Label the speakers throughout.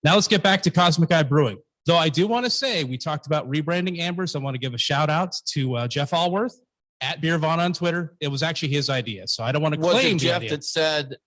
Speaker 1: Now let's get back to Cosmic Eye Brewing. Though I do want to say, we talked about rebranding Ambers. I want to give a shout out to Jeff Allworth at Beer Vaughn on Twitter. It was actually his idea, so I don't want to claim
Speaker 2: Was it
Speaker 1: the
Speaker 2: Jeff
Speaker 1: idea.
Speaker 2: that said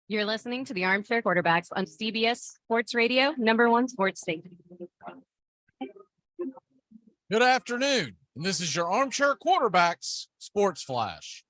Speaker 2: You're listening to the Armchair Quarterbacks on CBS Sports Radio, #1 sports station.
Speaker 3: Good afternoon, and this is your Armchair Quarterbacks Sports Flash.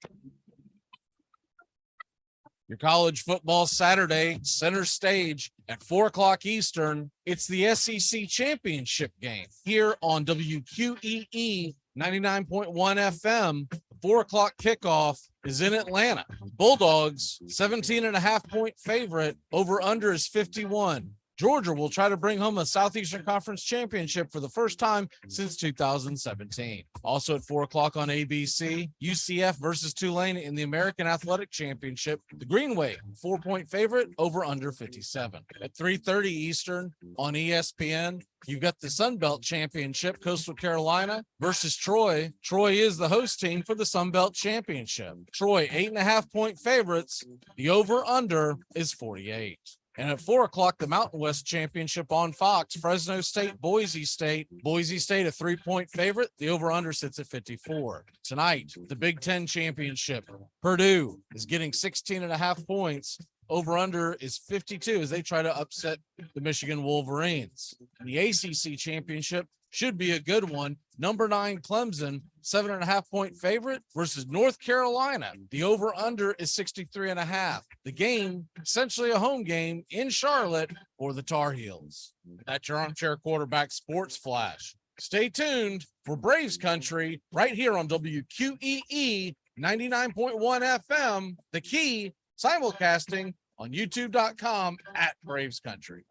Speaker 3: Your college football Saturday center stage at 4 o'clock Eastern. It's the SEC championship game here on WQEE 99.1 FM. The 4 o'clock kickoff is in Atlanta. Bulldogs, 17.5-point favorite. Over under is 51. Georgia will try to bring home a Southeastern Conference championship for the first time since 2017. Also at 4 o'clock on ABC, UCF versus Tulane in the American Athletic Championship. The Greenway, 4-point favorite, over under 57. At 3:30 Eastern on ESPN, you've got the Sun Belt Championship, Coastal Carolina versus Troy. Troy is the host team for the Sun Belt Championship. Troy, 8.5-point favorites. The over-under is 48. And at 4 o'clock, the Mountain West Championship on Fox, Fresno State, Boise State. Boise State, a 3-point favorite. The over-under sits at 54. Tonight, the Big Ten Championship. Purdue is getting 16.5 points. Over-under is 52 as they try to upset the Michigan Wolverines. The ACC Championship should be a good one. Number 9 Clemson, 7.5-point favorite versus North Carolina. The over-under is 63.5. The game, essentially a home game in Charlotte for the Tar Heels. That's your Armchair Quarterback Sports Flash. Stay tuned for Braves Country right here on WQEE 99.1 FM. The Key simulcasting on YouTube.com at Braves Country.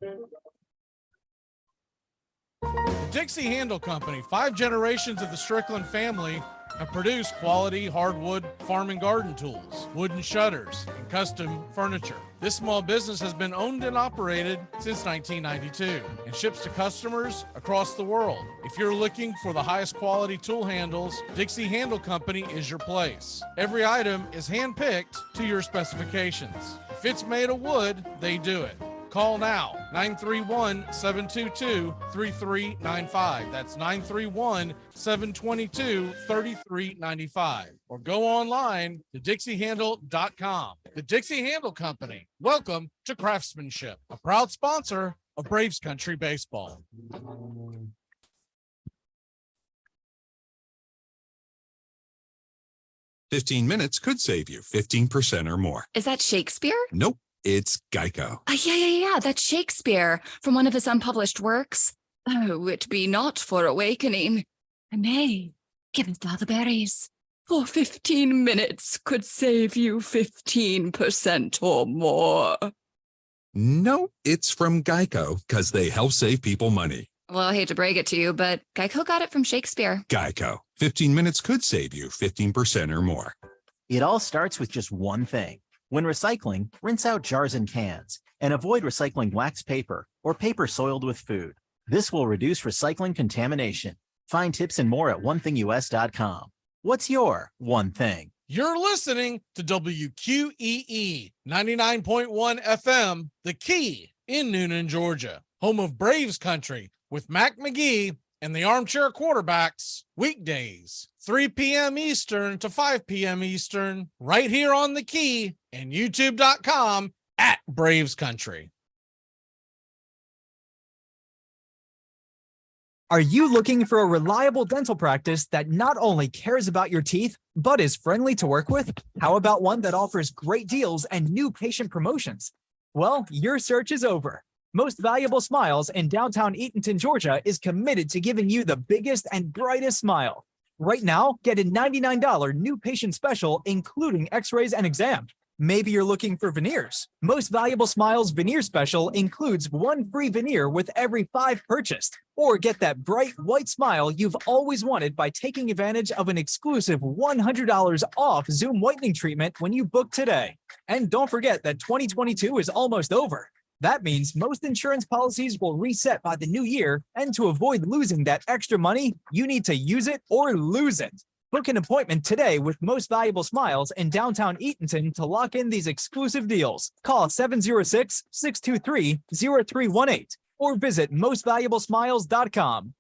Speaker 3: The Dixie Handle Company, 5 generations of the Strickland family have produced quality hardwood farm and garden tools, wooden shutters, and custom furniture. This small business has been owned and operated since 1992 and ships to customers across the world. If you're looking for the highest quality tool handles, Dixie Handle Company is your place. Every item is hand-picked to your specifications. If it's made of wood, they do it. Call now, 931-722-3395. That's 931-722-3395. Or go online to dixiehandle.com. The Dixie Handle Company. Welcome to Craftsmanship, a proud sponsor of Braves Country Baseball.
Speaker 4: 15 minutes could save you 15% or more.
Speaker 5: Is that Shakespeare?
Speaker 4: Nope. It's Geico.
Speaker 5: Yeah. That's Shakespeare from one of his unpublished works. Oh, it be not for awakening. Nay, give it all the berries. For 15 minutes could save you 15% or more.
Speaker 4: No, it's from Geico because they help save people money.
Speaker 5: Well, I hate to break it to you, but Geico got it from Shakespeare.
Speaker 4: Geico. 15 minutes could save you 15% or more.
Speaker 6: It all starts with just one thing. When recycling, rinse out jars and cans and avoid recycling wax paper or paper soiled with food. This will reduce recycling contamination. Find tips and more at onethingus.com. What's your one thing?
Speaker 3: You're listening to WQEE 99.1 FM, The Key in Noonan, Georgia, home of Braves Country with Mac McGee and the Armchair Quarterbacks, weekdays, 3 p.m. Eastern to 5 p.m. Eastern, right here on The Key and YouTube.com at Braves Country.
Speaker 7: Are you looking for a reliable dental practice that not only cares about your teeth, but is friendly to work with? How about one that offers great deals and new patient promotions? Well, your search is over. Most Valuable Smiles in downtown Eatonton, Georgia is committed to giving you the biggest and brightest smile. Right now, get a $99 new patient special, including x-rays and exam. Maybe you're looking for veneers. Most Valuable Smiles veneer special includes 1 free veneer with every 5 purchased. Or get that bright white smile you've always wanted by taking advantage of an exclusive $100 off Zoom whitening treatment when you book today. And don't forget that 2022 is almost over. That means most insurance policies will reset by the new year, and to avoid losing that extra money, you need to use it or lose it. Book an appointment today with Most Valuable Smiles in downtown Eatonton to lock in these exclusive deals. Call 706-623-0318 or visit mostvaluablesmiles.com.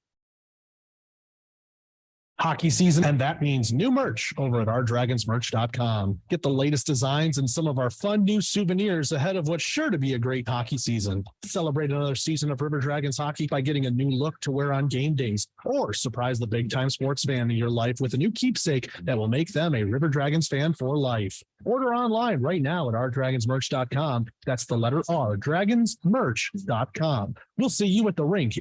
Speaker 8: Hockey season, and that means new merch over at ourdragonsmerch.com. Get the latest designs and some of our fun new souvenirs ahead of what's sure to be a great hockey season. Celebrate another season of River Dragons hockey by getting a new look to wear on game days, or surprise the big-time sports fan in your life with a new keepsake that will make them a River Dragons fan for life. Order online right now at ourdragonsmerch.com. That's the letter R, dragonsmerch.com. We'll see you at the rink.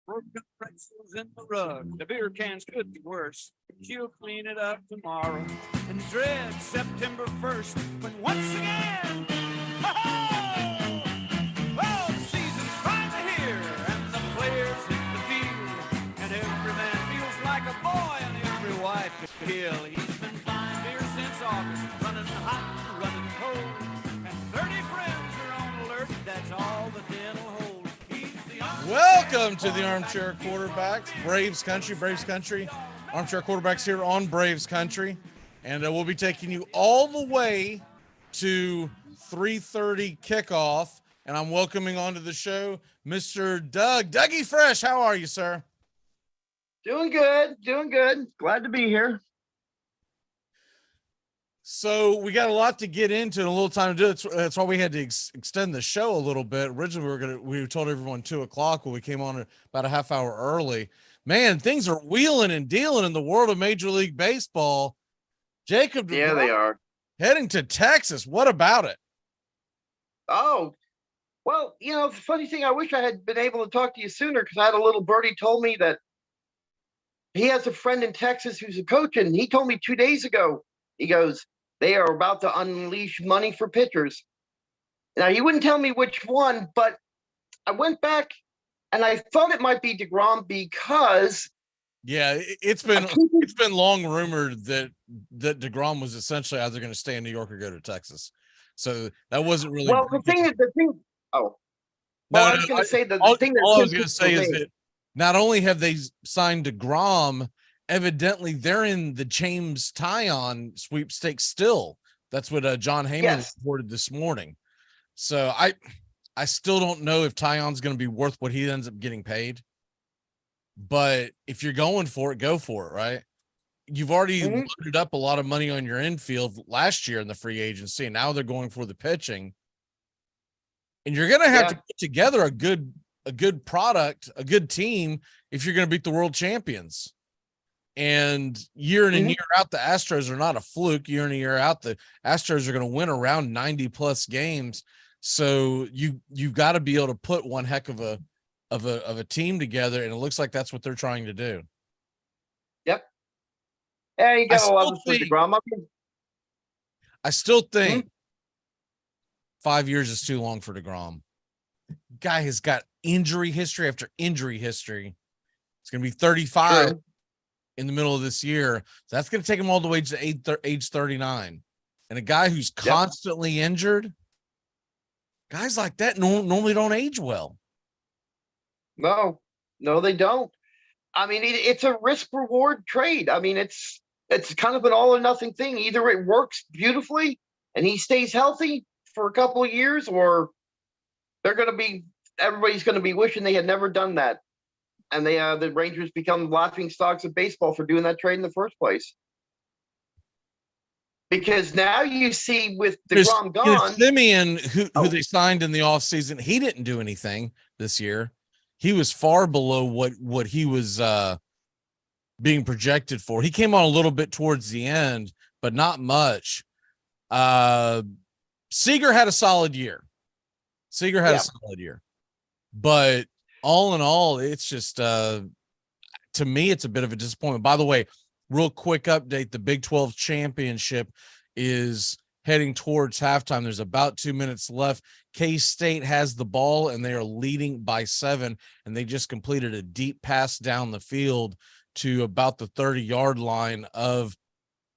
Speaker 9: Broken pretzels in the rug. The beer cans could be worse. She'll clean it up tomorrow and dread September 1st when once again, oh, the season's finally here and the players hit the field and every man feels like a boy and every wife could kill. He's been flying beer since August, running hot, running cold, and 30 friends are on alert. That's all the den will hold.
Speaker 3: Welcome to the Armchair Quarterbacks, Braves Country, Armchair Quarterbacks here on Braves Country. And we'll be taking you all the way to 3:30 kickoff. And I'm welcoming onto the show Mr. Dougie Fresh. How are you, sir?
Speaker 10: Doing good. Glad to be here.
Speaker 3: So we got a lot to get into and a little time to do it. That's why we had to extend the show a little bit. Originally, we told everyone 2:00 when we came on about a half hour early. Man, things are wheeling and dealing in the world of Major League Baseball. Jacob,
Speaker 10: yeah, they are
Speaker 3: heading to Texas. What about it?
Speaker 10: Oh, well, the funny thing, I wish I had been able to talk to you sooner because I had a little birdie told me that he has a friend in Texas who's a coach, and he told me 2 days ago. He goes, they are about to unleash money for pitchers. Now, he wouldn't tell me which one, but I went back and I thought it might be DeGrom because
Speaker 3: it's been long rumored that DeGrom was essentially either going to stay in New York or go to Texas. So that wasn't really
Speaker 10: well. The thing. Oh, well, I was going to say the thing.
Speaker 3: All I was going to say is that not only have they signed DeGrom, evidently they're in the James Tyon sweepstakes still. That's what John Heyman reported this morning. So I still don't know if Tyon's going to be worth what he ends up getting paid. But if you're going for it, go for it, right? You've already loaded up a lot of money on your infield last year in the free agency, and now they're going for the pitching. And you're going to have to put together a good product, a good team if you're going to beat the world champions. And year in and year out, the Astros are not a fluke. Year in and year out, the Astros are going to win around 90 plus games. So you've got to be able to put one heck of a team together, and it looks like that's what they're trying to do.
Speaker 10: Yep. Yeah, you got a lot of DeGrom up here.
Speaker 3: I still think 5 years is too long for DeGrom. Guy has got injury history after injury history. It's going to be 35 in the middle of this year. So that's going to take him all the way to age 39. And a guy who's constantly injured, guys like that normally don't age well.
Speaker 10: No, they don't. I mean, it's a risk reward trade. I mean, it's kind of an all or nothing thing. Either it works beautifully and he stays healthy for a couple of years, or everybody's going to be wishing they had never done that. And the Rangers become laughing stocks of baseball for doing that trade in the first place. Because now you see with DeGrom gone.
Speaker 3: Simeon, who they signed in the offseason, he didn't do anything this year. He was far below what he was being projected for. He came on a little bit towards the end, but not much. Seager had a solid year. But all in all, it's just to me, it's a bit of a disappointment. By the way, real quick update, the Big 12 championship is heading towards halftime. There's about 2 minutes left. K-State has the ball, and they are leading by 7, and they just completed a deep pass down the field to about the 30-yard line of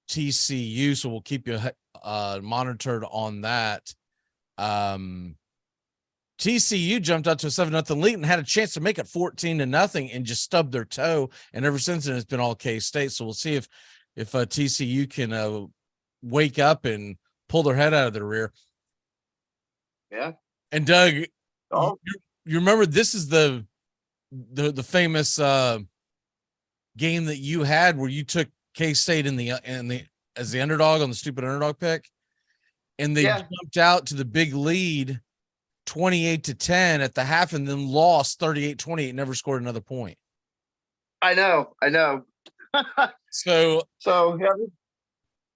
Speaker 3: TCU, so we'll keep you monitored on that. TCU jumped out to a 7-0 lead and had a chance to make it 14-0 and just stubbed their toe. And ever since then, it's been all K-State. So we'll see if TCU can wake up and pull their head out of their rear.
Speaker 10: Yeah.
Speaker 3: And Doug, you remember this is the famous game that you had where you took K-State as the underdog on the stupid underdog pick, and they jumped out to the big lead 28-10 at the half and then lost 38-28, never scored another point.
Speaker 10: I know.
Speaker 3: So
Speaker 10: yeah,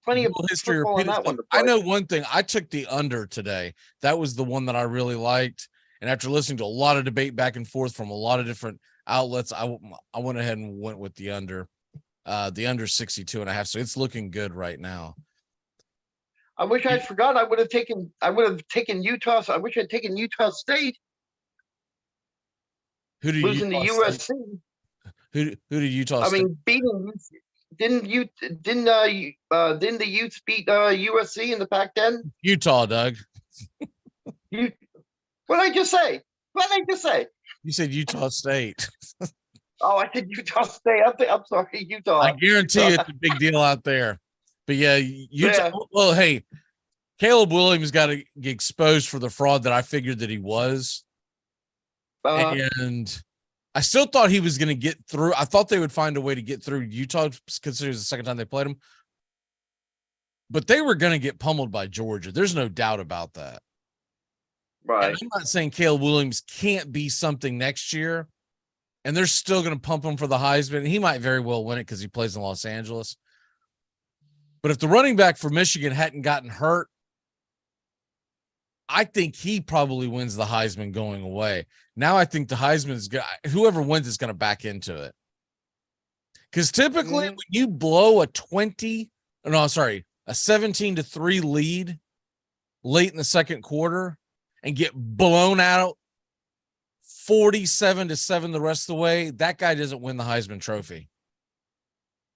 Speaker 10: plenty of
Speaker 3: history
Speaker 10: football on that one.
Speaker 3: I know one thing. I took the under today. That was the one that I really liked. And after listening to a lot of debate back and forth from a lot of different outlets, I went ahead and went with the under 62.5. So it's looking good right now.
Speaker 10: I wish I'd forgot. I would have taken Utah. I wish I'd taken Utah State.
Speaker 3: Who did
Speaker 10: losing to USC?
Speaker 3: Who did Utah State?
Speaker 10: I mean, beating didn't the Utes beat USC in the Pac-10?
Speaker 3: Utah, Doug.
Speaker 10: What did I just say?
Speaker 3: You said Utah State.
Speaker 10: Oh, I said Utah State. I'm sorry, Utah.
Speaker 3: I guarantee it's a big deal out there. But yeah, Utah. Yeah. Well, hey, Caleb Williams got to get exposed for the fraud that I figured that he was. And I still thought he was going to get through. I thought they would find a way to get through Utah, considering it's the second time they played him. But they were going to get pummeled by Georgia. There's no doubt about that.
Speaker 10: Right.
Speaker 3: And I'm not saying Caleb Williams can't be something next year, and they're still going to pump him for the Heisman. And he might very well win it because he plays in Los Angeles. But if the running back for Michigan hadn't gotten hurt, I think he probably wins the Heisman going away. Now I think the Heisman is good. Whoever wins is going to back into it. Because typically when you blow a 17-3 lead late in the second quarter and get blown out 47-7 the rest of the way, that guy doesn't win the Heisman Trophy.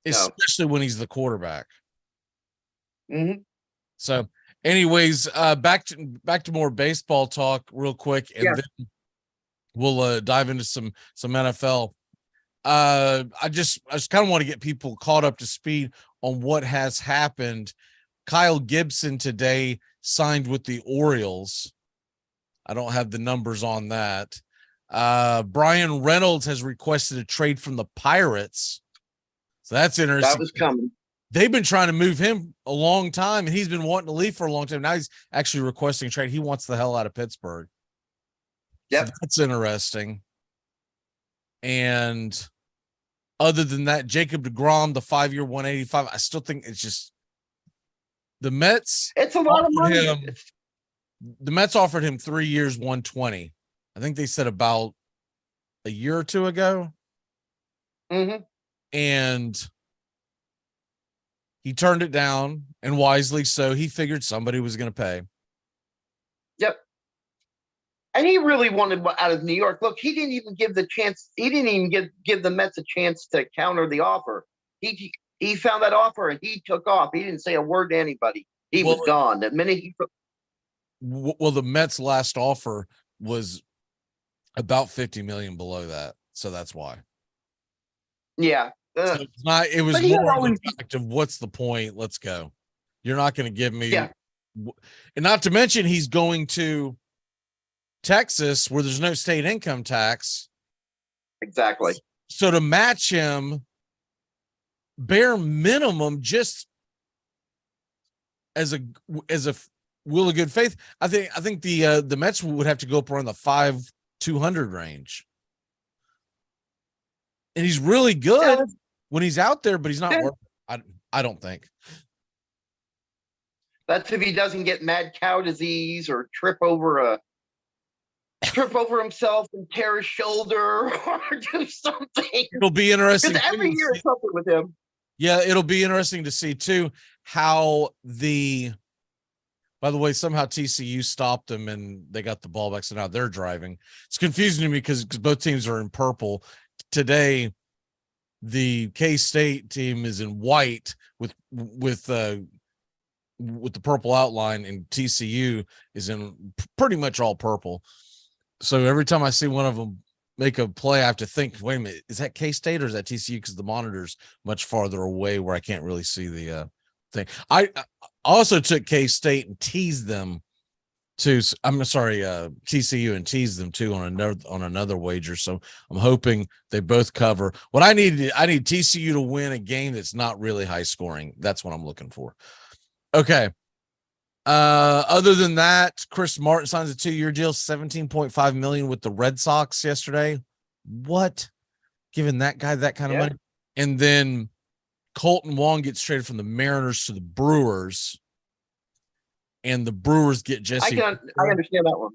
Speaker 3: Especially when he's the quarterback. So anyways, back to more baseball talk real quick, and then we'll dive into some NFL. I just kind of want to get people caught up to speed on what has happened. Kyle Gibson today signed with the Orioles. I don't have the numbers on that. Brian Reynolds has requested a trade from the Pirates. So that's interesting.
Speaker 10: That was coming.
Speaker 3: They've been trying to move him a long time, and he's been wanting to leave for a long time. Now he's actually requesting a trade. He wants the hell out of Pittsburgh.
Speaker 10: Yeah,
Speaker 3: so that's interesting. And other than that, Jacob deGrom, the 5-year 185. I still think it's just the Mets.
Speaker 10: It's a lot of money.
Speaker 3: The Mets offered him 3 years, 120. I think they said about a year or two ago. And he turned it down, and wisely so. He figured somebody was going to pay.
Speaker 10: Yep. And he really wanted out of New York. Look, he didn't even give the chance. He didn't even give the Mets a chance to counter the offer. He found that offer and he took off. He didn't say a word to anybody. He was gone. The minute he.
Speaker 3: Well, the Mets' last offer was about $50 million below that, so that's why.
Speaker 10: Yeah.
Speaker 3: So it's not. It was more of the fact of what's the point? Let's go. You're not going to give me.
Speaker 10: Yeah.
Speaker 3: And not to mention, he's going to Texas where there's no state income tax.
Speaker 10: Exactly.
Speaker 3: So to match him, bare minimum, just as a will of good faith, I think the Mets would have to go up around the 5,200 range. And he's really good when he's out there, but he's not working. I don't think.
Speaker 10: That's if he doesn't get mad cow disease or trip over himself and tear his shoulder or do something.
Speaker 3: It'll be interesting.
Speaker 10: Because every year is something with him.
Speaker 3: Yeah, it'll be interesting to see too how by the way, somehow TCU stopped them and they got the ball back, so now they're driving. It's confusing to me because both teams are in purple. Today, the K-State team is in white with the purple outline, and TCU is in pretty much all purple. So every time I see one of them make a play, I have to think, wait a minute, is that K-State or is that TCU? Because the monitor's much farther away where I can't really see the thing. I also took K-State and teased them I'm sorry, TCU and tease them too on another wager. So I'm hoping they both cover. What I need TCU to win a game that's not really high scoring. That's what I'm looking for. Okay. Other than that, Chris Martin signs a 2-year deal, $17.5 million with the Red Sox yesterday. What? Giving that guy that kind of money? And then Colton Wong gets traded from the Mariners to the Brewers. And the Brewers get Jesse.
Speaker 10: I understand that one.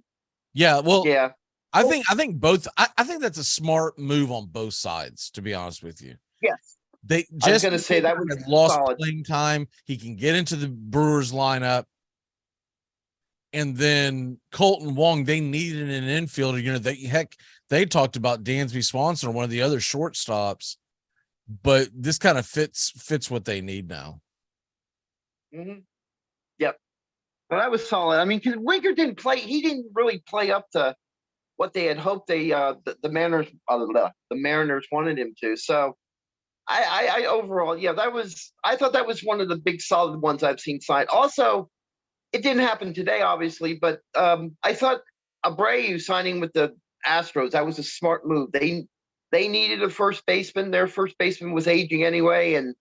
Speaker 3: Yeah, well,
Speaker 10: yeah.
Speaker 3: I think both. I think that's a smart move on both sides. To be honest with you,
Speaker 10: Yes.
Speaker 3: I
Speaker 10: was going to say that was
Speaker 3: lost
Speaker 10: solid.
Speaker 3: playing time. He can get into the Brewers lineup, and then Colton Wong. They needed an infielder. You know, they talked about Dansby Swanson or one of the other shortstops, but this kind of fits what they need now.
Speaker 10: Mm-hmm. Yep. Well, that was solid. I mean, because Winker didn't play. He didn't really play up to what they had hoped the Mariners wanted him to. So I overall, I thought that was one of the big solid ones I've seen signed. Also, it didn't happen today, obviously, but I thought Abreu signing with the Astros, that was a smart move. They needed a first baseman. Their first baseman was aging anyway, and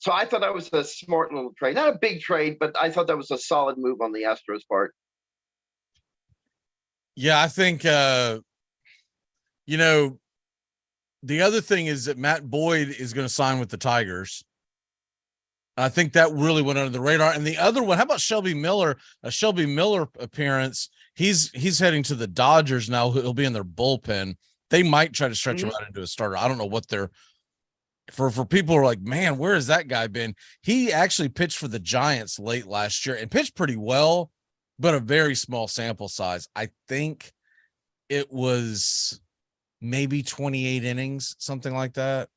Speaker 10: so I thought that was a smart little trade. Not a big trade, but I thought that was a solid move on the Astros part.
Speaker 3: Yeah, I think the other thing is that Matt Boyd is going to sign with the Tigers. I think that really went under the radar. And the other one, how about Shelby Miller? A Shelby Miller appearance. He's heading to the Dodgers now. He'll be in their bullpen. They might try to stretch him out into a starter. I don't know what they're for people who are like, man, where has that guy been? He actually pitched for the Giants late last year and pitched pretty well, but a very small sample size. I think it was maybe 28 innings, something like that.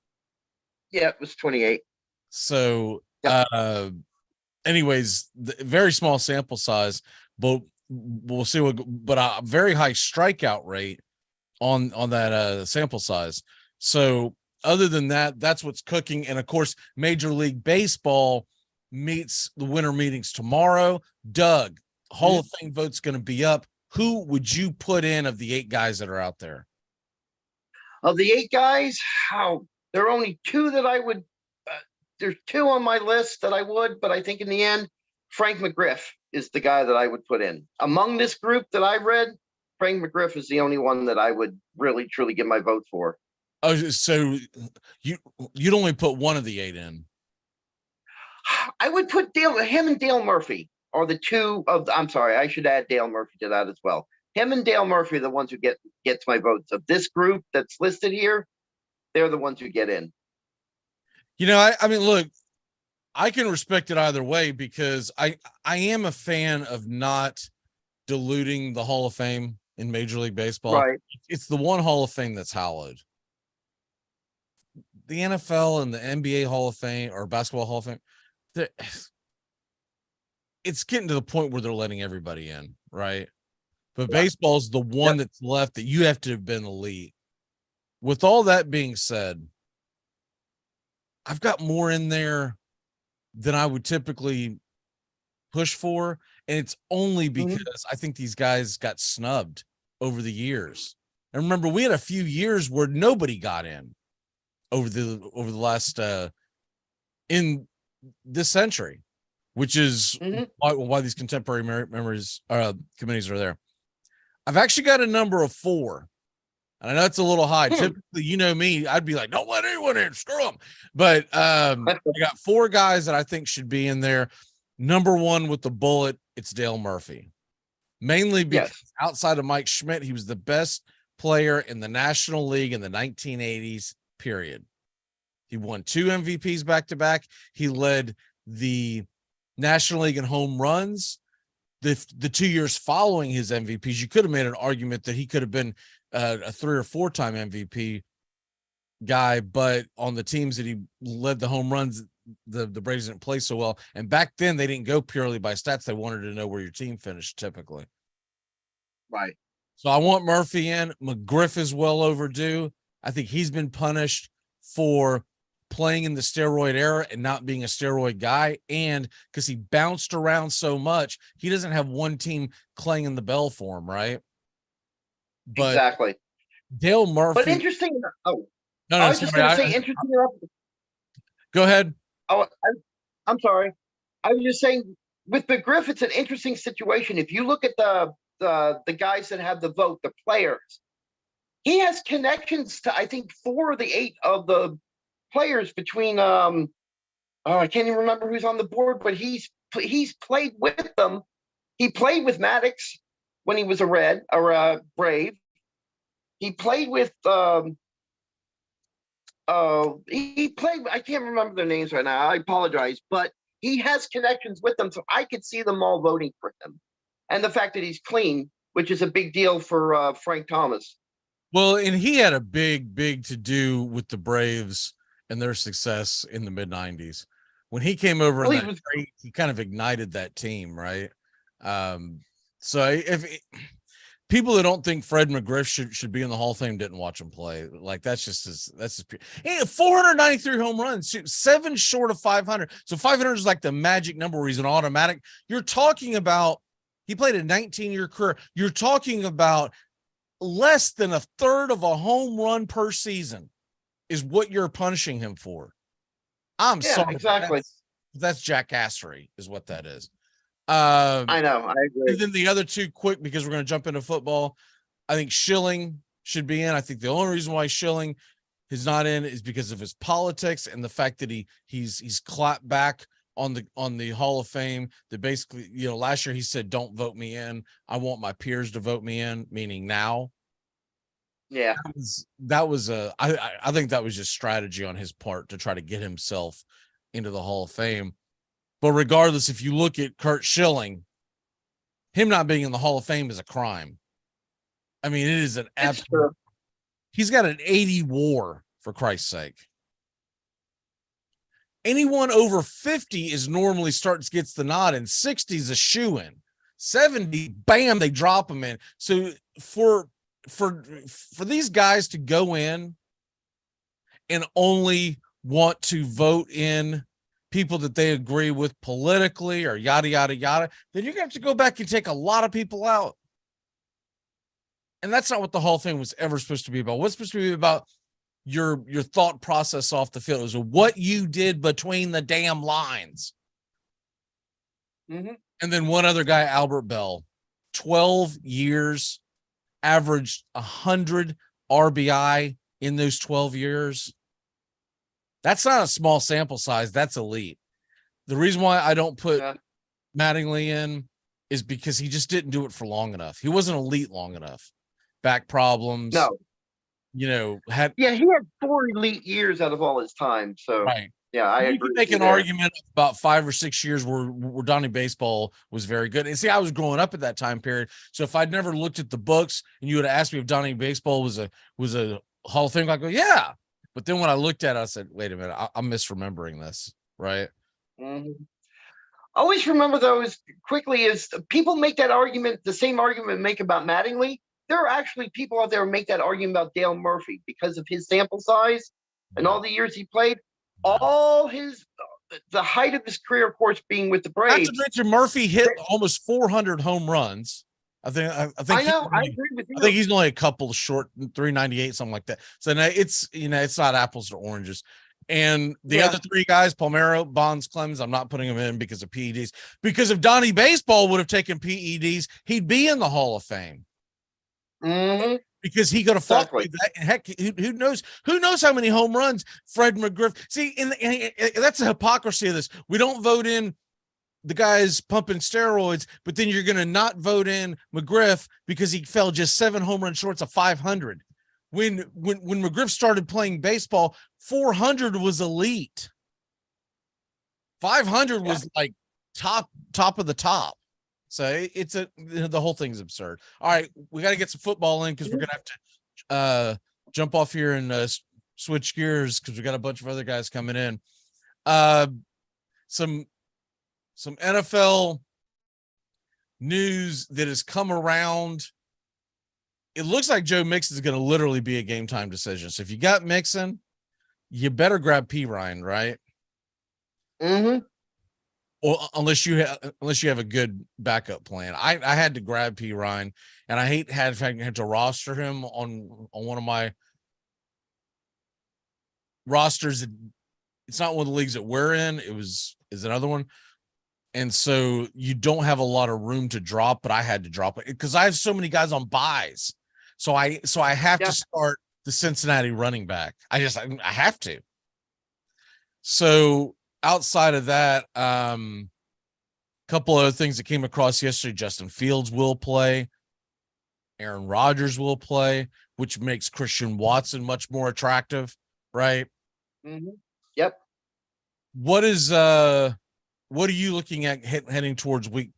Speaker 10: Yeah, it was 28.
Speaker 3: So, anyways, very small sample size, but we'll see but a very high strikeout rate on that sample size. So other than that, that's what's cooking. And of course, Major League Baseball meets the winter meetings tomorrow. Doug, Hall of Fame vote's going to be up. Who would you put in of the 8 guys that are out there?
Speaker 10: Of the 8 guys, there are only 2 that I would. There's 2 on my list that I would, but I think in the end, Frank McGriff is the guy that I would put in. Among this group that I read, Frank McGriff is the only one that I would really, truly give my vote for.
Speaker 3: Oh, so you'd only put one of the 8 in?
Speaker 10: I would put him and Dale Murphy are the 2 of. I'm sorry, I should add Dale Murphy to that as well. Him and Dale Murphy are the ones who gets my votes. Of this group that's listed here, they're the ones who get in.
Speaker 3: I mean, look, I can respect it either way because I am a fan of not diluting the Hall of Fame in Major League Baseball.
Speaker 10: Right.
Speaker 3: It's the one Hall of Fame that's hallowed. The NFL and the NBA Hall of Fame or Basketball Hall of Fame, it's getting to the point where they're letting everybody in, right? But baseball's the one that's left that you have to have been elite. With all that being said, I've got more in there than I would typically push for. And it's only because I think these guys got snubbed over the years. And remember, we had a few years where nobody got in over the last in this century, which is why these contemporary memories committees are there. I've actually got a number of 4. And I know it's a little high. Typically, you know me, I'd be like, don't let anyone in, screw them. But I got 4 guys that I think should be in there. Number 1 with the bullet, it's Dale Murphy. Mainly because outside of Mike Schmidt, he was the best player in the National League in the 1980s, period. He won 2 MVPs back-to-back. He led the National League in home runs. The 2 years following his MVPs, you could have made an argument that he could have been a 3 or 4-time MVP guy, but on the teams that he led the home runs, the Braves didn't play so well. And back then they didn't go purely by stats. They wanted to know where your team finished typically.
Speaker 10: Right.
Speaker 3: So I want Murphy in. McGriff is well overdue. I think he's been punished for playing in the steroid era and not being a steroid guy, and because he bounced around so much, he doesn't have one team clanging the bell for him, right? But
Speaker 10: exactly.
Speaker 3: Dale Murphy.
Speaker 10: But interesting. Oh,
Speaker 3: No,
Speaker 10: I was just going to say interesting.
Speaker 3: Go ahead.
Speaker 10: Oh, I'm sorry. I was just saying with McGriff, it's an interesting situation. If you look at the guys that have the vote, the players, he has connections to, I think, 4 of the 8 of the players between I can't even remember who's on the board, but he's played with them. He played with Maddox when he was a Brave. He played with he played, I can't remember their names right now. I apologize, but he has connections with them, so I could see them all voting for him. And the fact that he's clean, which is a big deal for Frank Thomas.
Speaker 3: Well, and he had a big to do with the Braves and their success in the mid-90s. When he came over, he kind of ignited that team, right? So if people that don't think Fred McGriff should be in the Hall of Fame didn't watch him play. Like, that's just he had 493 home runs, 7 short of 500. So 500 is like the magic number where he's an automatic. You're talking about, he played a 19-year career. You're talking about less than a third of a home run per season is what you're punishing him for. I'm sorry.
Speaker 10: Exactly.
Speaker 3: That's jackassery is what that is.
Speaker 10: I know. I agree.
Speaker 3: And then the other 2 quick, because we're going to jump into football. I think Schilling should be in. I think the only reason why Schilling is not in is because of his politics and the fact that he's clapped back on the Hall of Fame. That basically, last year he said, "Don't vote me in. I want my peers to vote me in," meaning now.
Speaker 10: Yeah,
Speaker 3: I think that was just strategy on his part to try to get himself into the Hall of Fame. But regardless, if you look at Curt Schilling, him not being in the Hall of Fame is a crime. I mean, it is an absolute. He's got an 80 WAR, for Christ's sake. Anyone over 50 is normally gets the nod, and 60 is a shoe-in. 70, bam, they drop him in. So for these guys to go in and only want to vote in people that they agree with politically or yada, yada, yada, then you're going to have to go back and take a lot of people out. And that's not what the whole thing was ever supposed to be about. What's supposed to be about your thought process off the field is what you did between the damn lines.
Speaker 10: Mm-hmm.
Speaker 3: And then one other guy, Albert Bell, 12 years, averaged 100 RBI in those 12 years. That's not a small sample size. That's elite. The reason why I don't put Mattingly in is because he just didn't do it for long enough. He wasn't elite long enough. Back problems.
Speaker 10: No.
Speaker 3: He had
Speaker 10: 4 elite years out of all his time. So
Speaker 3: right.
Speaker 10: Yeah, I agree.
Speaker 3: You can make an argument about 5 or 6 years where Donnie Baseball was very good. And see, I was growing up at that time period. So if I'd never looked at the books and you would have asked me if Donnie Baseball was a Hall of Fame, I'd go, yeah. But then when I looked at it, I said, wait a minute, I'm misremembering this, right?
Speaker 10: Mm-hmm. Always remember those quickly is people make that argument, the same argument make about Mattingly. There are actually people out there who make that argument about Dale Murphy because of his sample size and all the years he played. All the height of his career, of course, being with the Braves.
Speaker 3: Not to mention Murphy hit almost 400 home runs. I think
Speaker 10: I know. I agree with you.
Speaker 3: I think he's only a couple short, 398, something like that. So now it's not apples to oranges. And the other 3 guys, Palmeiro, Bonds, Clemens, I'm not putting them in because of PEDs. Because if Donnie Baseball would have taken PEDs, he'd be in the Hall of Fame.
Speaker 10: Mm-hmm.
Speaker 3: Because he could have fought with that. Heck, who knows how many home runs Fred McGriff. See, and that's the hypocrisy of this. We don't vote in the guys pumping steroids, but then you're going to not vote in McGriff because he fell just 7 home run shorts of 500. When McGriff started playing baseball, 400 was elite. 500 was like top of the top. So the whole thing's absurd. All right, we got to get some football in because we're gonna have to jump off here and switch gears because we got a bunch of other guys coming in. Some NFL news that has come around. It looks like Joe Mixon is going to literally be a game time decision. So if you got Mixon, you better grab P Ryan, right?
Speaker 10: Mm-hmm.
Speaker 3: Well, unless you have a good backup plan. I had to grab P Ryan, and I hate having to roster him on one of my rosters. It's not one of the leagues that we're in. Is another one. And so you don't have a lot of room to drop, but I had to drop it because I have so many guys on buys. So I have to start the Cincinnati running back. I have to. So outside of that, couple other things that came across yesterday. Justin Fields will play. Aaron Rodgers will play, which makes Christian Watson much more attractive, right?
Speaker 10: Mm-hmm. Yep.
Speaker 3: What are you looking at heading towards week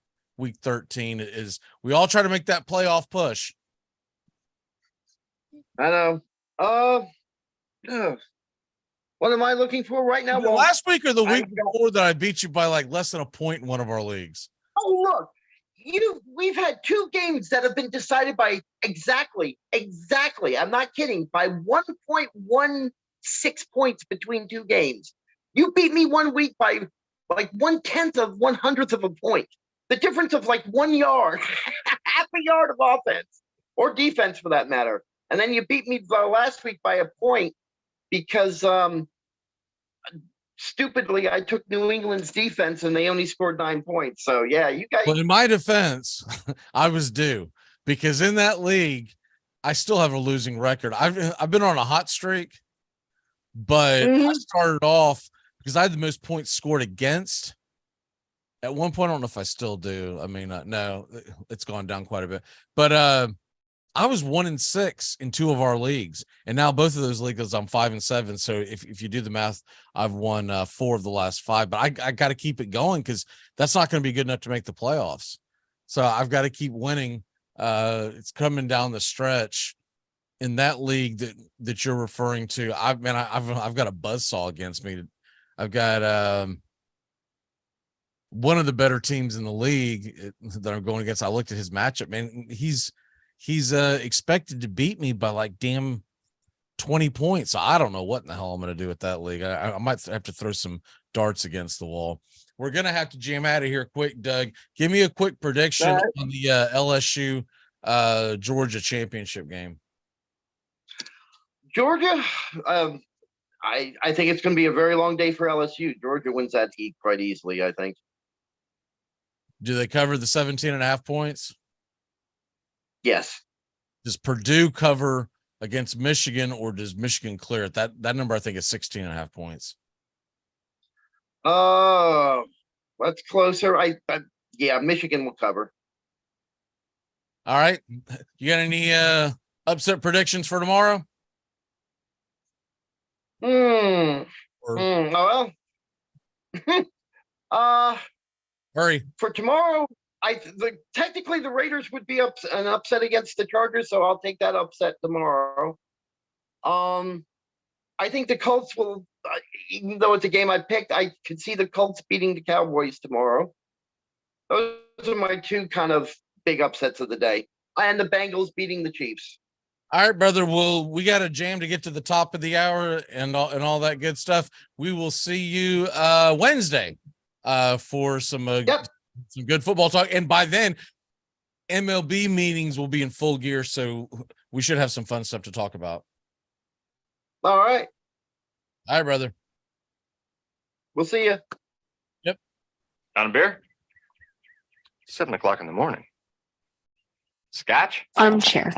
Speaker 3: 13? Is we all try to make that playoff push?
Speaker 10: I know. What am I looking for right now?
Speaker 3: Well, last week or the week before that I beat you by like less than a point in one of our leagues.
Speaker 10: Oh, look, we've had 2 games that have been decided by exactly. I'm not kidding. By 1.16 points between 2 games. You beat me one week by like 1/10 of 100th of a point. The difference of like 1 yard, half a yard of offense or defense for that matter. And then you beat me last week by a point because stupidly I took New England's defense and they only scored 9 points. So yeah, you guys.
Speaker 3: Well, in my defense, I was due because in that league, I still have a losing record. I've been on a hot streak, but I started off because I had the most points scored against. At one point, I don't know if I still do. I mean, no, it's gone down quite a bit. But I was 1-6 in 2 of our leagues, and now both of those leagues I'm 5-7. So if you do the math, I've won 4 of the last 5. But I got to keep it going because that's not going to be good enough to make the playoffs. So I've got to keep winning. It's coming down the stretch. In that league that you're referring to, I've got a buzzsaw against me. I've got one of the better teams in the league that I'm going against. I looked at his matchup, man. He's expected to beat me by like damn 20 points. So I don't know what in the hell I'm going to do with that league. I might have to throw some darts against the wall. We're going to have to jam out of here quick, Doug. Give me a quick prediction on the LSU Georgia championship game.
Speaker 10: Georgia, I think it's going to be a very long day for LSU. Georgia wins that heat quite easily, I think.
Speaker 3: Do they cover the 17.5 points?
Speaker 10: Yes.
Speaker 3: Does Purdue cover against Michigan, or does Michigan clear it? That number I think is 16.5 points.
Speaker 10: That's closer. Yeah, Michigan will cover.
Speaker 3: All right. You got any upset predictions for tomorrow?
Speaker 10: Oh well.
Speaker 3: Hurry.
Speaker 10: For tomorrow, technically the Raiders would be an upset against the Chargers, so I'll take that upset tomorrow. I think the Colts will, even though it's a game I picked, I could see the Colts beating the Cowboys tomorrow. Those are my 2 kind of big upsets of the day, and the Bengals beating the Chiefs.
Speaker 3: All right, brother. Well, we got a jam to get to the top of the hour and all that good stuff. We will see you Wednesday for some good football talk. And by then, MLB meetings will be in full gear, so we should have some fun stuff to talk about.
Speaker 10: All right.
Speaker 3: All right, brother.
Speaker 10: We'll see you.
Speaker 3: Yep.
Speaker 11: On a beer? 7 o'clock in the morning. Scotch?
Speaker 12: Armchair.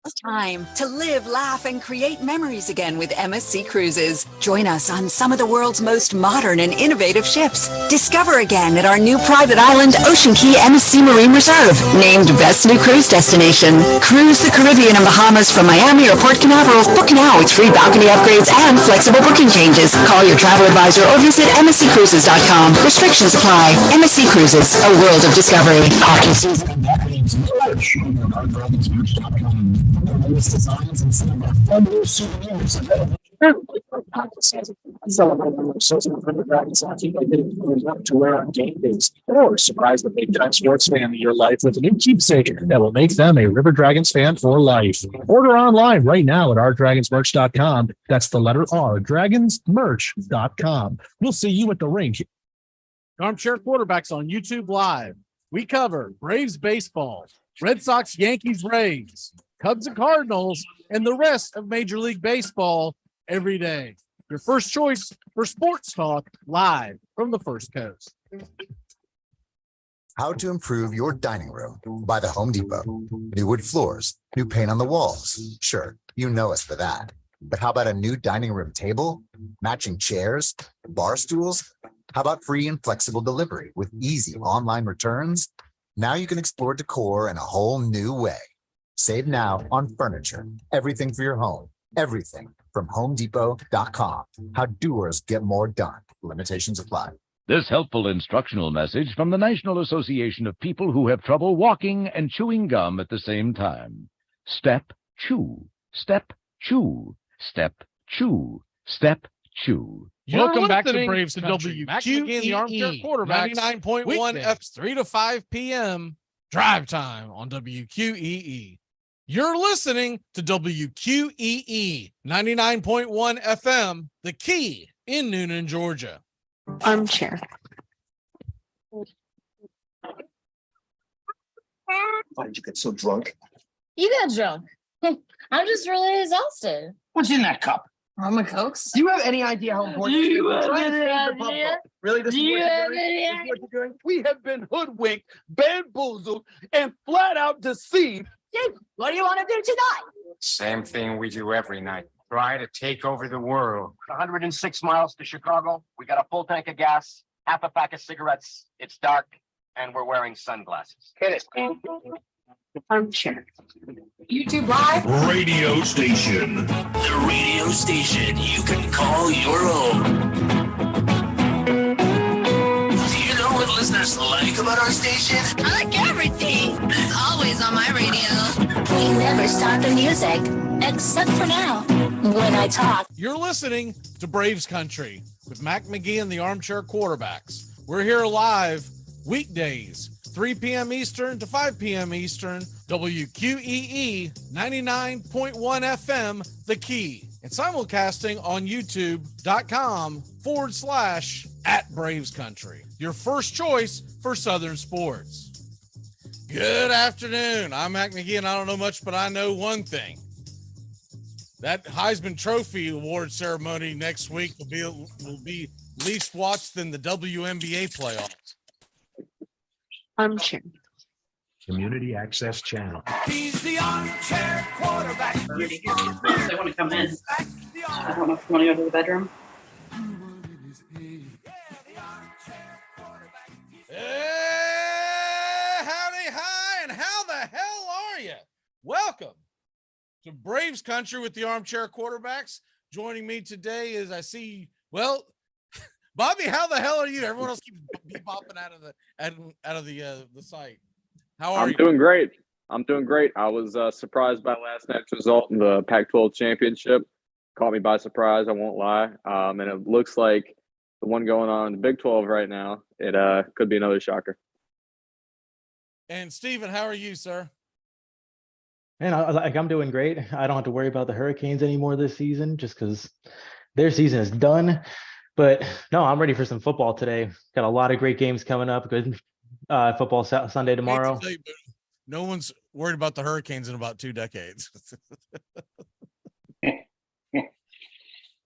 Speaker 13: It's time to live, laugh, and create memories again with MSC Cruises. Join us on some of the world's most modern and innovative ships. Discover again at our new private island, Ocean Key MSC Marine Reserve, named Best New Cruise Destination. Cruise the Caribbean and Bahamas from Miami or Port Canaveral. Book now with free balcony upgrades and flexible booking changes. Call your travel advisor or visit msccruises.com. Restrictions apply. MSC Cruises, a world of discovery.
Speaker 8: Hockey season and that means merch over at OurDragonsMerch.com. For the latest designs and some of our fun new souvenirs available To wear on game days, or surprise the big time sports fan in your life with a new keepsake that will make them a River Dragons fan for life. Order online right now at rdragonsmerch.com. That's the letter R, dragonsmerch.com. We'll see you at the rink.
Speaker 3: Armchair Quarterbacks on YouTube Live. We cover Braves baseball, Red Sox, Yankees, Rays, Cubs and Cardinals, and the rest of Major League Baseball every day. Your first choice for sports talk live from the First Coast.
Speaker 12: How to improve your dining room by the Home Depot. New wood floors, new paint on the walls. Sure, you know us for that. But how about a new dining room table, matching chairs, bar stools? How about free and flexible delivery with easy online returns? Now you can explore decor in a whole new way. Save now on furniture, everything for your home, everything from HomeDepot.com. How doers get more done. Limitations apply.
Speaker 14: This helpful instructional message from the National Association of People Who Have Trouble Walking and Chewing Gum at the same time. Step, chew, step, chew, step, chew, step, chew.
Speaker 3: Welcome back to Braves Country. WQEE, the Armchair Quarterbacks, 99.1 F 3 to 5 p.m. drive time on WQEE. You're listening to WQEE 99.1 FM, The Key in Noonan, Georgia.
Speaker 15: Armchair.
Speaker 16: Why did you get so drunk?
Speaker 15: You got drunk. I'm just really exhausted.
Speaker 16: What's in that cup?
Speaker 15: Rum and Cokes.
Speaker 16: Do you have any idea how important
Speaker 15: Do
Speaker 16: it is?
Speaker 15: you
Speaker 16: We're
Speaker 15: have
Speaker 16: trying to
Speaker 15: any
Speaker 16: save the pump
Speaker 15: idea?
Speaker 16: up. Really? This
Speaker 15: Do
Speaker 16: is
Speaker 15: you
Speaker 16: what
Speaker 15: have
Speaker 16: you're doing?
Speaker 15: any
Speaker 16: This is what you're doing? We have been hoodwinked, bamboozled, and flat out deceived.
Speaker 15: Dude, what do you want to do tonight?
Speaker 17: Same thing we do every night. Try to take over the world.
Speaker 16: 106 miles to Chicago. We got a full tank of gas, half a pack of cigarettes. It's dark, and we're wearing sunglasses. Hit it.
Speaker 15: Armchair. YouTube Live.
Speaker 18: Radio station. The radio station you can call your own. Do you know what listeners like about our station?
Speaker 19: I like everything. It's always on my radio. We never stop the music, except for now, when I talk.
Speaker 3: You're listening to Braves Country with Mac McGee and the Armchair Quarterbacks. We're here live weekdays, 3 p.m. Eastern to 5 p.m. Eastern, WQEE 99.1 FM, The Key, and simulcasting on YouTube.com/@Braves Country. Your first choice for Southern sports. Good afternoon. I'm Mac McGee, and I don't know much, but I know one thing. That Heisman Trophy award ceremony next week will be least watched than the WNBA playoffs.
Speaker 15: Armchair.
Speaker 18: Community Access Channel.
Speaker 9: He's the armchair quarterback.
Speaker 20: They want to come in. I don't know if you want to go to the bedroom.
Speaker 3: Hey, howdy, hi, and how the hell are you? Welcome to Braves Country with the Armchair Quarterbacks. Joining me today is well, Bobby, how the hell are you? Everyone else keeps popping out of the site. How are you?
Speaker 21: I'm doing great. I was surprised by last night's result in the Pac-12 championship. Caught me by surprise, I won't lie. And it looks like the one going on in the Big 12 right now, it could be another shocker.
Speaker 3: And Steven, how are you, sir?
Speaker 22: Man, I'm doing great. I don't have to worry about the Hurricanes anymore this season just because their season is done. But no, I'm ready for some football today. Got a lot of great games coming up. Good football Sunday tomorrow.
Speaker 3: I hate to tell you, but no one's worried about the Hurricanes in about 2 decades.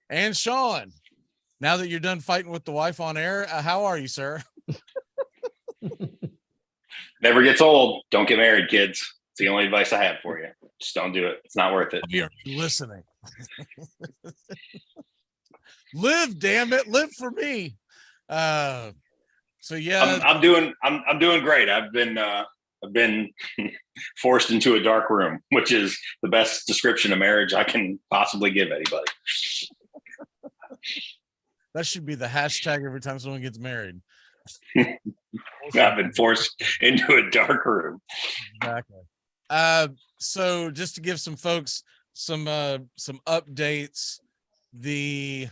Speaker 3: And Sean, now that you're done fighting with the wife on air, how are you, sir?
Speaker 23: Never gets old. Don't get married, kids. It's the only advice I have for you. Just don't do it. It's not worth it.
Speaker 3: You're listening. Live, damn it. Live for me. So yeah.
Speaker 23: I'm doing great. I've been forced into a dark room, which is the best description of marriage I can possibly give anybody.
Speaker 3: That should be the hashtag every time someone gets married.
Speaker 23: I've been forced into a dark room.
Speaker 3: Exactly. So just to give some folks some updates, the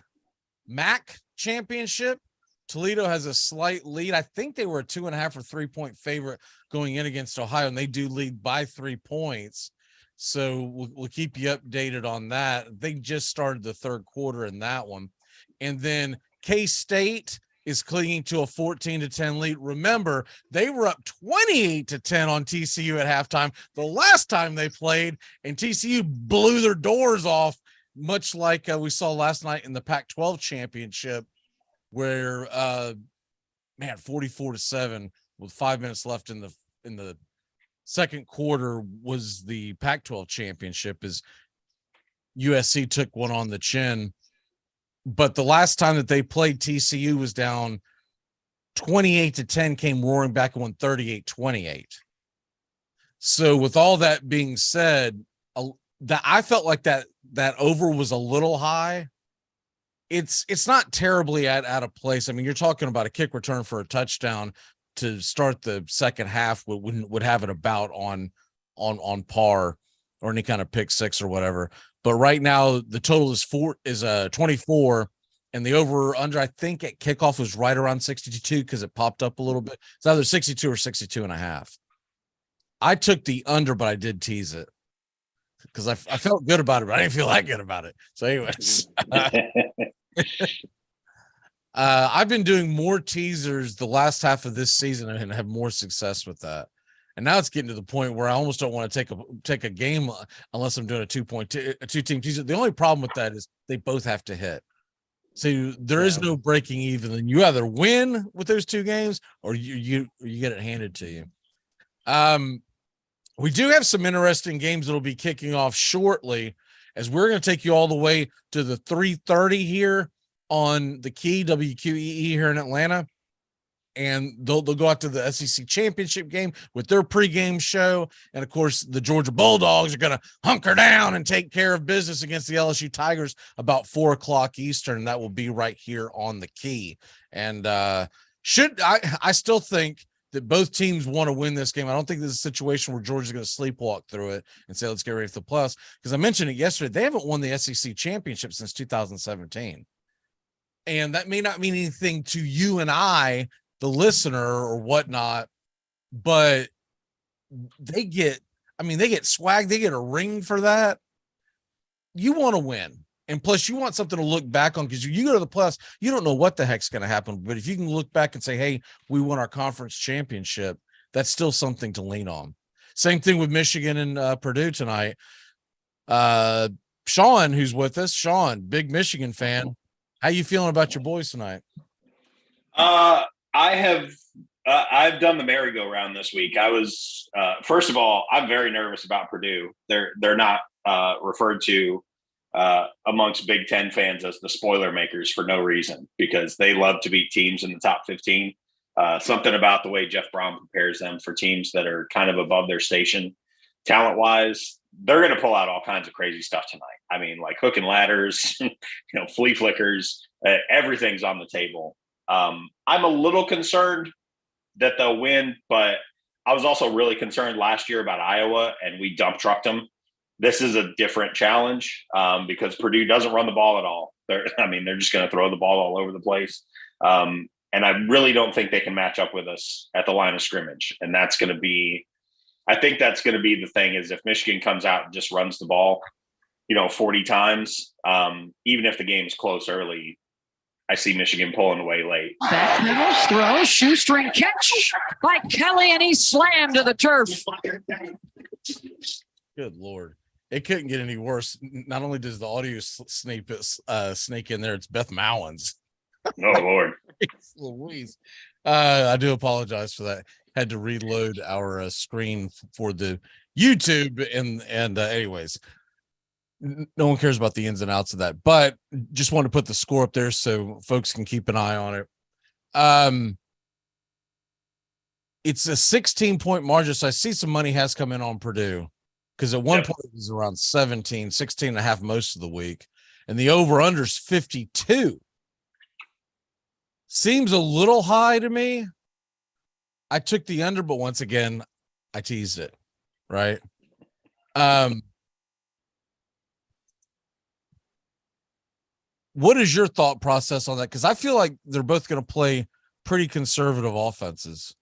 Speaker 3: MAC championship, Toledo has a slight lead. I think they were a 2.5 or 3 point favorite going in against Ohio, and they do lead by 3 points. So we'll keep you updated on that. They just started the third quarter in that one. And then K-State is clinging to a 14-10 lead. Remember, they were up 28-10 on TCU at halftime the last time they played, and TCU blew their doors off, much like we saw last night in the Pac-12 championship, where 44-7 with 5 minutes left in the second quarter was the Pac-12 championship, as USC took one on the chin. But the last time that they played, TCU was down 28-10, came roaring back and won 38-28. So with all that being said, that I felt like that over was a little high. It's not terribly out of place. I mean, you're talking about a kick return for a touchdown to start the second half would have it about on par, or any kind of pick six or whatever. But right now the total is 24, and the over under, I think at kickoff, was right around 62 because it popped up a little bit. It's either 62 or 62.5. I took the under, but I did tease it because I felt good about it, but I didn't feel that good about it. So anyways, I've been doing more teasers the last half of this season and have more success with that. And now it's getting to the point where I almost don't want to take a game unless I'm doing a 2-team teaser. The only problem with that is they both have to hit. So there is no breaking even. And you either win with those two games or you get it handed to you. We do have some interesting games that'll be kicking off shortly, as we're going to take you all the way to the 3:30 here on the Key WQEE here in Atlanta. And they'll go out to the SEC championship game with their pregame show. And of course, the Georgia Bulldogs are going to hunker down and take care of business against the LSU Tigers about 4:00 Eastern. That will be right here on the Key. And I still think that both teams want to win this game. I don't think this is a situation where Georgia's going to sleepwalk through it and say, let's get ready for the playoffs. Because I mentioned it yesterday, they haven't won the SEC championship since 2017. And that may not mean anything to you and I, the listener or whatnot, but they get swag. They get a ring for that. You want to win. And plus you want something to look back on, because you go to the playoffs, you don't know what the heck's going to happen. But if you can look back and say, hey, we won our conference championship, that's still something to lean on. Same thing with Michigan and Purdue tonight. Sean, who's with us, Sean, big Michigan fan. How you feeling about your boys tonight?
Speaker 23: I've done the merry-go-round this week. I was first of all, I'm very nervous about Purdue. They're not referred to amongst Big Ten fans as the spoiler makers for no reason, because they love to beat teams in the top 15. Something about the way Jeff Brom prepares them for teams that are kind of above their station talent-wise. They're going to pull out all kinds of crazy stuff tonight. I mean, like hook and ladders, flea flickers, everything's on the table. I'm a little concerned that they'll win, but I was also really concerned last year about Iowa, and we dump trucked them. This is a different challenge because Purdue doesn't run the ball at all. They're just going to throw the ball all over the place. And I really don't think they can match up with us at the line of scrimmage. And I think that's going to be the thing, is if Michigan comes out and just runs the ball, 40 times, even if the game's close early, I see Michigan pulling away late.
Speaker 1: Back middle, throw, shoestring catch by Kelly, and he's slammed to the turf.
Speaker 3: Good Lord. It couldn't get any worse. Not only does the audio snake in there, it's Beth Mowins.
Speaker 23: Oh, Lord.
Speaker 3: Louise. I do apologize for that. Had to reload our screen for the YouTube. And anyways, no one cares about the ins and outs of that, but just want to put the score up there so folks can keep an eye on it. It's a 16-point margin. So I see some money has come in on Purdue, because at one point it was around 16 and a half most of the week. And the over-under's 52. Seems a little high to me. I took the under, but once again, I teased it, right? What is your thought process on that? Because I feel like they're both going to play pretty conservative offenses.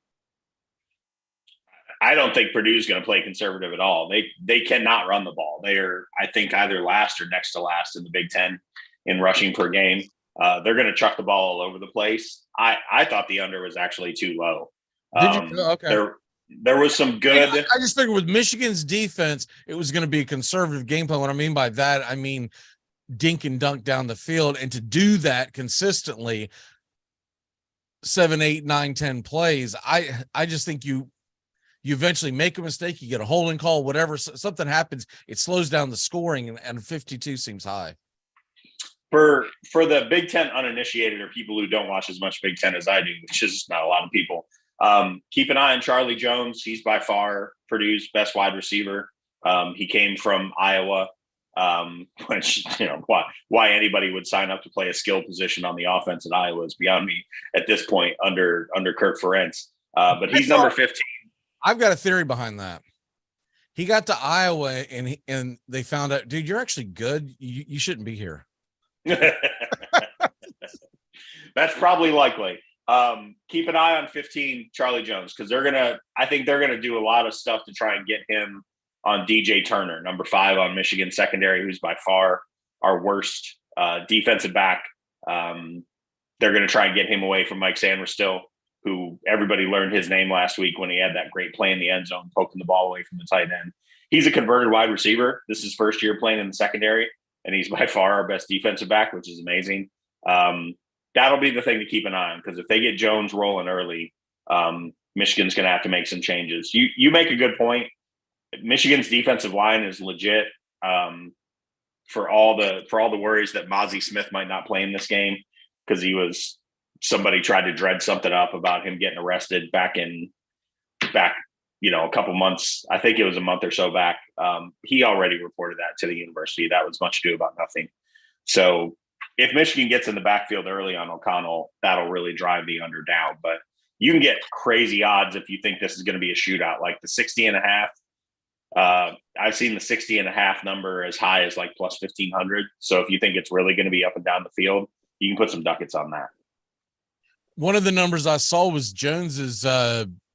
Speaker 23: I don't think Purdue's going to play conservative at all. They cannot run the ball. They are, I think, either last or next to last in the Big Ten in rushing per game. They're going to chuck the ball all over the place. I thought the under was actually too low.
Speaker 3: Did you? Okay.
Speaker 23: There was some good.
Speaker 3: I just figured with Michigan's defense, it was going to be a conservative game plan. What I mean by that, I mean dink and dunk down the field, and to do that consistently, 7, 8, 9, 10 plays. I just think you eventually make a mistake, you get a holding call, whatever, something happens, it slows down the scoring, and 52 seems high.
Speaker 23: For the Big Ten uninitiated or people who don't watch as much Big Ten as I do, which is not a lot of people, keep an eye on Charlie Jones. He's by far Purdue's best wide receiver. He came from Iowa, which, why anybody would sign up to play a skill position on the offense at Iowa is beyond me at this point under Kirk Ferentz. But he's number 15.
Speaker 3: I've got a theory behind that. He got to Iowa and they found out, dude, you're actually good. You shouldn't be here.
Speaker 23: That's probably likely. Keep an eye on 15 Charlie Jones, because I think they're gonna do a lot of stuff to try and get him on DJ Turner, number 5 on Michigan secondary, who's by far our worst defensive back. They're gonna try and get him away from Mike Sanders-Still, who everybody learned his name last week when he had that great play in the end zone, poking the ball away from the tight end. He's a converted wide receiver. This is his first year playing in the secondary, and he's by far our best defensive back, which is amazing. That'll be the thing to keep an eye on, because if they get Jones rolling early, Michigan's going to have to make some changes. You make a good point. Michigan's defensive line is legit. For all the worries that Mozzie Smith might not play in this game because somebody tried to dread something up about him getting arrested back a couple months. I think it was a month or so back. He already reported that to the university. That was much ado about nothing. So if Michigan gets in the backfield early on O'Connell, that'll really drive the under down. But you can get crazy odds if you think this is going to be a shootout, like the 60.5. I've seen the 60.5 number as high as like plus 1,500. So if you think it's really going to be up and down the field, you can put some ducats on that.
Speaker 3: One of the numbers I saw was Jones's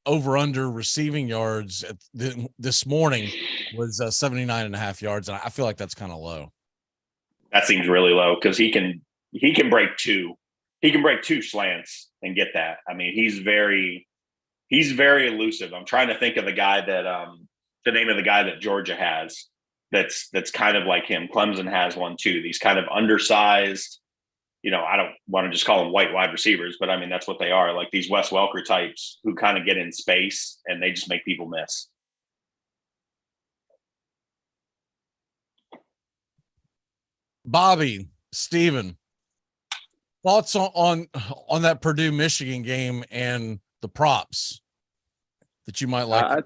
Speaker 3: over under receiving yards this morning was 79.5 yards. And I feel like that's kind of low.
Speaker 23: That seems really low, because he can break 2. He can break 2 slants and get that. I mean, he's very elusive. I'm trying to think of the guy that the name of the guy that Georgia has that's kind of like him. Clemson has one too. These kind of undersized, I don't want to just call them white wide receivers, but I mean, that's what they are. Like these Wes Welker types who kind of get in space and they just make people miss.
Speaker 3: Bobby, Steven, thoughts on that Purdue Michigan game and the props that you might like?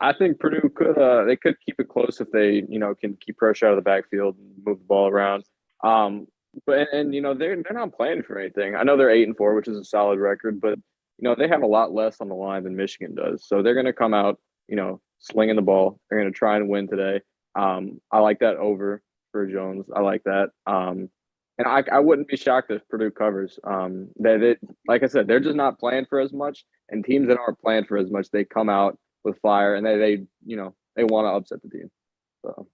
Speaker 21: I think Purdue could keep it close if they can keep pressure out of the backfield and move the ball around. But they're not playing for anything. I know they're 8-4, which is a solid record, but they have a lot less on the line than Michigan does. So they're going to come out slinging the ball. They're going to try and win today. I like that over for Jones. I like that. And I wouldn't be shocked if Purdue covers. They like I said, they're just not playing for as much, and teams that aren't playing for as much, they come out with fire and they want to upset the team. So,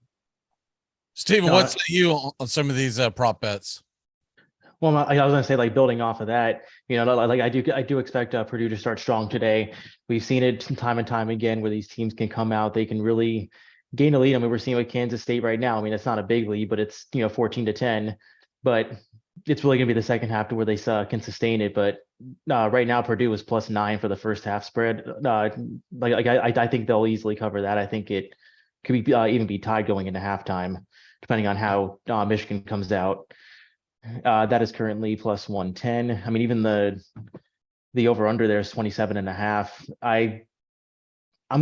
Speaker 3: Steven, what's you on some of these prop bets?
Speaker 22: Well, I was going to say, like, building off of that, like I do expect Purdue to start strong today. We've seen it time and time again where these teams can come out, they can really gain a lead. I mean, we're seeing with Kansas State right now. I mean, it's not a big lead, but it's 14-10. But it's really going to be the second half to where they can sustain it. But right now, Purdue is +9 for the first half spread. I think they'll easily cover that. I think it could be even be tied going into halftime, depending on how Michigan comes out. That is currently +110. I mean, even the over under there is 27.5. I'm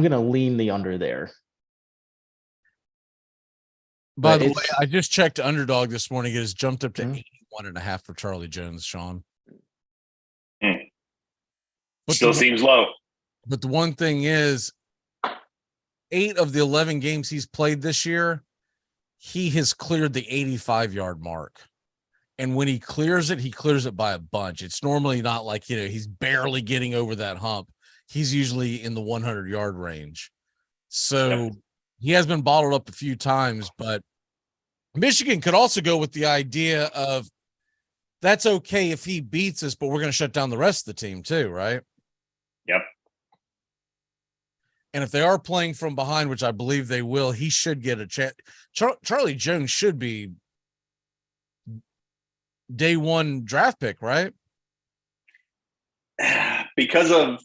Speaker 22: going to lean the under there.
Speaker 3: By the way, I just checked Underdog this morning. It has jumped up to 81.5 for Charlie Jones, Sean.
Speaker 23: Still seems low.
Speaker 3: But the one thing is, 8 of the 11 games he's played this year, he has cleared the 85-yard mark. And when he clears it by a bunch. It's normally not like, he's barely getting over that hump. He's usually in the 100-yard range. So he has been bottled up a few times, but Michigan could also go with the idea of that's okay if he beats us, but we're going to shut down the rest of the team too, right?
Speaker 23: Yep.
Speaker 3: And if they are playing from behind, which I believe they will, he should get a chance. Charlie Jones should be day one draft pick, right?
Speaker 23: Because of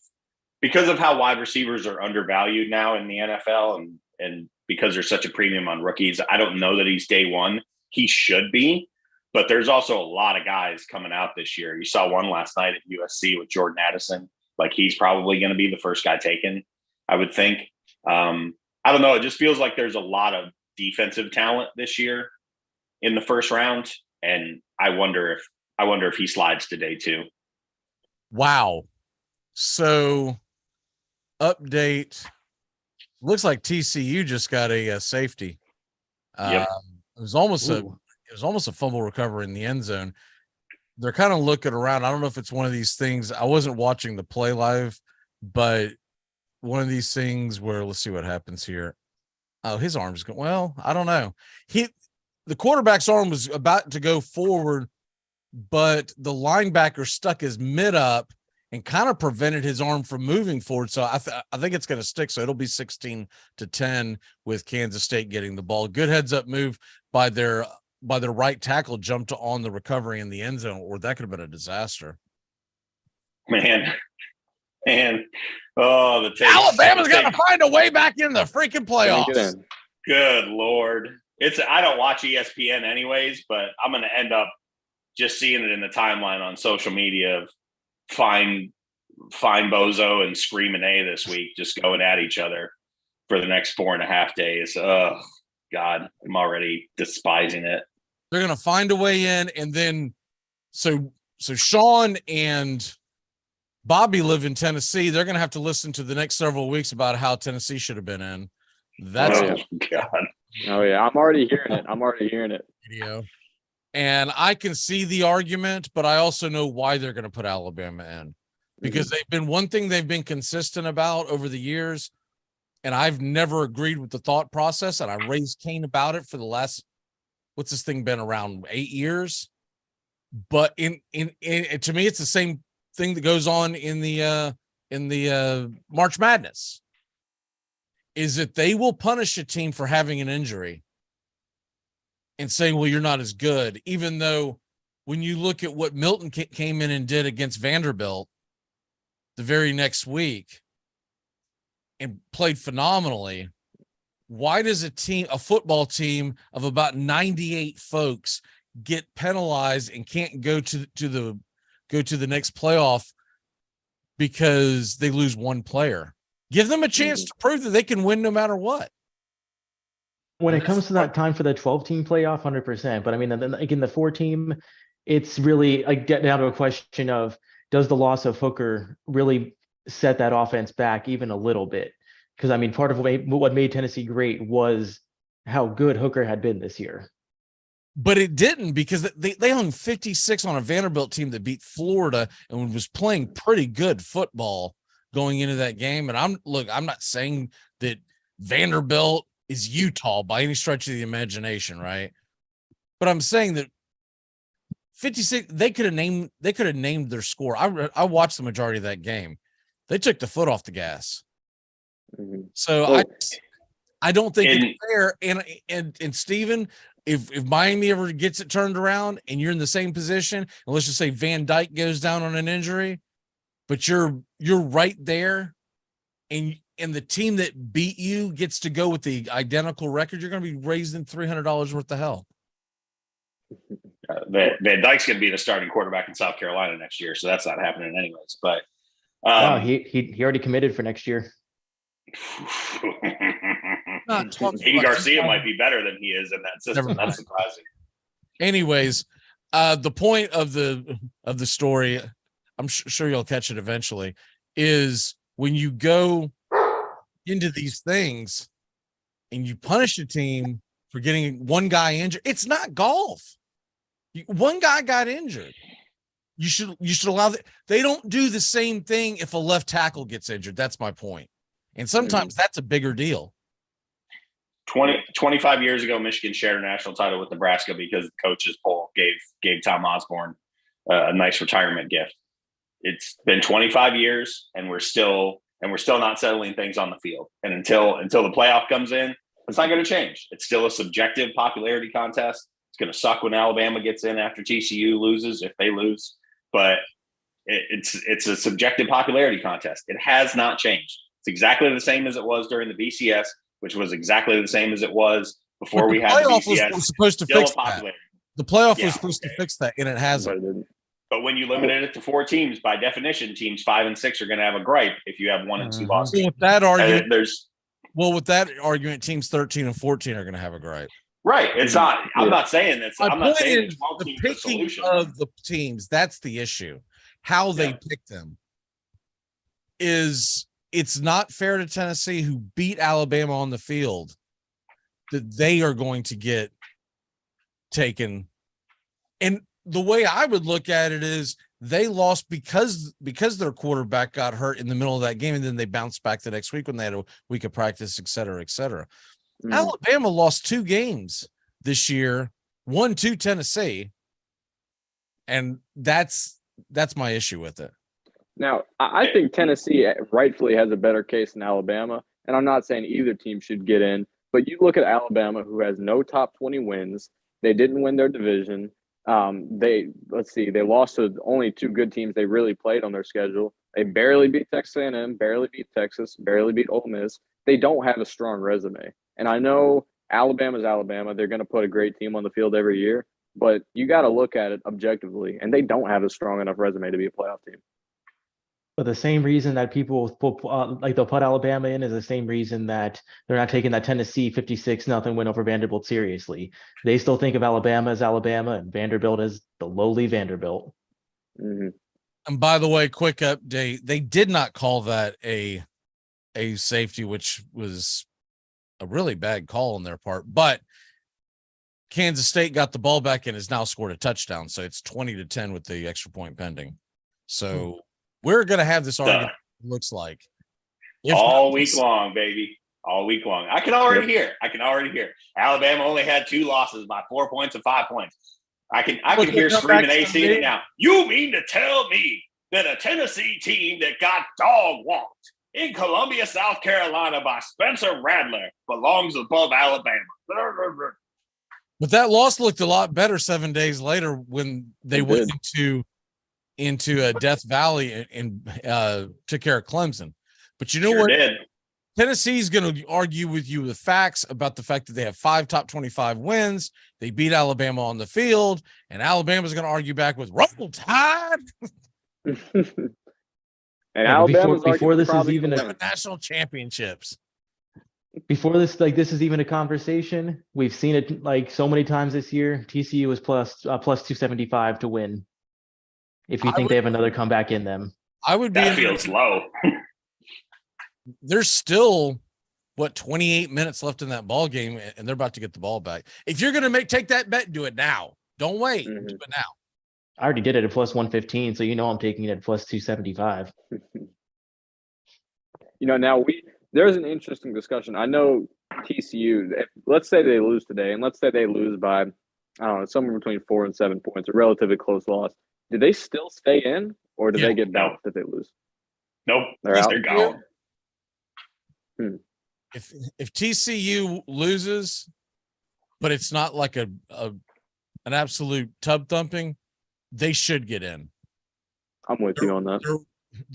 Speaker 23: how wide receivers are undervalued now in the NFL, and because there's such a premium on rookies, I don't know that he's day one. He should be, but there's also a lot of guys coming out this year. You saw one last night at USC with Jordan Addison. Like, he's probably going to be the first guy taken, I would think. I don't know. It just feels like there's a lot of defensive talent this year in the first round, and I wonder if he slides to day two.
Speaker 3: Wow. So, update. Looks like TCU just got a safety.
Speaker 23: Yep.
Speaker 3: It was almost a fumble recovery in the end zone. They're kind of looking around. I don't know if it's one of these things. I wasn't watching the play live, but one of these things where, let's see what happens here. Oh, his arm's going. Well, I don't know. The quarterback's arm was about to go forward, but the linebacker stuck his mid up and kind of prevented his arm from moving forward. So I think it's going to stick. So it'll be 16-10 with Kansas State getting the ball. Good heads up move by their right tackle, jumped on the recovery in the end zone, or that could have been a disaster.
Speaker 23: Man. Oh,
Speaker 3: Alabama's got to find a way back in the freaking playoffs.
Speaker 23: Good Lord. I don't watch ESPN anyways, but I'm going to end up just seeing it in the timeline on social media of Fine Bozo and Screaming A this week, just going at each other for the next 4.5 days. Oh, God, I'm already despising it.
Speaker 3: They're going to find a way in, and then so Sean and Bobby live in Tennessee. They're going to have to listen to the next several weeks about how Tennessee should have been in. That's
Speaker 23: God.
Speaker 21: Oh yeah, I'm already hearing it.
Speaker 3: Video. And I can see the argument, but I also know why they're going to put Alabama in, because they've been one thing they've been consistent about over the years. And I've never agreed with the thought process. And I raised Cain about it for the last, what's this thing been around 8 years? But in to me, it's the same thing that goes on in the March Madness, is that they will punish a team for having an injury and saying, well, you're not as good, even though when you look at what Milton came in and did against Vanderbilt the very next week and played phenomenally, why does a football team of about 98 folks get penalized and can't go to the next playoff because they lose one player? Give them a chance to prove that they can win no matter what.
Speaker 22: When it comes to that time for the 12-team playoff, 100%. But I mean, like in the 4-team, it's really like get down to a question of, does the loss of Hooker really set that offense back even a little bit? Because I mean, part of what made Tennessee great was how good Hooker had been this year.
Speaker 3: But it didn't, because they hung 56 on a Vanderbilt team that beat Florida and was playing pretty good football going into that game. And I'm not saying that Vanderbilt is Utah by any stretch of the imagination, right? But I'm saying that 56, they could have named their score. I watched the majority of that game. They took the foot off the gas. So I don't think it's fair. And Steven, if Miami ever gets it turned around and you're in the same position, and let's just say Van Dyke goes down on an injury, but you're right there, and the team that beat you gets to go with the identical record, you're going to be raising $300 worth of hell.
Speaker 23: Van Dyke's going to be the starting quarterback in South Carolina next year, so that's not happening anyways. But
Speaker 22: no, he already committed for next year.
Speaker 23: Aiden Garcia might be better than he is in that system. That's surprising.
Speaker 3: Anyways, the point of the story, I'm sure you'll catch it eventually, is when you go into these things and you punish a team for getting one guy injured, it's not golf. One guy got injured. You should allow that. They don't do the same thing if a left tackle gets injured. That's my point. And sometimes that's a bigger deal.
Speaker 23: 25 years ago, Michigan shared a national title with Nebraska because the coaches poll gave Tom Osborne a nice retirement gift. It's been 25 years, and we're still not settling things on the field. And until the playoff comes in, it's not going to change. It's still a subjective popularity contest. It's going to suck when Alabama gets in after TCU loses, if they lose. But it's a subjective popularity contest. It has not changed. It's exactly the same as it was during the BCS, which was exactly the same as it was before we had the BCS.
Speaker 3: Was supposed to fix that. The playoff was supposed to fix that, and it hasn't.
Speaker 23: But when you limited it to 4 teams, by definition, teams 5 and 6 are going to have a gripe if you have 1 and 2 losses.
Speaker 3: With that argument, with that argument, teams 13 and 14 are going to have a gripe.
Speaker 23: Right. It's not. I'm not saying that's. I'm not saying
Speaker 3: the picking of the teams. That's the issue. How they pick them is. It's not fair to Tennessee, who beat Alabama on the field, that they are going to get taken. And the way I would look at it is they lost because their quarterback got hurt in the middle of that game, and then they bounced back the next week when they had a week of practice, et cetera, et cetera. Alabama lost 2 games this year, 1 to Tennessee, and that's my issue with it.
Speaker 21: Now, I think Tennessee rightfully has a better case than Alabama, and I'm not saying either team should get in, but you look at Alabama, who has no top 20 wins. They didn't win their division. They lost to only 2 good teams they really played on their schedule. They barely beat Texas A&M, barely beat Texas, barely beat Ole Miss. They don't have a strong resume. And I know Alabama's Alabama. They're going to put a great team on the field every year, but you got to look at it objectively, and they don't have a strong enough resume to be a playoff team.
Speaker 22: But the same reason that people they'll put Alabama in is the same reason that they're not taking that Tennessee 56-0 win over Vanderbilt seriously. They still think of Alabama as Alabama and Vanderbilt as the lowly Vanderbilt.
Speaker 21: Mm-hmm.
Speaker 3: And by the way, quick update: they did not call that a safety, which was a really bad call on their part. But Kansas State got the ball back and has now scored a touchdown, so it's 20-10 with the extra point pending. So. We're going to have this argument, it looks like.
Speaker 23: All week long, baby. All week long. I can already hear. Alabama only had 2 losses by 4 points and 5 points. I can hear screaming AC now. You mean to tell me that a Tennessee team that got dog walked in Columbia, South Carolina by Spencer Rattler belongs above Alabama?
Speaker 3: But that loss looked a lot better 7 days later when they went into Death Valley and took care of Clemson. But you know what? Tennessee's going to argue with you with facts about the fact that they have 5 top 25 wins. They beat Alabama on the field, and Alabama's going to argue back with Roll Tide.
Speaker 21: And Alabama's
Speaker 22: before this is even
Speaker 3: a national championships.
Speaker 22: Before this, this is even a conversation. We've seen it so many times this year. TCU is plus 275 to win. If you think they have another comeback in them,
Speaker 23: that feels low.
Speaker 3: There's still 28 minutes left in that ball game, and they're about to get the ball back. If you're going to take that bet, do it now. Don't wait. Do it now.
Speaker 22: I already did it at plus 115, so I'm taking it at plus 275.
Speaker 21: Now there's an interesting discussion. I know TCU. Let's say they lose today, and let's say they lose by somewhere between 4 and 7 points, a relatively close loss. Do they still stay in, or do they get bounced if they lose?
Speaker 23: Nope,
Speaker 21: they're out.
Speaker 23: They're gone.
Speaker 3: If TCU loses, but it's not like an absolute tub thumping, they should get in.
Speaker 21: I'm with you on that.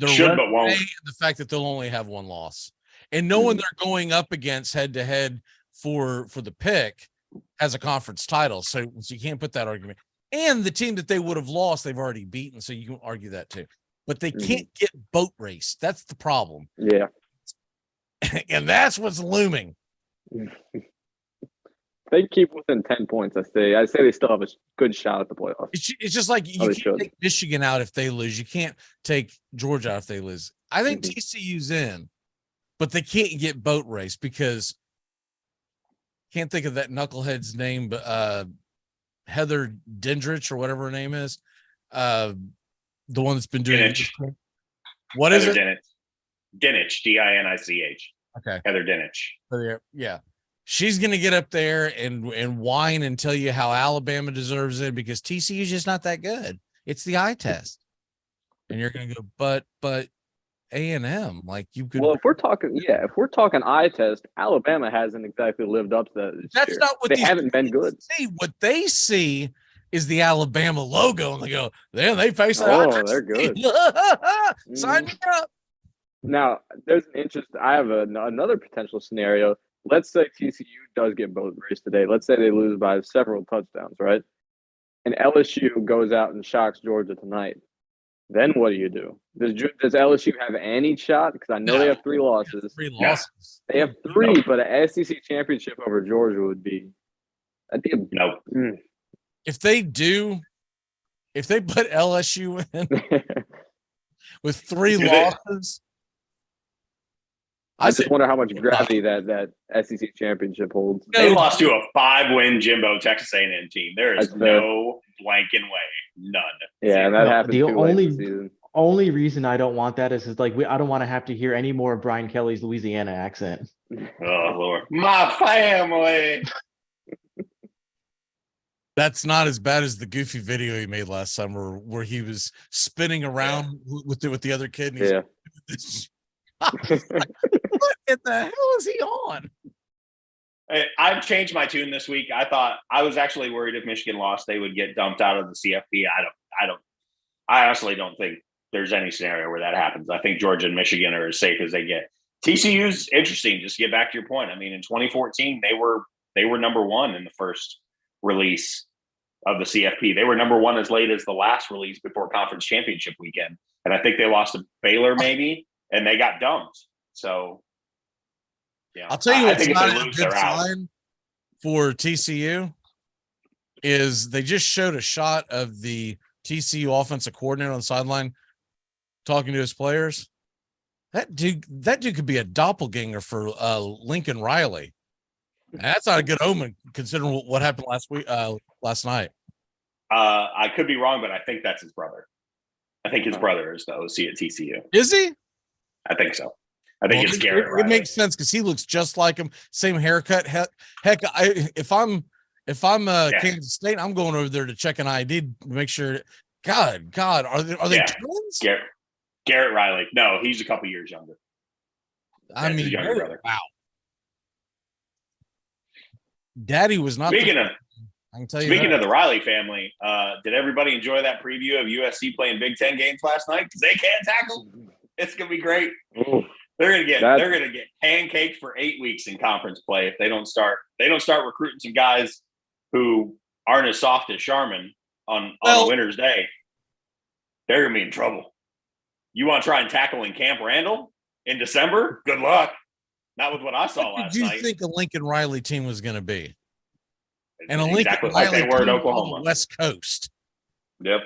Speaker 23: Should but won't.
Speaker 3: The fact that they'll only have 1 loss, and knowing they're going up against head to head for the pick has a conference title, so you can't put that argument. And the team that they would have lost, they've already beaten, so you can argue that too. But they can't get boat race. That's the problem.
Speaker 21: Yeah.
Speaker 3: And that's what's looming.
Speaker 21: They keep within 10 points, I say they still have a good shot at the playoffs.
Speaker 3: It's just like you can't take Michigan out if they lose. You can't take Georgia out if they lose. I think TCU's in, but they can't get boat race because can't think of that knucklehead's name, but Heather Dendrich or whatever her name is, the one that's been doing what is
Speaker 23: Heather
Speaker 3: it?
Speaker 23: Dinich, D-I-N-I-C-H.
Speaker 3: Okay.
Speaker 23: Heather Dinich.
Speaker 3: Yeah. She's going to get up there and whine and tell you how Alabama deserves it because TCU is just not that good. It's the eye test. And you're going to go, but A&M, like you could.
Speaker 21: Well, if we're talking eye test, Alabama hasn't exactly lived up to that this
Speaker 3: That's
Speaker 21: year.
Speaker 3: not what
Speaker 21: they haven't been good.
Speaker 3: What they see is the Alabama logo, and they go, they face that.
Speaker 21: Oh, they're good.
Speaker 3: Sign me up.
Speaker 21: Now, there's an interest. I have another potential scenario. Let's say TCU does get boat race today. Let's say they lose by several touchdowns, right? And LSU goes out and shocks Georgia tonight. Then what do? Does LSU have any shot? Because I know they have 3 losses.
Speaker 3: 3 losses.
Speaker 21: They have 3, but an SEC championship over Georgia would be.
Speaker 23: Nope.
Speaker 3: If they put LSU in with 3 losses,
Speaker 21: I just wonder how much gravity that SEC championship holds.
Speaker 23: They lost to a 5-win Jimbo Texas A&M team. There is no blanking way. None.
Speaker 21: Yeah, that happened.
Speaker 22: The only reason I don't want that is like I don't want to have to hear any more of Brian Kelly's Louisiana accent.
Speaker 23: Oh Lord, my family.
Speaker 3: That's not as bad as the goofy video he made last summer where he was spinning around with the other kid. And he's like, what in the hell is he on?
Speaker 23: I've changed my tune this week. I was actually worried if Michigan lost, they would get dumped out of the CFP. I honestly don't think there's any scenario where that happens. I think Georgia and Michigan are as safe as they get. TCU's interesting. Just to get back to your point. I mean, in 2014, they were number 1 in the first release of the CFP. They were number 1 as late as the last release before conference championship weekend. And I think they lost to Baylor maybe, and they got dumped. So, yeah.
Speaker 3: I'll tell you what's not a
Speaker 23: good
Speaker 3: good sign for TCU is they just showed a shot of the TCU offensive coordinator on the sideline talking to his players. That dude could be a doppelganger for Lincoln Riley. And that's not a good omen considering what happened last night.
Speaker 23: I could be wrong, but I think that's his brother. I think his brother is the OC at TCU.
Speaker 3: Is he?
Speaker 23: I think so. I think it's Garrett
Speaker 3: It
Speaker 23: Riley.
Speaker 3: makes sense because he looks just like him. Same haircut. Heck, if I'm Kansas State, I'm going over there to check an ID to make sure. God, are they twins?
Speaker 23: Garrett Riley. No, he's a couple years younger.
Speaker 3: I mean,
Speaker 23: his younger brother.
Speaker 3: Wow. Daddy was not.
Speaker 23: Speaking
Speaker 3: of
Speaker 23: the Riley family, did everybody enjoy that preview of USC playing Big Ten games last night? Because they can't tackle. It's gonna be great.
Speaker 21: Ooh,
Speaker 23: they're gonna get pancaked for 8 weeks in conference play if they don't start recruiting some guys who aren't as soft as Sharman on a winter's day. They're gonna be in trouble. You want to try and tackle in Camp Randall in December? Good luck. Not with what I saw last night.
Speaker 3: What did you think a Lincoln Riley team was going to be? And a
Speaker 23: exactly
Speaker 3: Lincoln
Speaker 23: like
Speaker 3: Riley
Speaker 23: they were in
Speaker 3: team
Speaker 23: Oklahoma.
Speaker 3: on the West Coast.
Speaker 23: Yep.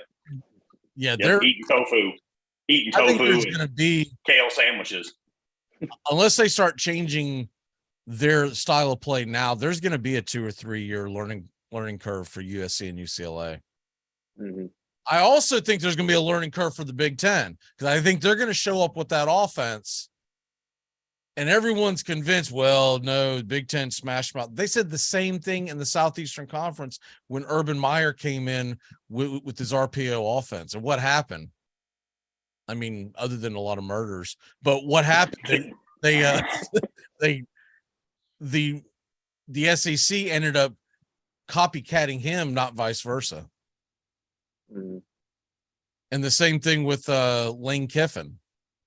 Speaker 3: Yeah, they're
Speaker 23: eating tofu.
Speaker 3: I think there's going to be
Speaker 23: kale sandwiches.
Speaker 3: Unless they start changing their style of play now, there's going to be a 2 or 3 year learning curve for USC and UCLA.
Speaker 21: Mm-hmm.
Speaker 3: I also think there's going to be a learning curve for the Big Ten because I think they're going to show up with that offense. And everyone's convinced, well, no, Big Ten smashed them out. They said the same thing in the Southeastern Conference when Urban Meyer came in with his RPO offense. And what happened? I mean, other than a lot of murders, but what happened? The SEC ended up copycatting him, not vice versa.
Speaker 21: Mm-hmm.
Speaker 3: And the same thing with Lane Kiffin.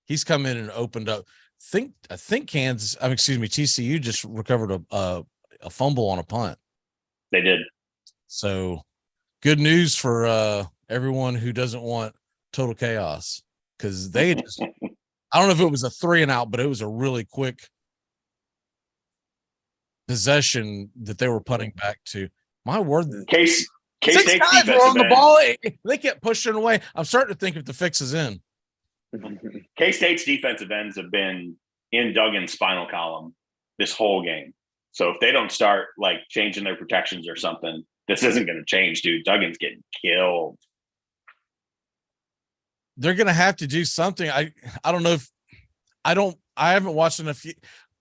Speaker 3: He's come in and opened up. I think TCU just recovered a fumble on a punt.
Speaker 23: They did.
Speaker 3: So good news for everyone who doesn't want total chaos because they just, I don't know if it was a 3 and out, but it was a really quick possession that they were punting back to. My word.
Speaker 23: K-State's
Speaker 3: guys were on the ball. They kept pushing away. I'm starting to think if the fix is in.
Speaker 23: K-State's defensive ends have been in Duggan's spinal column this whole game. So if they don't start like changing their protections or something, this isn't going to change, dude. Duggan's getting killed.
Speaker 3: They're going to have to do something. I don't know if I haven't watched enough.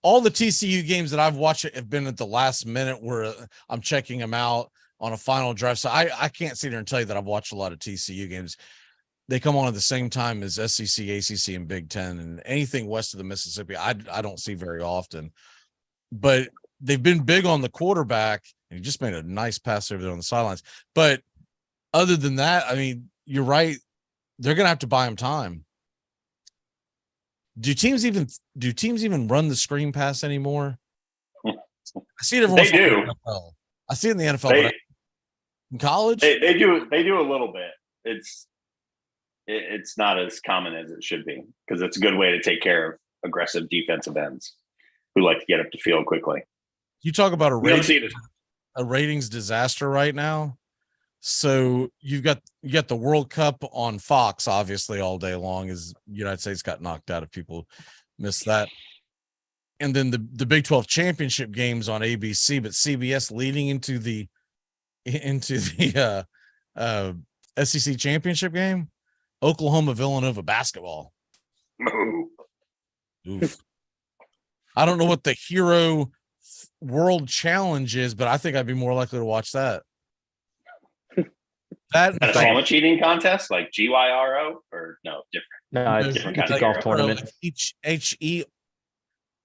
Speaker 3: All the TCU games that I've watched have been at the last minute where I'm checking them out on a final drive. So I can't sit here and tell you that I've watched a lot of TCU games. They come on at the same time as SEC, ACC, and Big Ten, and anything west of the Mississippi, I don't see very often. But they've been big on the quarterback, and he just made a nice pass over there on the sidelines. But other than that, I mean, you're right. They're going to have to buy him time. Do teams even run the screen pass anymore? I see it every once in a while. I see it in the NFL. But in college,
Speaker 23: they do a little bit. It's not as common as it should be because it's a good way to take care of aggressive defensive ends who like to get up the field quickly.
Speaker 3: You talk about a ratings disaster right now. So you got the World Cup on Fox, obviously, all day long as the United States got knocked out if people missed that. And then the Big 12 championship games on ABC, but CBS leading into the SEC championship game, Oklahoma-Villanova basketball. Oof. I don't know what the Hero World Challenge is, but I think I'd be more likely to watch that.
Speaker 23: That's all a cheating contest, like GYRO, or no, different?
Speaker 22: No, it's a golf tournament.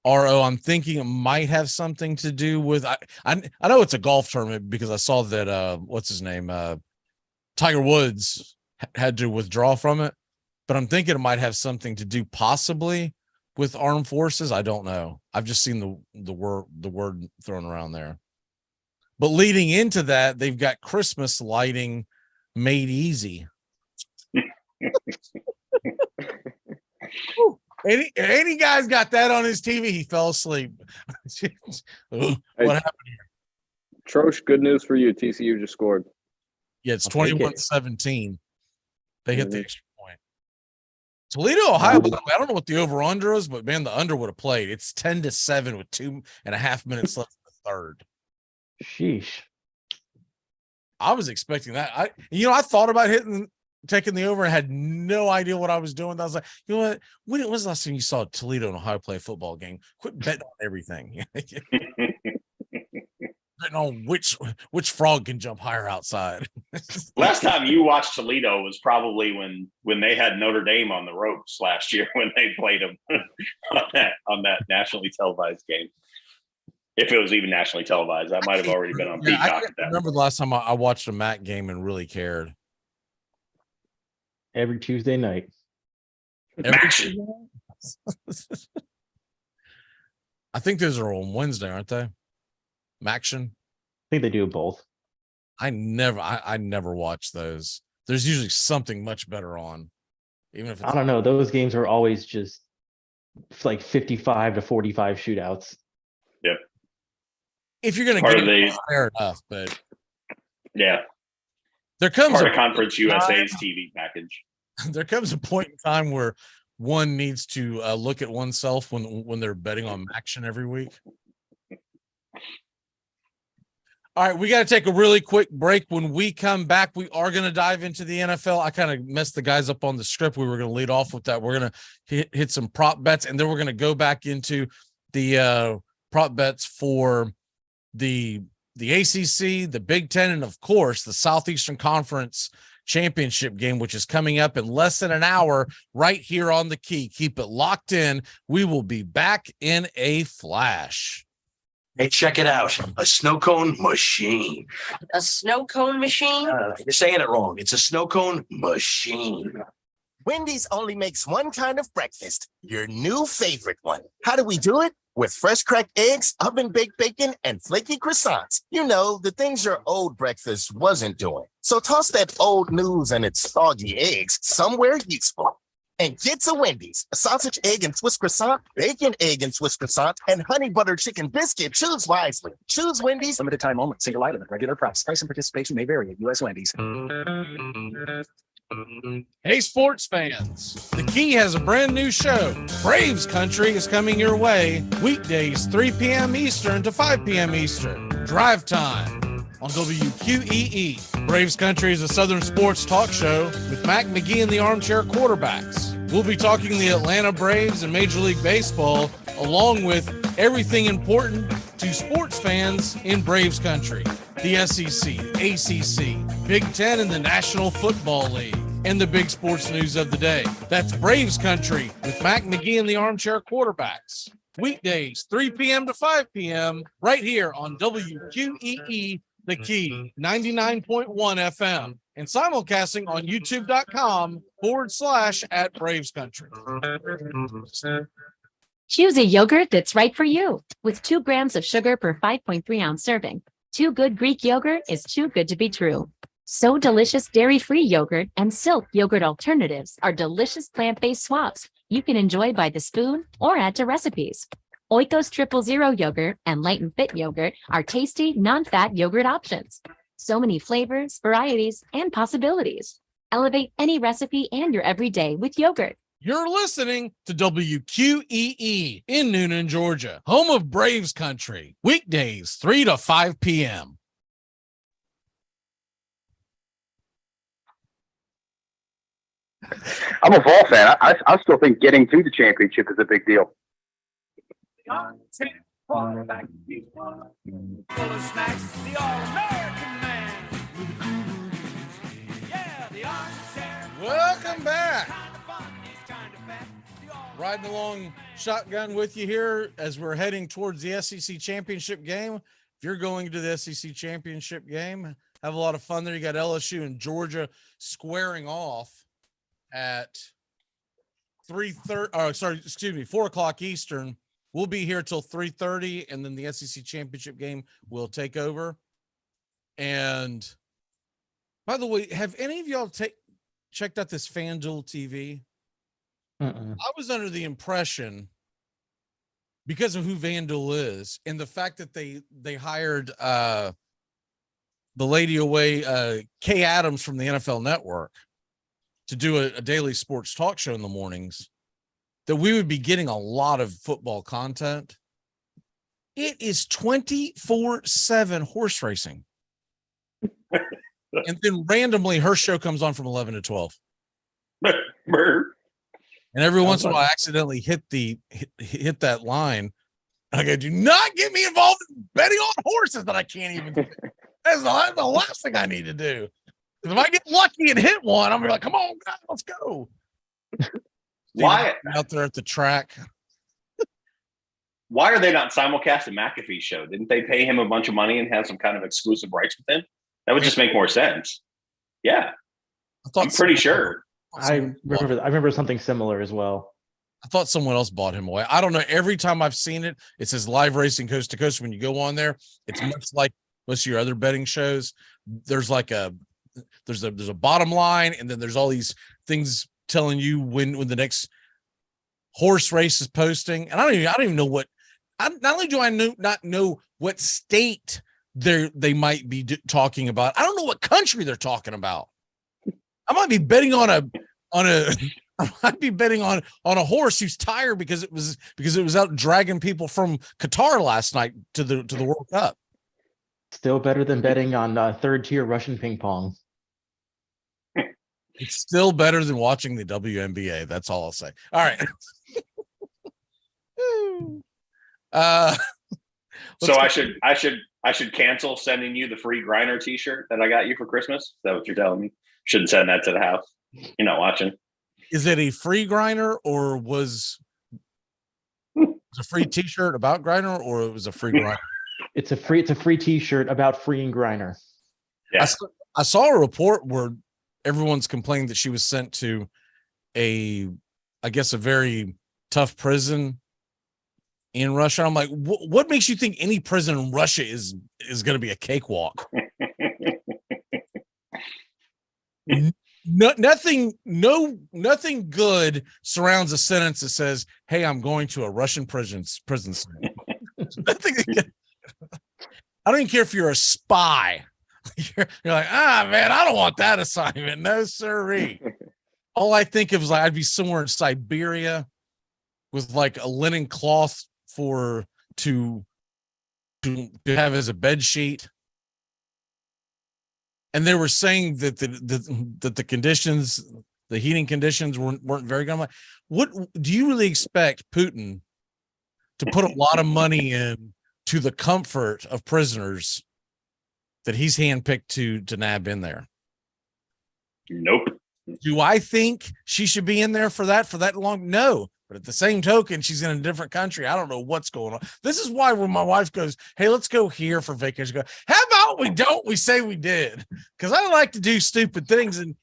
Speaker 3: HERO. I'm thinking it might have something to do with. I know it's a golf tournament because I saw that. What's his name? Tiger Woods had to withdraw from it, but I'm thinking it might have something to do possibly with armed forces. I don't know. I've just seen the word thrown around there. But leading into that, they've got Christmas lighting made easy. Any guy's got that on his TV, he fell asleep. What happened here?
Speaker 21: Trosh, good news for you. TCU just scored.
Speaker 3: Yeah, it's 21-17. They hit the extra point. Toledo, Ohio, by the way, I don't know what the over-under is, but man, the under would have played. It's 10-7 with 2.5 minutes left in the third.
Speaker 22: Sheesh.
Speaker 3: I was expecting that. I thought about taking the over and had no idea what I was doing. I was like, you know what? When was the last time you saw Toledo and Ohio play a football game? Quit betting on everything. Betting on which frog can jump higher outside.
Speaker 23: Last time you watched Toledo was probably when they had Notre Dame on the ropes last year when they played them on that nationally televised game. If it was even nationally televised, that might have already been on Peacock.
Speaker 3: I can't remember the last time I watched a MAC game and really cared.
Speaker 22: Every Tuesday night.
Speaker 3: I think those are on Wednesday, aren't they? Maction.
Speaker 22: I think they do both.
Speaker 3: I never watch those. There's usually something much better on. Even if it's,
Speaker 22: I don't know. Those games are always just like 55 to 45 shootouts.
Speaker 23: Yep.
Speaker 3: If you're going to get it, fair enough, but
Speaker 23: yeah,
Speaker 3: there comes
Speaker 23: part of Conference USA's TV package.
Speaker 3: There comes a point in time where one needs to look at oneself when they're betting on action every week. All right, we got to take a really quick break. When we come back, we are going to dive into the NFL. I kind of messed the guys up on the script. We were going to lead off with that. We're going to hit some prop bets, and then we're going to go back into the prop bets for the ACC, the Big Ten, and of course the Southeastern Conference Championship game, which is coming up in less than an hour right here on the Key. Keep it locked in. We will be back in a flash.
Speaker 18: Hey, check it out. A snow cone machine.
Speaker 2: A snow cone machine?
Speaker 18: You're saying it wrong. It's a snow cone machine.
Speaker 4: Wendy's only makes one kind of breakfast, your new favorite one. How do we do it? With fresh cracked eggs, oven-baked bacon, and flaky croissants. You know, the things your old breakfast wasn't doing. So toss that old news and its soggy eggs somewhere useful. And get to Wendy's. A sausage, egg, and Swiss croissant, bacon, egg, and Swiss croissant, and honey butter chicken biscuit. Choose wisely. Choose Wendy's.
Speaker 5: Limited time only. Single item at regular price. Price and participation may vary at U.S. Wendy's.
Speaker 3: Hey, sports fans. The Key has a brand new show. Braves Country is coming your way. Weekdays, 3 p.m. Eastern to 5 p.m. Eastern. Drive Time. on WQEE. Braves Country is a Southern sports talk show with Mac McGee and the Armchair Quarterbacks. We'll be talking the Atlanta Braves and Major League Baseball, along with everything important to sports fans in Braves Country. The SEC, ACC, Big Ten, and the National Football League, and the big sports news of the day. That's Braves Country with Mac McGee and the Armchair Quarterbacks. Weekdays, 3 p.m. to 5 p.m. right here on WQEE, The Key, 99.1 FM, and simulcasting on youtube.com/@Braves Country.
Speaker 6: Choose a yogurt that's right for you with 2 grams of sugar per 5.3 ounce serving. Too Good Greek yogurt is too good to be true. So Delicious dairy-free yogurt and Silk yogurt alternatives are delicious plant-based swaps you can enjoy by the spoon or add to recipes. Oikos 000 yogurt and Light and Fit yogurt are tasty, non-fat yogurt options. So many flavors, varieties, and possibilities. Elevate any recipe and your everyday with yogurt.
Speaker 3: You're listening to WQEE in Noonan, Georgia, home of Braves Country. Weekdays, 3 to 5 p.m.
Speaker 7: I'm a ball fan. I still think getting to the championship is a big deal.
Speaker 9: Full of snacks, the all-American man. Yeah, the armchair.
Speaker 3: Welcome back. Riding along shotgun with you here as we're heading towards the SEC championship game. If you're going to the SEC championship game, have a lot of fun there. You got LSU and Georgia squaring off at 4 o'clock Eastern. We'll be here till 3:30, and then the SEC championship game will take over. And by the way, have any of y'all checked out this FanDuel TV? I was under the impression, because of who FanDuel is and the fact that they hired the lady away, Kay Adams from the NFL Network, to do a daily sports talk show in the mornings, that we would be getting a lot of football content. It is 24/7 horse racing. And then randomly her show comes on from 11 to 12. And every once in a while I accidentally hit that line. I go, do not get me involved in betting on horses that I can't even do. That's the last thing I need to do. If I get lucky and hit one, I'm gonna be like, come on, guys, let's go.
Speaker 23: Why
Speaker 3: out there at the track?
Speaker 23: Why are they not simulcasting McAfee's show? Didn't they pay him a bunch of money and have some kind of exclusive rights with him? That would just make more sense. Yeah, I'm pretty sure.
Speaker 22: I remember something similar as well.
Speaker 3: I thought someone else bought him away. I don't know. Every time I've seen it, it says live racing coast to coast. When you go on there, it's much like most of your other betting shows. There's like there's a bottom line, and then there's all these things telling you when the horse race is posting. And I don't even know what. Not only do I not know what state they might be talking about, I don't know what country they're talking about. I might be betting on a horse who's tired because it was out dragging people from Qatar last night to the World Cup.
Speaker 22: Still better than betting on third tier Russian ping pong.
Speaker 3: It's still better than watching the WNBA. That's all I'll say. All right.
Speaker 23: So I should cancel sending you the free Griner t-shirt that I got you for Christmas. Is that what you're telling me? Shouldn't send that to the house. You're not watching.
Speaker 3: Is it a free Griner, or was a free t-shirt about Griner, or it was a free Griner?
Speaker 22: It's a free t-shirt about freeing Griner.
Speaker 23: Yeah.
Speaker 3: I saw a report where everyone's complaining that she was sent to a very tough prison in Russia. I'm like, what makes you think any prison in Russia is going to be a cakewalk? Nothing good surrounds a sentence that says, "Hey, I'm going to a Russian prison." Nothing. I don't even care if you're a spy. You're like, man, I don't want that assignment. No, sirree. All I think of is like I'd be somewhere in Siberia with like a linen cloth to have as a bed sheet, and they were saying that the conditions, the heating conditions weren't very good. I'm like, what do you really expect Putin to put a lot of money in to the comfort of prisoners that he's handpicked to nab in there?
Speaker 23: Nope.
Speaker 3: Do I think she should be in there for that long? No. But at the same token, she's in a different country. I don't know what's going on. This is why when my wife goes, hey, let's go here for vacation, I go, how about we don't? We say we did. Because I like to do stupid things. And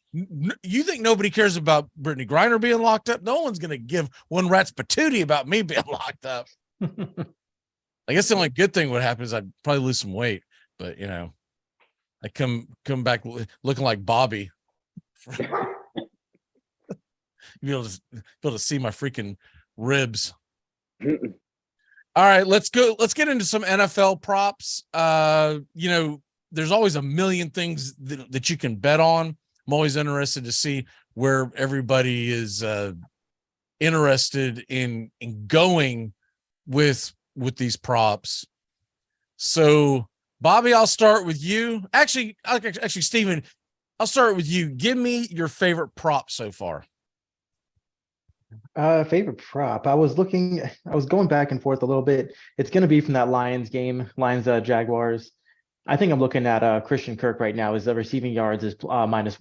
Speaker 3: you think nobody cares about Brittany Griner being locked up? No one's going to give one rat's patootie about me being locked up. I guess the only good thing would happen is I'd probably lose some weight. But, you know, I come back looking like Bobby. You'll be able to see my freaking ribs. All right, let's go. Let's get into some NFL props. You know, there's always a million things that you can bet on. I'm always interested to see where everybody is interested in going with these props. So, Bobby, I'll start with you. Actually, Steven, I'll start with you. Give me your favorite prop so far.
Speaker 22: Favorite prop. I was going back and forth a little bit. It's going to be from that Lions game, Lions Jaguars. I think I'm looking at Christian Kirk right now. His receiving yards is minus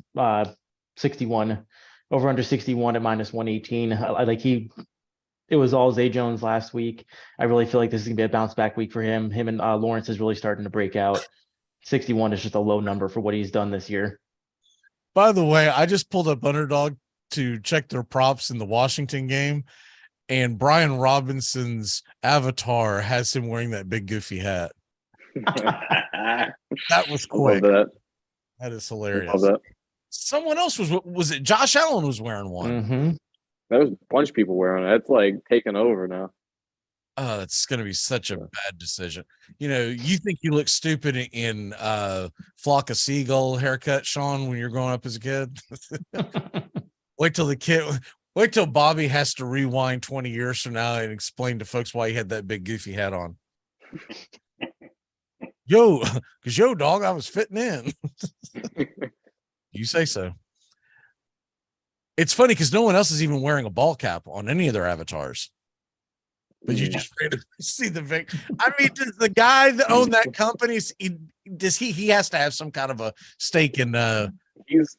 Speaker 22: 61, over under 61 at minus 118. It was all Zay Jones last week. I really feel like this is gonna be a bounce back week for him. Him and Lawrence is really starting to break out. 61 is just a low number for what he's done this year.
Speaker 3: By the way, I just pulled up Underdog to check their props in the Washington game, and Brian Robinson's avatar has him wearing that big goofy hat. That was quick. That is hilarious. Someone else was it Josh Allen was wearing one?
Speaker 22: Mm-hmm.
Speaker 21: There was a bunch of people wearing it. That's like taking over now.
Speaker 3: Oh, it's going to be such a bad decision. You know, you think you look stupid in Flock of Seagull haircut, Sean, when you're growing up as a kid. Wait till Bobby has to rewind 20 years from now and explain to folks why he had that big goofy hat on. Yo, dog, I was fitting in. You say so. It's funny because no one else is even wearing a ball cap on any of their avatars. But you just randomly see the Vic. I mean, does the guy that owned that company, he has to have some kind of a stake in
Speaker 21: he's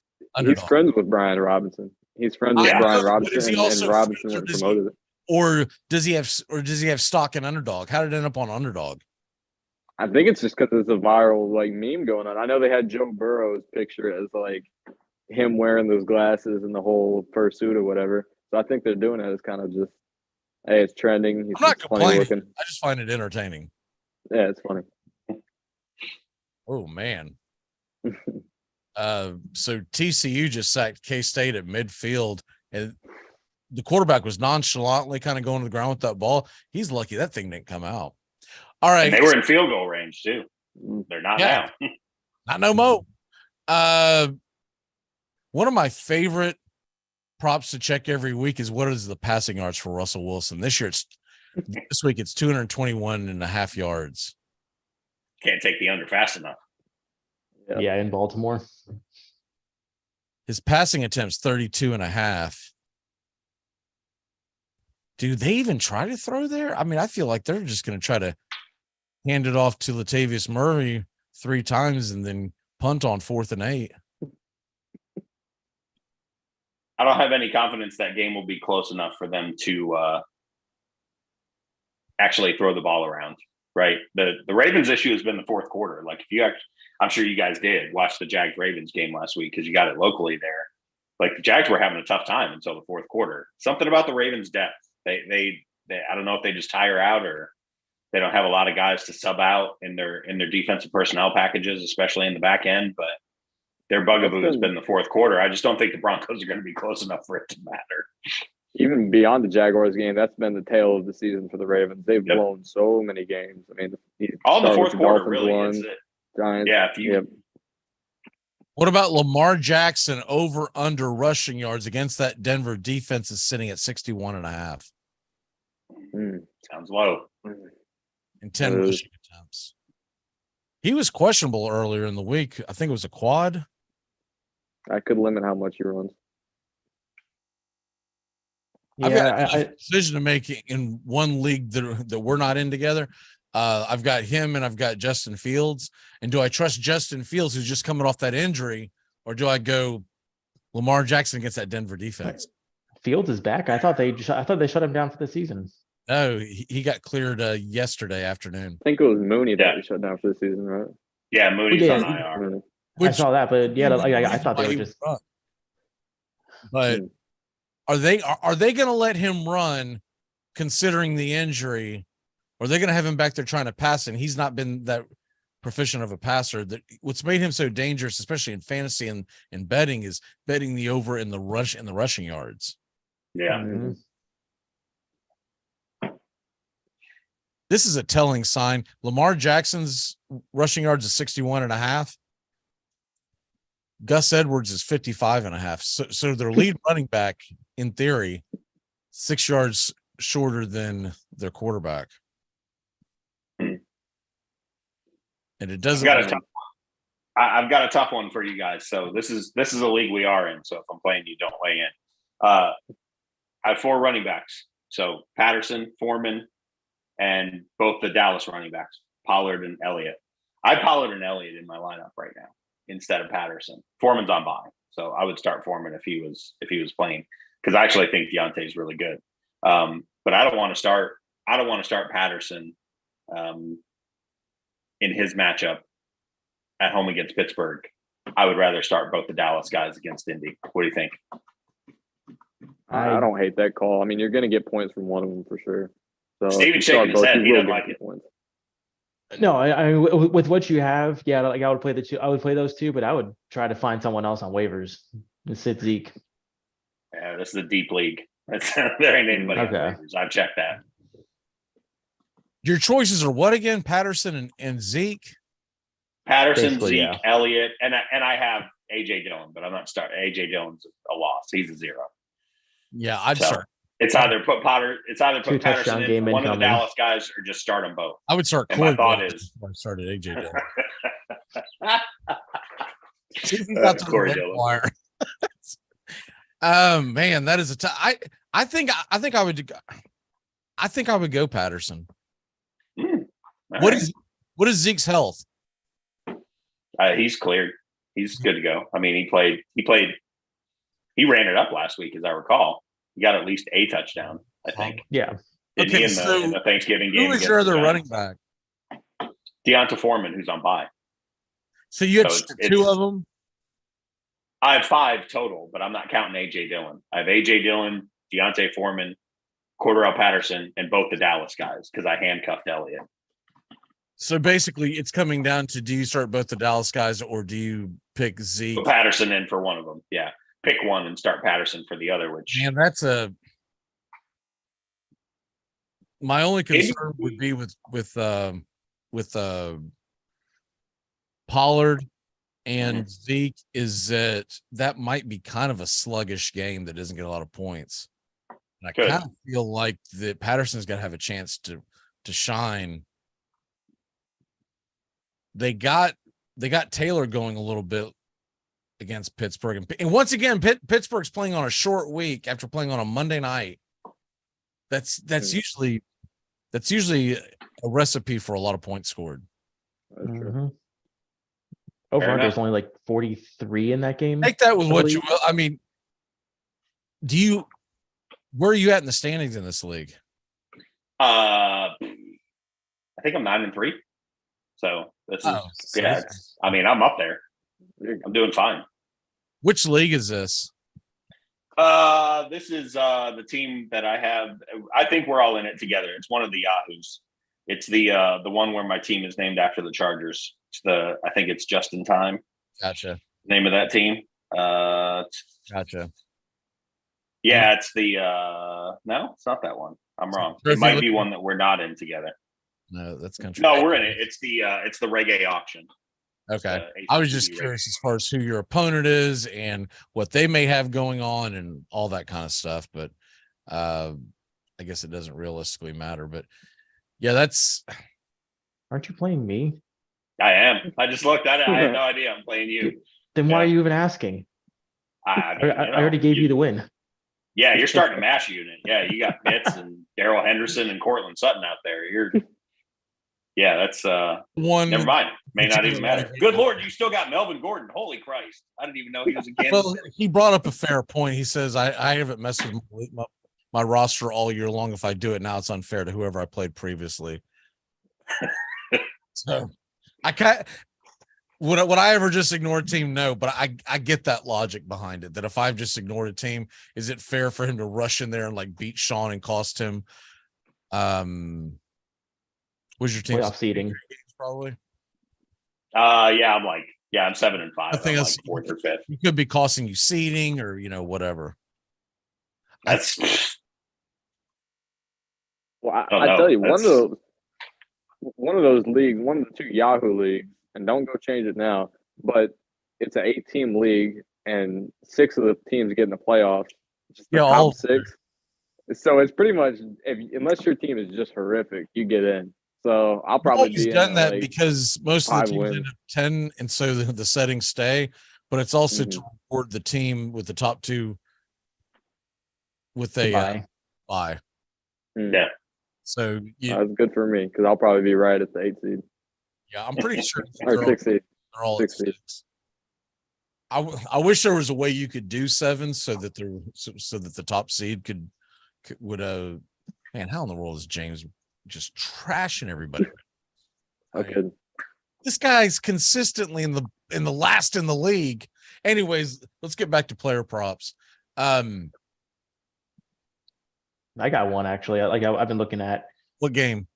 Speaker 21: friends with Brian Robinson. He's friends with Brian Robinson, and Robinson promoted it.
Speaker 3: Or does he have stock in Underdog? How did it end up on Underdog?
Speaker 21: I think it's just because it's a viral like meme going on. I know they had Joe Burrow's picture as like him wearing those glasses and the whole fursuit or whatever. So I think they're doing it as kind of just, hey, it's trending. He's
Speaker 3: I'm not complaining. I just find it entertaining.
Speaker 21: Yeah, it's funny.
Speaker 3: Oh man. So TCU just sacked K-State at midfield, and the quarterback was nonchalantly kind of going to the ground with that ball. He's lucky that thing didn't come out. All right.
Speaker 23: And they were in field goal range too. They're not now.
Speaker 3: Not no more. One of my favorite props to check every week is what is the passing yards for Russell Wilson. This week it's 221.5 yards.
Speaker 23: Can't take the under fast enough.
Speaker 22: Yeah, in Baltimore.
Speaker 3: His passing attempts 32.5. Do they even try to throw there? I mean, I feel like they're just going to try to hand it off to Latavius Murray 3 times and then punt on 4th and 8.
Speaker 23: I don't have any confidence that game will be close enough for them to actually throw the ball around, right? The Ravens issue has been the fourth quarter. Like if you actually, I'm sure you guys did watch the Jags-Ravens game last week because you got it locally there. Like the Jags were having a tough time until the fourth quarter. Something about the Ravens' depth. They I don't know if they just tire out or they don't have a lot of guys to sub out in their defensive personnel packages, especially in the back end. But their bugaboo has been the fourth quarter. I just don't think the Broncos are going to be close enough for it to matter.
Speaker 21: Even beyond the Jaguars game, that's been the tale of the season for the Ravens. They've blown so many games. I mean,
Speaker 23: all in the fourth quarter, really. It's it.
Speaker 21: Giants.
Speaker 23: Yeah.
Speaker 3: What about Lamar Jackson over under rushing yards against that Denver defense is sitting at 61.5.
Speaker 23: Sounds low.
Speaker 3: And 10 rushing attempts. He was questionable earlier in the week. I think it was a quad.
Speaker 21: I could limit how much he runs.
Speaker 3: I've got a decision to make in one league that we're not in together. I've got him and I've got Justin Fields. And do I trust Justin Fields, who's just coming off that injury, or do I go Lamar Jackson against that Denver defense?
Speaker 22: Fields is back. I thought they shut him down for the season.
Speaker 3: No, he got cleared yesterday afternoon.
Speaker 21: I think it was Mooney that we shut down for the season, right?
Speaker 23: Yeah, Mooney's on IR.
Speaker 22: I saw that, but yeah, I thought they were just.
Speaker 3: But are they going to let him run, considering the injury? Or are they going to have him back there trying to pass? And he's not been that proficient of a passer. That what's made him so dangerous, especially in fantasy and betting, is betting the over in the rushing yards.
Speaker 23: Yeah.
Speaker 22: Mm-hmm.
Speaker 3: This is a telling sign. Lamar Jackson's rushing yards is 61.5. Gus Edwards is 55.5. So their lead running back, in theory, 6 yards shorter than their quarterback. And it doesn't.
Speaker 23: I've got a tough one for you guys. So this is a league we are in. So if I'm playing, you don't weigh in. I have 4 running backs. So Patterson, Foreman, and both the Dallas running backs, Pollard and Elliott. I have Pollard and Elliott in my lineup right now instead of Patterson. Foreman's on bye, so I would start Foreman if he was playing, because I actually think Deontay is really good. But I don't want to start Patterson in his matchup at home against Pittsburgh. I would rather start both the Dallas guys against Indy. What do you think?
Speaker 21: I don't hate that call. I mean, you're going to get points from one of them for sure. So
Speaker 23: Steven's shaking his head. He doesn't like it.
Speaker 22: No, I mean, with what you have, yeah, like I would play the two. I would play those two, but I would try to find someone else on waivers to sit Zeke.
Speaker 23: Yeah, this is a deep league. There ain't anybody on waivers. I've checked that.
Speaker 3: Your choices are what again? Patterson and Zeke?
Speaker 23: Patterson,
Speaker 22: Basically,
Speaker 23: Zeke,
Speaker 22: yeah.
Speaker 23: Elliott, and I have AJ Dillon, but I'm not starting. AJ Dillon's a loss. He's a 0.
Speaker 3: Yeah, I'd
Speaker 23: So,
Speaker 3: start.
Speaker 23: It's either put
Speaker 22: Two
Speaker 23: Patterson
Speaker 22: touchdown
Speaker 23: in
Speaker 22: game
Speaker 23: for one of the
Speaker 22: incoming.
Speaker 23: Dallas guys, or just start them both.
Speaker 3: I would start.
Speaker 23: And my thought
Speaker 3: Dillon
Speaker 23: is,
Speaker 3: before I started AJ Dillon.
Speaker 23: Corey Dillon.
Speaker 3: Man, that is a tough. I think I would go Patterson. What is Zeke's health?
Speaker 23: He's cleared. He's good to go. I mean, he ran it up last week, as I recall. He got at least a touchdown, I think.
Speaker 22: Yeah.
Speaker 23: Didn't he in the Thanksgiving game?
Speaker 3: Who is your other running back?
Speaker 23: Deonta Foreman, who's on bye.
Speaker 3: So you have two of them?
Speaker 23: I have 5 total, but I'm not counting AJ Dillon. I have AJ Dillon, Deontay Foreman, Cordarrelle Patterson, and both the Dallas guys, because I handcuffed Elliott.
Speaker 3: So basically, it's coming down to: do you start both the Dallas guys, or do you pick Zeke?
Speaker 23: Put Patterson in for one of them. Yeah, pick one and start Patterson for the other. Which,
Speaker 3: man, that's my only concern would be with Pollard and Zeke is that might be kind of a sluggish game that doesn't get a lot of points. And I kind of feel like that Patterson's got to have a chance to shine. They got Taylor going a little bit against Pittsburgh, and once again, Pittsburgh's playing on a short week after playing on a Monday night. That's usually a recipe for a lot of points scored.
Speaker 22: Mm-hmm. Over-under is only like 43 in that game.
Speaker 3: Take that with what you will. I mean, where are you at in the standings in this league?
Speaker 23: I think I'm 9-3. So this is I mean, I'm up there. I'm doing fine.
Speaker 3: Which league is this?
Speaker 23: This is the team that I have. I think we're all in it together. It's one of the Yahoos. It's the one where my team is named after the Chargers. I think it's Just in Time.
Speaker 3: Gotcha.
Speaker 23: Name of that team.
Speaker 3: Gotcha.
Speaker 23: Yeah, it's the no, it's not that one. I'm wrong. It might be one that we're not in together.
Speaker 3: No, that's country.
Speaker 23: No, we're in it. It's the reggae auction.
Speaker 3: Okay. I was just curious as far as who your opponent is and what they may have going on and all that kind of stuff. But I guess it doesn't realistically matter. But yeah,
Speaker 22: Aren't you playing me?
Speaker 23: I am. I just looked at it. I had no idea I'm playing you.
Speaker 22: Then why are you even asking?
Speaker 23: I
Speaker 22: already gave you the win.
Speaker 23: Yeah, you're starting to mash unit. Yeah, you got Pitts and Darrell Henderson and Cortland Sutton out there. That's
Speaker 3: one.
Speaker 23: Never mind. May not even matter. Good Lord, you still got Melvin Gordon. Holy Christ. I didn't even know he was in Kansas
Speaker 3: Well,
Speaker 23: City.
Speaker 3: he brought up a fair point. He says, I haven't messed with my roster all year long. If I do it now, it's unfair to whoever I played previously. So I can't. Would I ever just ignore a team? No, but I get that logic behind it. That if I've just ignored a team, is it fair for him to rush in there and like beat Sean and cost him? Was your team
Speaker 22: playoff seeding?
Speaker 3: Probably.
Speaker 23: I'm 7-5.
Speaker 3: I think that's
Speaker 23: like 4th or 5th.
Speaker 3: It could be costing you seeding or whatever.
Speaker 23: That's.
Speaker 21: Well, I tell you, one of those leagues, one of the 2 Yahoo leagues, and don't go change it now, but it's an 8-team league, and 6 of the teams get in the playoffs. Just the top 6. So it's pretty much unless your team is just horrific, you get in. So I'll probably be
Speaker 3: done that
Speaker 21: like
Speaker 3: because most of the teams
Speaker 21: wins.
Speaker 3: end up 10, and so the settings stay. But it's also to reward the team with the top 2 with a bye.
Speaker 23: Yeah.
Speaker 3: So
Speaker 21: that's good for me because I'll probably be right at the 8 seed.
Speaker 3: Yeah, I'm pretty sure
Speaker 21: or 6 seed.
Speaker 3: They're all
Speaker 21: 6 seed.
Speaker 3: I wish there was a way you could do 7 so that the top seed would man, how in the world is James just trashing everybody?
Speaker 21: Okay.
Speaker 3: This guy's consistently in the last in the league. Anyways, let's get back to player props.
Speaker 22: I got one actually. I've been looking at
Speaker 3: what game?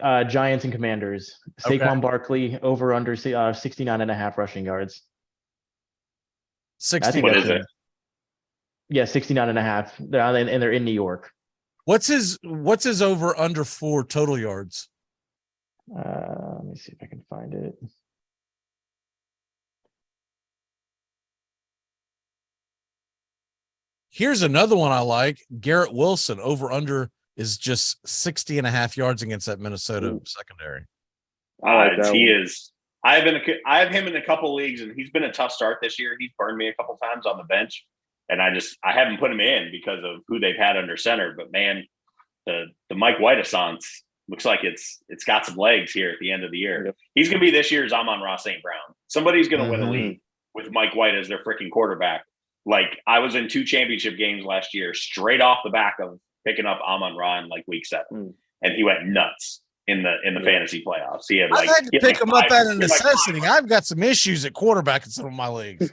Speaker 22: Giants and Commanders. Saquon Barkley over under 69.5 rushing yards.
Speaker 3: 60. What is it?
Speaker 22: Yeah, 69.5. And they're in New York.
Speaker 3: What's his over under for total yards?
Speaker 22: Let me see if I can find it.
Speaker 3: Here's another one I like. Garrett Wilson over under is just 60.5 yards against that Minnesota secondary.
Speaker 23: He is. I have him in a couple leagues, and he's been a tough start this year. He's burned me a couple times on the bench, and I haven't put him in because of who they've had under center. But man, the Mike White assance looks like it's got some legs here at the end of the year. Yep. He's going to be this year's Amon-Ra St. Brown. Somebody's going to win a league with Mike White as their freaking quarterback. Like I was in 2 championship games last year, straight off the back of picking up Amon-Ra in like week 7, and he went nuts in the fantasy playoffs. He had
Speaker 3: I had to pick him up out of necessity. I've got some issues at quarterback in some of my leagues.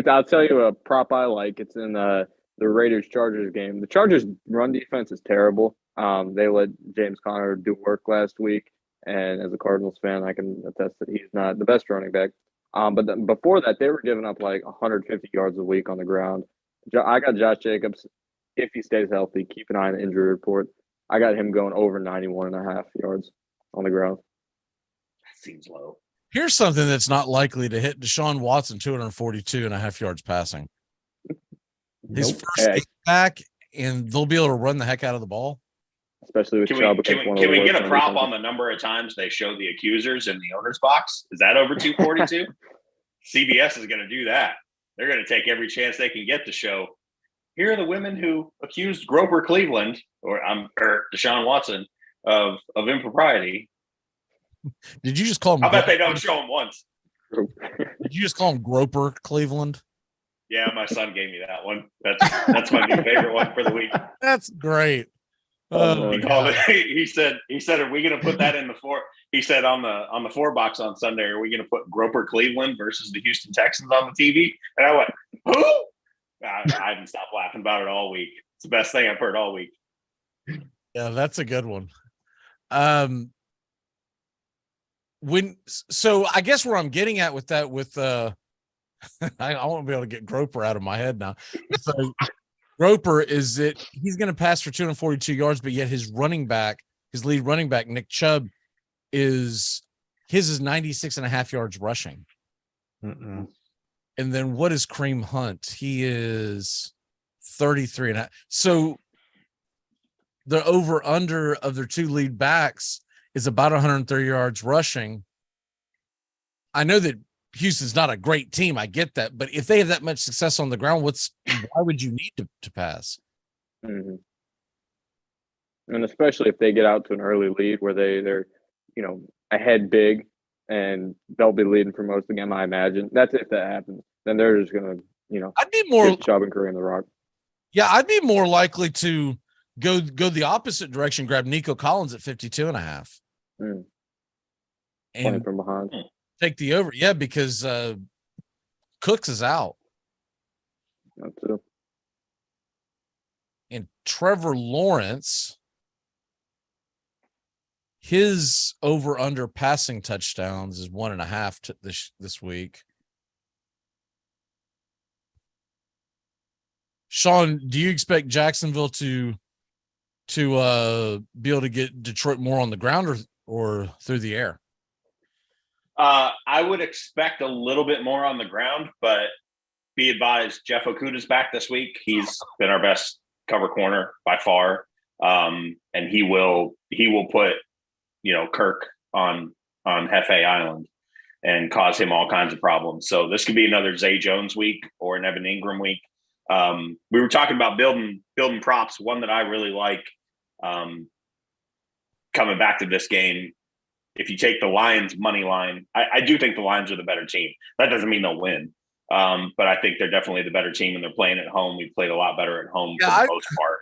Speaker 21: I'll tell you a prop I like. It's in the Raiders-Chargers game. The Chargers' run defense is terrible. They let James Conner do work last week, and as a Cardinals fan, I can attest that he's not the best running back. But before that, they were giving up like 150 yards a week on the ground. I got Josh Jacobs. If he stays healthy, keep an eye on the injury report. I got him going over 91.5 yards on the ground.
Speaker 23: That seems low.
Speaker 3: Here's something that's not likely to hit: Deshaun Watson 242.5 yards passing. His first game back, and they'll be able to run the heck out of the ball.
Speaker 21: Especially with
Speaker 23: Chubb. Can we get a prop on the number of times they show the accusers in the owner's box? Is that over 242? CBS is going to do that. They're going to take every chance they can get to show. Here are the women who accused Grover Cleveland or Deshaun Watson of impropriety.
Speaker 3: Did you just call him?
Speaker 23: I bet they don't show him once.
Speaker 3: Did you just call him Groper Cleveland?
Speaker 23: Yeah, my son gave me that one. That's my new favorite one for the week.
Speaker 3: That's great.
Speaker 23: He called it. He said, "Are we going to put that in the 4?" He said on the 4 box on Sunday, "Are we going to put Groper Cleveland versus the Houston Texans on the TV?" And I went, "Who?" I haven't stopped laughing about it all week. It's the best thing I've heard all week.
Speaker 3: Yeah, that's a good one. So I guess where I'm getting at with that, I want to be able to get Groper out of my head now. So Groper is that he's going to pass for 242 yards, but yet his lead running back, Nick Chubb, his is 96.5 yards rushing. And then what is Kareem Hunt? He is 33.5. So the over under of their 2 lead backs is about 130 yards rushing. I know that Houston's not a great team. I get that. But if they have that much success on the ground, why would you need to pass?
Speaker 21: Mm-hmm. And especially if they get out to an early lead where they're, ahead big, and they'll be leading for most of the game, I imagine. That's if that happens. Then they're just going to,
Speaker 3: I'd be more
Speaker 21: Chubb and Curry in the rock.
Speaker 3: Yeah, I'd be more likely to go the opposite direction, grab Nico Collins at 52.5.
Speaker 21: Playing from behind.
Speaker 3: Take the over. Yeah, because Cooks is out.
Speaker 21: That's it.
Speaker 3: And Trevor Lawrence, his over under passing touchdowns is 1.5 this week. Sean, do you expect Jacksonville to be able to get Detroit more on the ground or through the air?
Speaker 23: I would expect a little bit more on the ground, but be advised, Jeff Okuda's back this week. He's been our best cover corner by far, and he will put Kirk on Hefe Island and cause him all kinds of problems. So this could be another Zay Jones week or an Evan Ingram week. We were talking about building props. One that I really like coming back to this game. If you take the Lions money line, I do think the Lions are the better team. That doesn't mean they'll win. But I think they're definitely the better team, and they're playing at home. We played a lot better at home for the most part.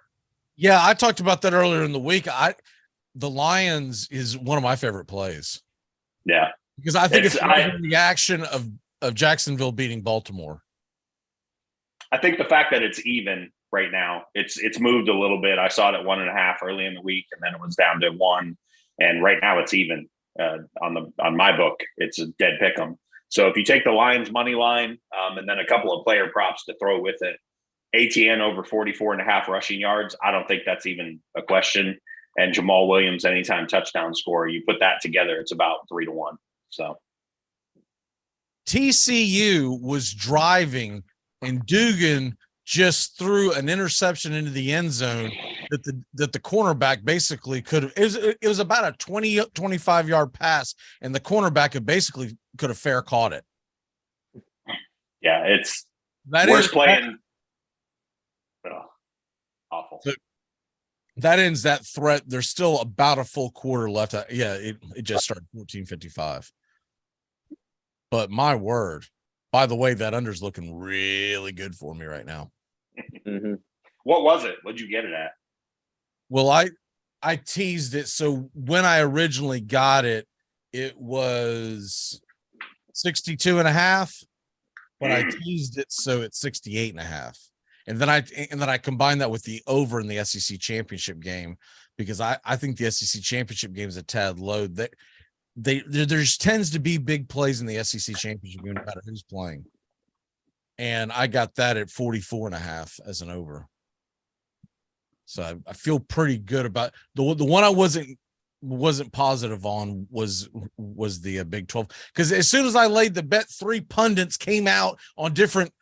Speaker 3: Yeah, I talked about that earlier in the week. The Lions is one of my favorite plays.
Speaker 23: Yeah.
Speaker 3: Because I think it's a reaction of Jacksonville beating Baltimore.
Speaker 23: I think the fact that it's even right now, it's moved a little bit. I saw it at 1.5 early in the week, and then it was down to 1. And right now it's even on my book. It's a dead pick 'em. So if you take the Lions money line and then a couple of player props to throw with it, ATN over 44.5 rushing yards, I don't think that's even a question. And Jamal Williams anytime touchdown score, you put that together, it's about 3-1. So
Speaker 3: TCU was driving, and Dugan just threw an interception into the end zone that the cornerback basically could have. It was about a 25 yard pass, and the cornerback could have fair caught it.
Speaker 23: Yeah, it's worse playing. Awful.
Speaker 3: So that ends that threat. There's still about a full quarter left. It just started 14:55. But my word, by the way, that under's looking really good for me right now.
Speaker 21: Mm-hmm.
Speaker 23: What was it? What'd you get it at?
Speaker 3: Well, I teased it. So when I originally got it, it was 62.5, but I teased it so it's 68.5. And then I combined that with the over in the SEC championship game, because I think the SEC championship game is a tad low. There's tends to be big plays in the SEC championship game no matter who's playing. And I got that at 44.5 as an over. So I feel pretty good about the one I wasn't positive on was the Big 12, because as soon as I laid the bet, 3 pundits came out on different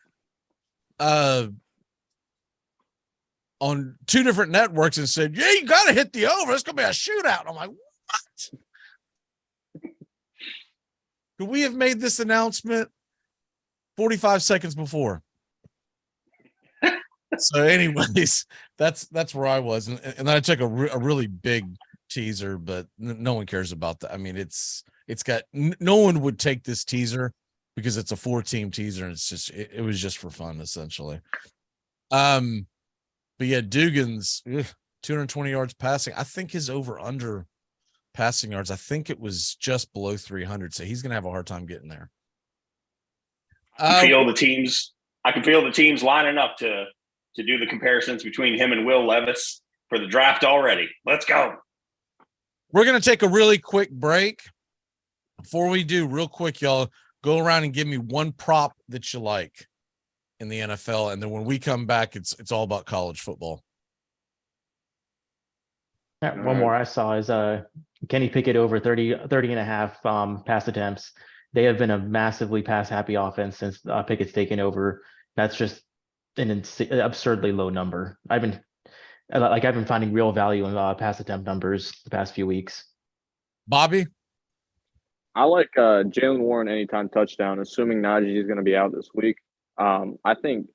Speaker 3: on 2 different networks and said, "Yeah, you got to hit the over. It's gonna be a shootout." I'm like, what? Could we have made this announcement 45 seconds before? So anyways, that's where I was. And then I took a really big teaser, but no one cares about that. I mean, it's got, no one would take this teaser because it's a 4-team teaser. And it's just, it was just for fun, essentially. But yeah, Dugan's 220 yards passing. I think his over under passing yards, I think it was just below 300. So he's going to have a hard time getting there.
Speaker 23: I can feel the teams lining up to do the comparisons between him and Will Levis for the draft already. Let's go.
Speaker 3: We're going to take a really quick break. Before we do, real quick, y'all go around and give me one prop that you like in the NFL. And then when we come back, it's all about college football.
Speaker 22: One more I saw is Kenny Pickett over 30.5 pass attempts. They have been a massively pass happy offense since Pickett's taken over. That's just an absurdly low number. I've been finding real value in pass attempt numbers the past few weeks.
Speaker 3: Bobby?
Speaker 21: I like Jalen Warren anytime touchdown, assuming Najee is going to be out this week. I think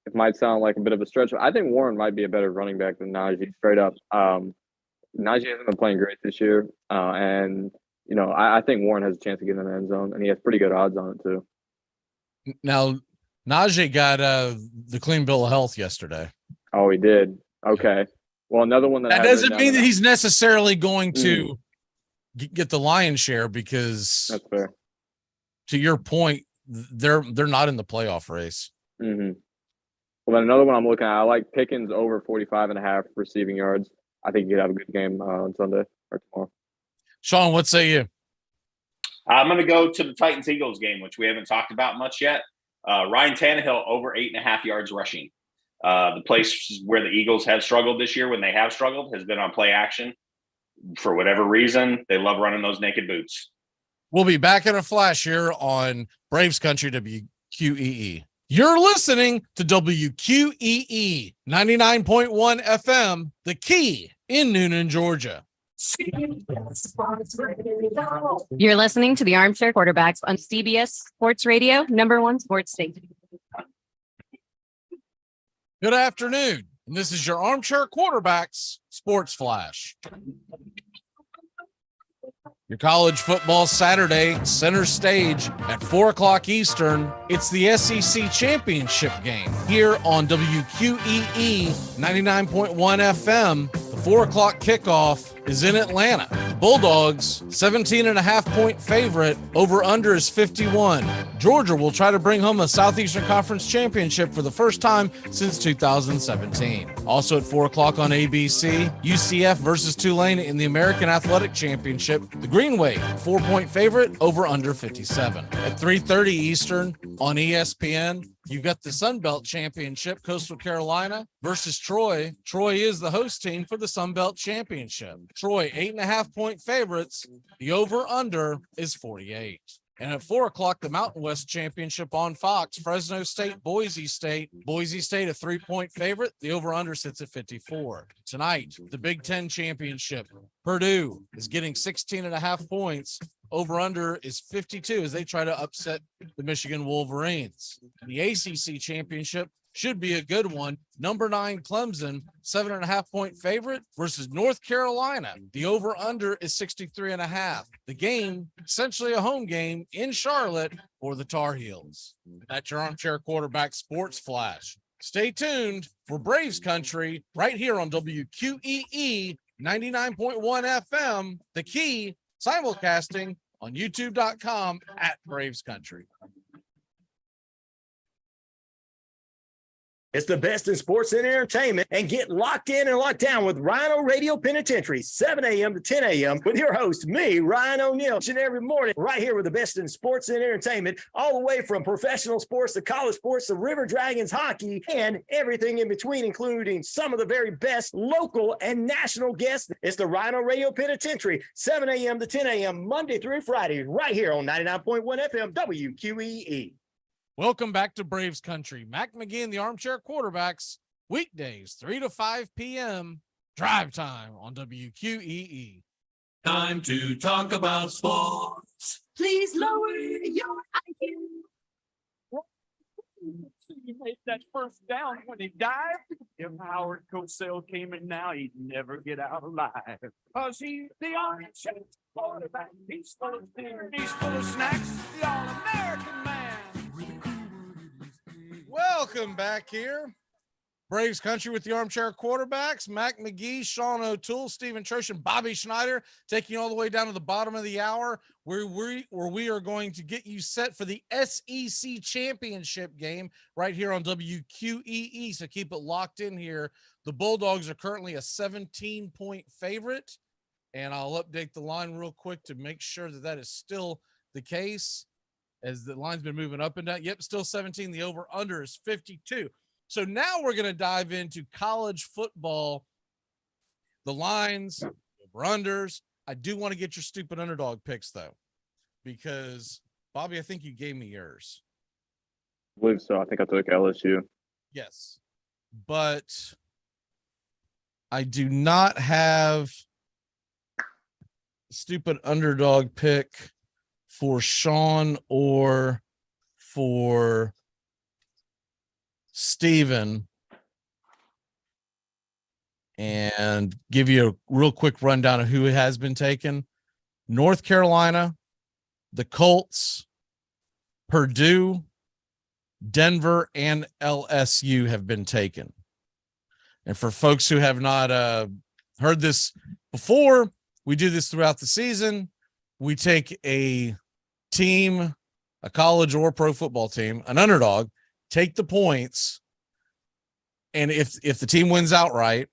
Speaker 21: it might sound like a bit of a stretch, but I think Warren might be a better running back than Najee, straight up. Najee hasn't been playing great this year, and I think Warren has a chance to get in the end zone, and he has pretty good odds on it too.
Speaker 3: Now, Najee got the clean bill of health yesterday.
Speaker 21: Oh, he did. Okay. Well, another one
Speaker 3: that doesn't mean that he's necessarily going to get the lion's share, because
Speaker 21: that's fair.
Speaker 3: To your point, they're not in the playoff race.
Speaker 21: Mm-hmm. Well, then another one I'm looking at, I like Pickens over 45.5 receiving yards. I think he'd have a good game on Sunday or tomorrow.
Speaker 3: Sean, what say you?
Speaker 23: I'm going to go to the Titans-Eagles game, which we haven't talked about much yet. Ryan Tannehill over 8.5 yards rushing. The place where the Eagles have struggled this year, when they have struggled, has been on play action. For whatever reason, they love running those naked boots.
Speaker 3: We'll be back in a flash here on Braves Country WQEE. You're listening to WQEE 99.1 FM, The Key in Noonan, Georgia.
Speaker 10: You're listening to the Armchair Quarterbacks on CBS Sports Radio, #1 sports station.
Speaker 3: Good afternoon, and this is your Armchair Quarterbacks Sports Flash. Your college football Saturday center stage at 4 o'clock Eastern. It's the SEC championship game here on WQEE 99.1 FM. The 4 o'clock kickoff is in Atlanta. The Bulldogs, 17.5-point favorite. Over under is 51. Georgia will try to bring home a Southeastern Conference championship for the first time since 2017. Also at 4 o'clock on ABC, UCF versus Tulane in the American Athletic Championship. The Green Wave, 4-point favorite, over under 57. At 3:30 Eastern on ESPN, you've got the Sun Belt Championship, Coastal Carolina versus Troy. Troy is the host team for the Sun Belt Championship. Troy, 8.5-point favorites. The over-under is 48. And at 4 o'clock, the Mountain West Championship on Fox, Fresno State, Boise State. Boise State, a 3-point favorite. The over-under sits at 54. Tonight, the Big Ten Championship. Purdue is getting 16.5 points. Over-under is 52 as they try to upset the Michigan Wolverines. The ACC Championship should be a good one. Number 9 Clemson, 7.5-point favorite versus North Carolina. The over-under is 63.5. The game, essentially a home game in Charlotte for the Tar Heels. That's your Armchair Quarterback Sports Flash. Stay tuned for Braves Country right here on WQEE 99.1 FM. The Key, simulcasting on youtube.com at Braves Country.
Speaker 11: It's the best in sports and entertainment, and get locked in and locked down with Rhino Radio Penitentiary, 7 a.m. to 10 a.m. with your host, me, Ryan O'Neill, each and every morning, right here with the best in sports and entertainment, all the way from professional sports to college sports to River Dragons hockey and everything in between, including some of the very best local and national guests. It's the Rhino Radio Penitentiary, 7 a.m. to 10 a.m. Monday through Friday, right here on 99.1 FM WQEE.
Speaker 3: Welcome back to Braves Country. Mac McGee and the Armchair Quarterbacks, weekdays, 3 to 5 p.m. Drive time on WQEE.
Speaker 18: Time to talk about sports.
Speaker 19: Please lower your IQ.
Speaker 9: He made that first down when he dived. If Howard Cosell came in now, he'd never get out alive. Cause he's the Armchair Quarterback. He's full of beer. He's full of snacks. The All-American man.
Speaker 3: Welcome back here. Braves Country with the Armchair Quarterbacks. Mac McGee, Sean O'Toole, Stephen Trosh, and Bobby Schneider taking you all the way down to the bottom of the hour where we are going to get you set for the SEC championship game right here on WQEE. So keep it locked in here. The Bulldogs are currently a 17-point favorite, and I'll update the line real quick to make sure that that is still the case, as the line's been moving up and down. Yep, still 17. The over-under is 52. So now we're going to dive into college football, the lines, over-unders. I do want to get your stupid underdog picks, though, because, Bobby, I think you gave me yours.
Speaker 21: I believe so. I think I took LSU.
Speaker 3: Yes, but I do not have stupid underdog pick for Sean or for Steven, and give you a real quick rundown of who has been taken. North Carolina, the Colts, Purdue, Denver, and LSU have been taken. And for folks who have not heard this before, we do this throughout the season. We take a team, a college or pro football team, an underdog, take the points, and if the team wins outright,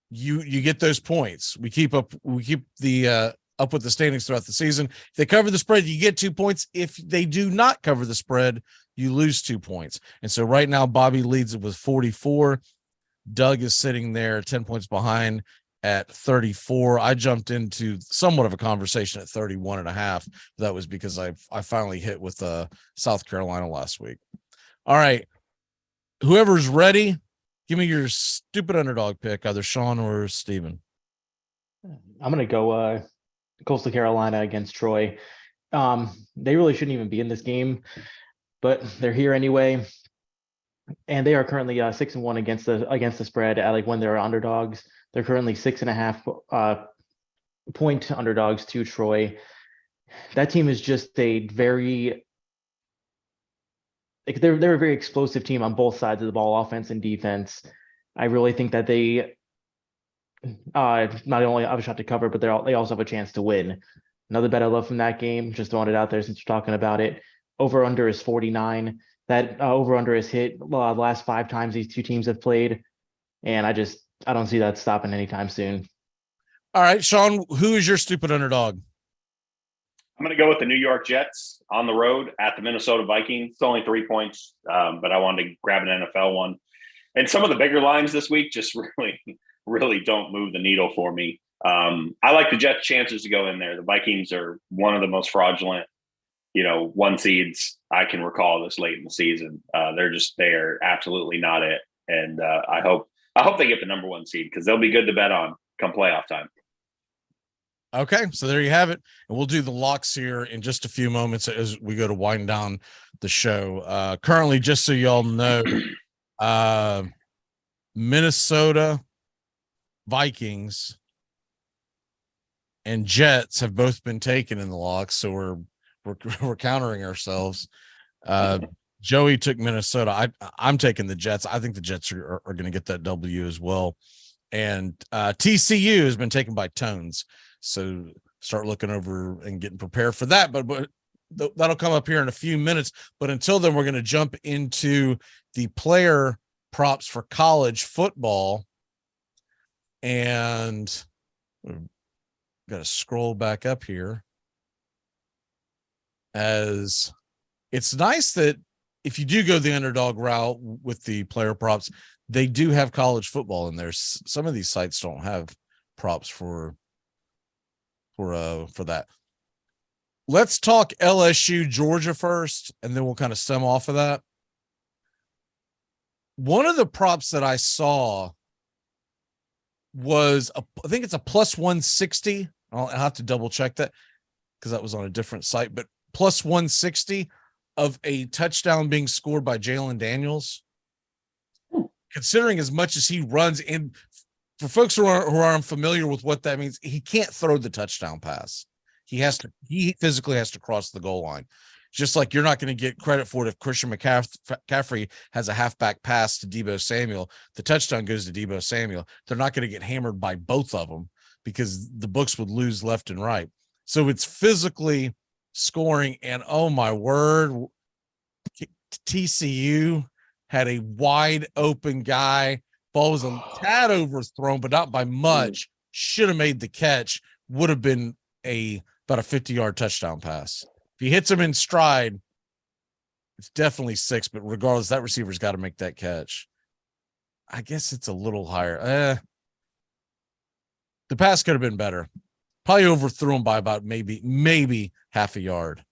Speaker 3: you get those points. We keep the up with the standings throughout the season. If they cover the spread, you get 2 points. If they do not cover the spread, you lose 2 points. And so right now, Bobby leads it with 44. Doug is sitting there 10 points behind at 34. I jumped into somewhat of a conversation at 31.5. That was because I finally hit with South Carolina last week. All right. Whoever's ready, give me your stupid underdog pick, either Sean or Steven.
Speaker 22: I'm going to go Coastal Carolina against Troy. They really shouldn't even be in this game, but they're here anyway. And they are currently 6-1 against the spread at when they're underdogs. They're currently 6.5 point underdogs to Troy. That team is just a very they're a very explosive team on both sides of the ball, offense and defense. I really think that they not only have a shot to cover, but they also have a chance to win. Another bet I love from that game, just throwing it out there since you're talking about it. Over under is 49. That over under is hit the last 5 times these two teams have played, and I don't see that stopping anytime soon.
Speaker 3: All right, Sean, who is your stupid underdog?
Speaker 23: I'm going to go with the New York Jets on the road at the Minnesota Vikings. It's only 3 points, but I wanted to grab an NFL one. And some of the bigger lines this week just really don't move the needle for me. I like the Jets' chances to go in there. The Vikings are one of the most fraudulent, one seeds I can recall this late in the season. They are absolutely not it. And I hope they get the number 1 seed because they'll be good to bet on come playoff time.
Speaker 3: Okay, so there you have it. And we'll do the locks here in just a few moments as we go to wind down the show. Currently, just so y'all know, Minnesota Vikings and Jets have both been taken in the locks, so we're countering ourselves. Joey took Minnesota. I'm taking the Jets. I think the Jets are going to get that W as well. And TCU has been taken by Tones. So start looking over and getting prepared for that. But that'll come up here in a few minutes. But until then, we're going to jump into the player props for college football. And got to scroll back up here. As it's nice that if you do go the underdog route with the player props, they do have college football in there. Some of these sites don't have props for that. Let's talk LSU Georgia first, and then we'll kind of stem off of that. One of the props that I saw was I think it's a plus 160. I'll have to double check that because that was on a different site, but plus 160 of a touchdown being scored by Jalen Daniels. Considering as much as he runs, and for folks who are unfamiliar with what that means, he can't throw the touchdown pass. He physically has to cross the goal line. Just like you're not going to get credit for it if Christian McCaffrey has a halfback pass to Deebo Samuel, the touchdown goes to Deebo Samuel. They're not going to get hammered by both of them because the books would lose left and right. So it's physically scoring, and oh my word, TCU had a wide open guy. Ball was a tad overthrown, but not by much. Should have made the catch. Would have been about a 50-yard touchdown pass. If he hits him in stride, it's definitely 6, but regardless, that receiver's got to make that catch. I guess it's a little higher. The pass could have been better. Probably overthrew him by about maybe half a yard.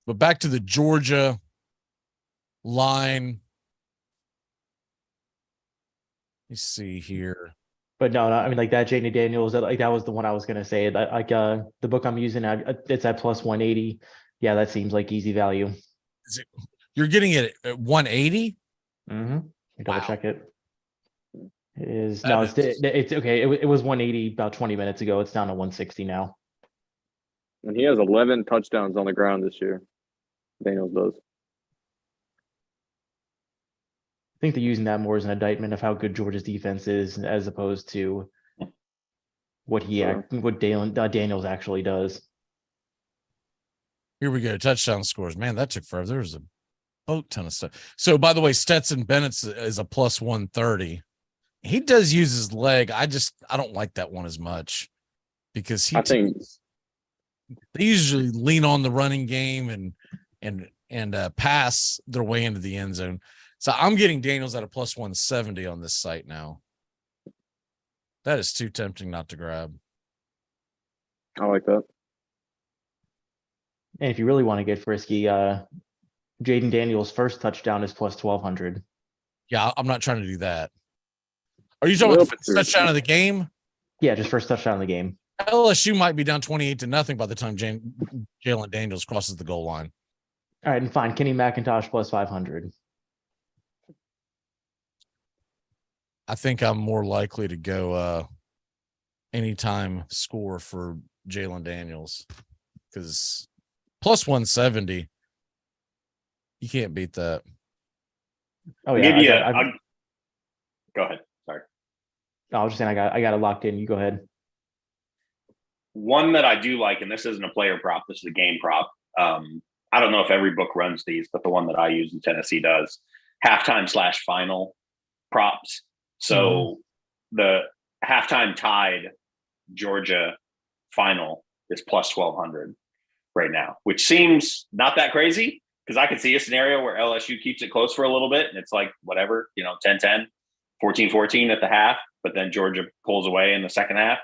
Speaker 3: But back to the Georgia line. Let me see here.
Speaker 22: But no, I mean, like that Jaden Daniels, that was the one I was gonna say. The book I'm using, it's at plus 180. Yeah, that seems like easy value.
Speaker 3: You're getting it at 180?
Speaker 22: Mm-hmm. Double
Speaker 3: Wow.
Speaker 22: check it. It's okay. It was 180 about 20 minutes ago. It's down to 160 now.
Speaker 21: And he has 11 touchdowns on the ground this year. Daniels does.
Speaker 22: I think they're using that more as an indictment of how good Georgia's defense is, as opposed to what Daniels actually does.
Speaker 3: Here we go. Touchdown scores. Man, that took forever. There was a boat ton of stuff. So, by the way, Stetson Bennett is a plus 130. He does use his leg. I don't like that one as much because they usually lean on the running game and pass their way into the end zone. So I'm getting Daniels at a plus 170 on this site now. That is too tempting not to grab.
Speaker 21: I like that.
Speaker 22: And if you really want to get frisky, Jaden Daniels' first touchdown is plus 1200.
Speaker 3: Yeah, I'm not trying to do that. Are you talking about the first touchdown of the game?
Speaker 22: Yeah, just first touchdown of the game.
Speaker 3: LSU might be down 28-0 by the time Jalen Daniels crosses the goal line.
Speaker 22: All right, and fine. Kenny McIntosh plus 500.
Speaker 3: I think I'm more likely to go anytime score for Jalen Daniels because plus 170, you can't beat that.
Speaker 22: Oh yeah,
Speaker 23: go ahead. Sorry.
Speaker 22: No, I was just saying I got it locked in. You go ahead.
Speaker 23: One that I do like, and this isn't a player prop, this is a game prop. I don't know if every book runs these, but the one that I use in Tennessee does halftime/final props. So the halftime tied Georgia final is plus 1200 right now, which seems not that crazy because I could see a scenario where LSU keeps it close for a little bit and it's like whatever, 10-10, 14-14 at the half, but then Georgia pulls away in the second half.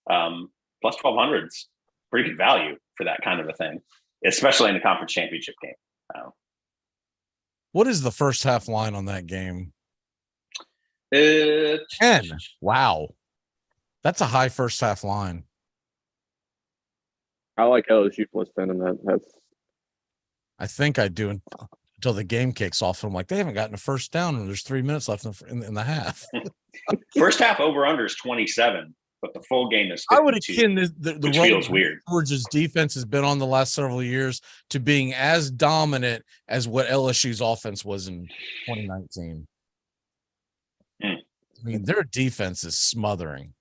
Speaker 23: Plus 1200 is pretty good value for that kind of a thing, especially in the conference championship game.
Speaker 3: What is the first half line on that game?
Speaker 23: 10.
Speaker 3: Wow. That's a high first half line.
Speaker 21: I like LSU plus 10 in that.
Speaker 3: I think I do until the game kicks off. I'm like, they haven't gotten a first down and there's 3 minutes left in the half.
Speaker 23: First half over under is 27, but the full game is 52.
Speaker 3: I would akin the
Speaker 23: which feels weird.
Speaker 3: Georgia's defense has been on the last several years to being as dominant as what LSU's offense was in 2019. I mean, their defense is smothering.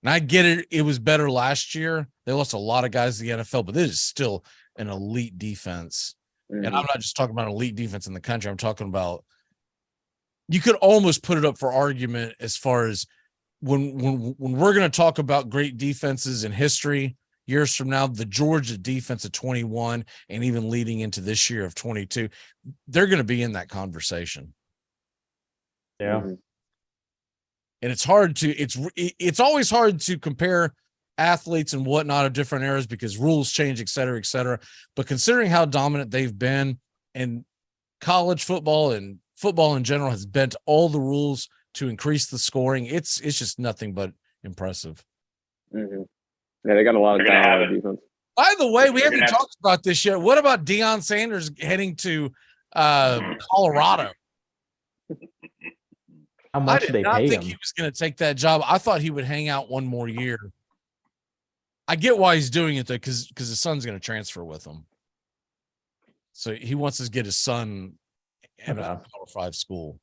Speaker 3: And I get it. It was better last year. They lost a lot of guys to the NFL, but this is still an elite defense. And I'm not just talking about elite defense in the country. I'm talking about you could almost put it up for argument as far as when we're going to talk about great defenses in history years from now, the Georgia defense of 21 and even leading into this year of 22, they're going to be in that conversation.
Speaker 22: Yeah.
Speaker 3: And it's hard to it's always hard to compare athletes and whatnot of different eras because rules change, et cetera, et cetera. But considering how dominant they've been, and college football and football in general has bent all the rules to increase the scoring, it's just nothing but impressive.
Speaker 21: Mm-hmm. Yeah, they got a lot of talent on defense.
Speaker 3: By the way, we haven't talked about this yet. What about Deion Sanders heading to Colorado?
Speaker 22: How much do they pay him?
Speaker 3: I did not think he was going to take that job. I thought he would hang out one more year. I get why he's doing it though, because his son's going to transfer with him. So he wants to get his son in a Power 5 school.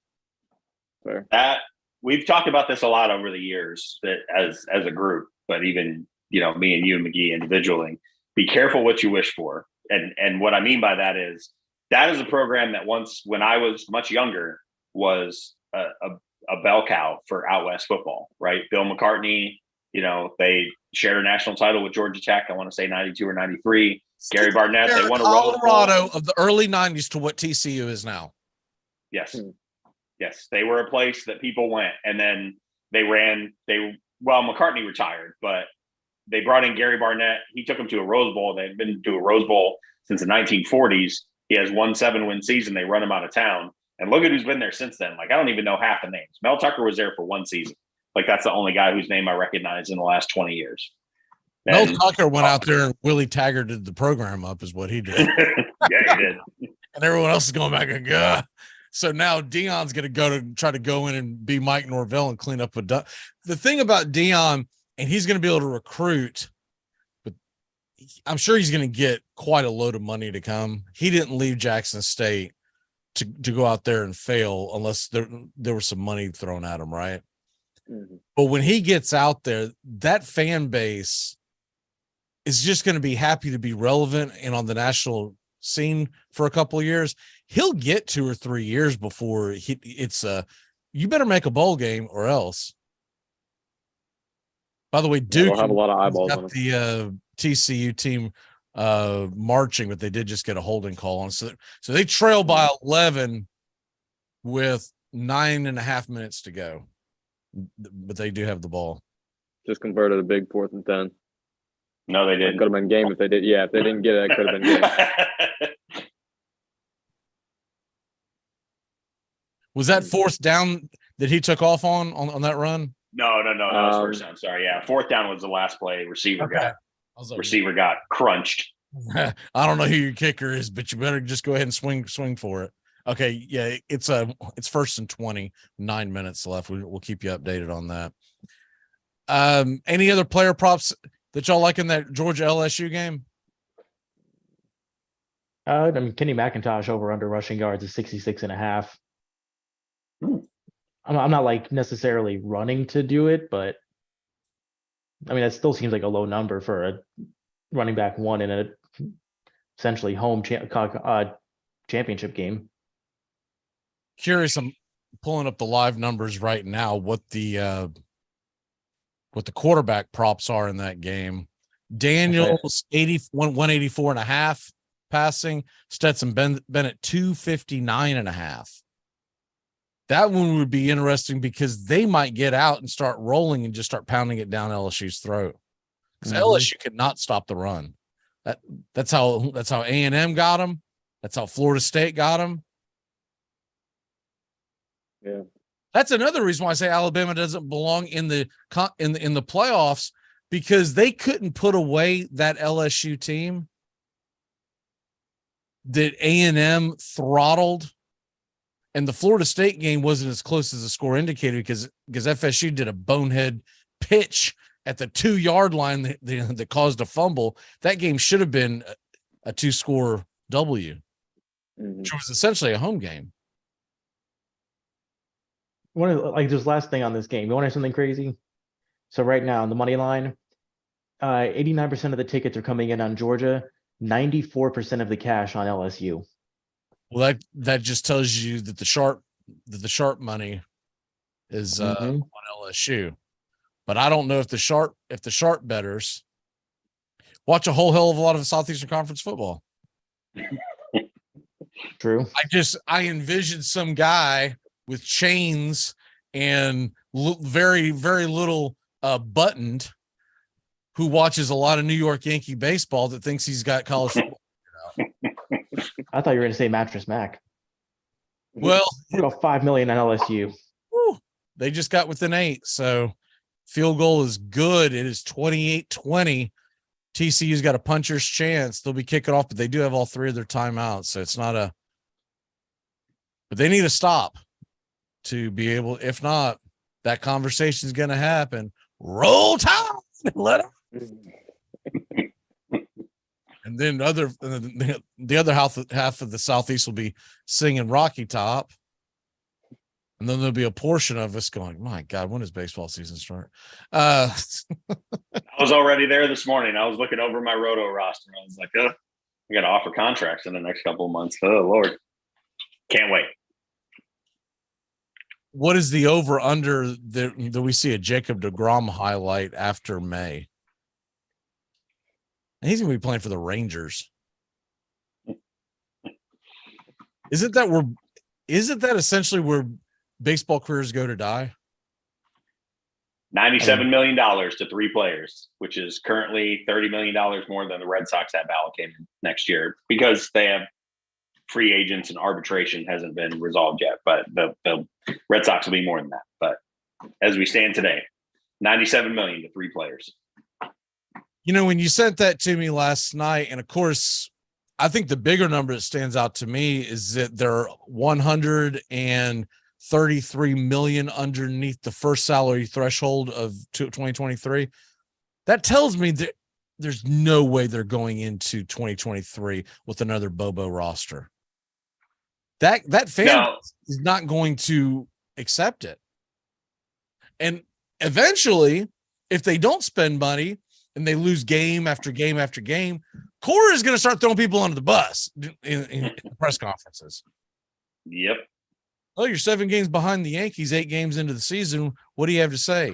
Speaker 23: That we've talked about this a lot over the years, that as a group, but even me and you and McGee individually, be careful what you wish for. And what I mean by that is a program that once, when I was much younger, was a bell cow for out west football, right? Bill McCartney, they shared a national title with Georgia Tech. I want to say 92 or 93. Gary Barnett, they won a Rose Bowl.
Speaker 3: Colorado of the early 90s to what TCU is now.
Speaker 23: Yes. Yes. They were a place that people went, and then McCartney retired, but they brought in Gary Barnett. He took them to a Rose Bowl. They've been to a Rose Bowl since the 1940s. He has won 7-win season. They run him out of town. And look at who's been there since then. Like, I don't even know half the names. Mel Tucker was there for one season. Like that's the only guy whose name I recognize in the last 20 years.
Speaker 3: Mel Tucker went out there and Willie Taggarted the program up is what he did.
Speaker 23: Yeah, he did.
Speaker 3: And everyone else is going back and go. So now Dion's going to try to go in and be Mike Norvell and clean up the thing about Dion, and he's going to be able to recruit, but I'm sure he's going to get quite a load of money to come. He didn't leave Jackson State to go out there and fail unless there was some money thrown at him, right? Mm-hmm. But when he gets out there, that fan base is just going to be happy to be relevant and on the national scene for a couple of years. He'll get 2 or 3 years before you better make a bowl game or else. By the way, Duke
Speaker 21: will have a lot of eyeballs
Speaker 3: got
Speaker 21: on
Speaker 3: the TCU team marching, but they did just get a holding call on. So they trail by 11 with 9.5 minutes to go, but they do have the ball.
Speaker 21: Just converted a big 4th and 10.
Speaker 23: No, they didn't.
Speaker 21: Could have been game if they did. Yeah, if they didn't get it, it could have been game.
Speaker 3: Was that 4th down that he took off on that run?
Speaker 23: No. That was first down. Sorry. Yeah. 4th down was the last play. Receiver got crunched.
Speaker 3: I don't know who your kicker is, but you better just go ahead and swing for it. Okay. Yeah. It's 1st and 20, 9 minutes left. We'll keep you updated on that. Any other player props that y'all like in that Georgia LSU game?
Speaker 22: I mean, Kenny McIntosh over under rushing yards is 66.5. I'm not like necessarily running to do it, but I mean, that still seems like a low number for a running back one in a essentially home championship game.
Speaker 3: Curious, I'm pulling up the live numbers right now. What the quarterback props are in that game. Daniels 184.5 passing. Stetson Bennett 259.5. That one would be interesting because they might get out and start rolling and just start pounding it down LSU's throat. Because LSU could not stop the run. That's how A&M got them. That's how Florida State got them.
Speaker 21: Yeah.
Speaker 3: That's another reason why I say Alabama doesn't belong in the playoffs, because they couldn't put away that LSU team that A&M throttled. And the Florida State game wasn't as close as the score indicated because FSU did a bonehead pitch at the 2-yard line that caused a fumble. That game should have been a 2-score W, which was essentially a home game.
Speaker 22: This last thing on this game, you want to hear something crazy? So right now on the money line, 89% of the tickets are coming in on Georgia, 94% of the cash on LSU.
Speaker 3: Well, that just tells you that the sharp money is on LSU, but I don't know if the sharp bettors watch a whole hell of a lot of Southeastern Conference football.
Speaker 22: True.
Speaker 3: I envisioned some guy with chains and very, very little buttoned who watches a lot of New York Yankee baseball that thinks he's got college football.
Speaker 22: I thought you were going to say Mattress Mac.
Speaker 3: Well,
Speaker 22: we got $5 million on LSU.
Speaker 3: They just got within 8, so field goal is good. It is 28-20. TCU's got a puncher's chance. They'll be kicking off, but they do have all 3 of their timeouts, so it's not but they need a stop to be able. If not, that conversation is going to happen. Roll Tide, let them. And then the other half of the Southeast will be singing Rocky Top. And then there'll be a portion of us going, my God, when does baseball season start?
Speaker 23: I was already there this morning. I was looking over my roto roster. I was like, I got to offer contracts in the next couple of months. Oh, Lord. Can't wait.
Speaker 3: What is the over-under that we see a Jacob deGrom highlight after May? And he's going to be playing for the Rangers. Isn't that essentially where baseball careers go to die?
Speaker 23: $97 million to 3 players, which is currently $30 million more than the Red Sox have allocated next year because they have free agents and arbitration hasn't been resolved yet. But the Red Sox will be more than that. But as we stand today. 97 million to 3 players.
Speaker 3: You know, when you sent that to me last night, and of course, I think the bigger number that stands out to me is that they're 133 million underneath the first salary threshold of 2023. That tells me that there's no way they're going into 2023 with another Bobo roster. That fan is not going to accept it. And eventually, if they don't spend money and they lose game after game after game, Cora is going to start throwing people under the bus in press conferences.
Speaker 23: Yep.
Speaker 3: Oh, you're 7 games behind the Yankees, 8 games into the season. What do you have to say?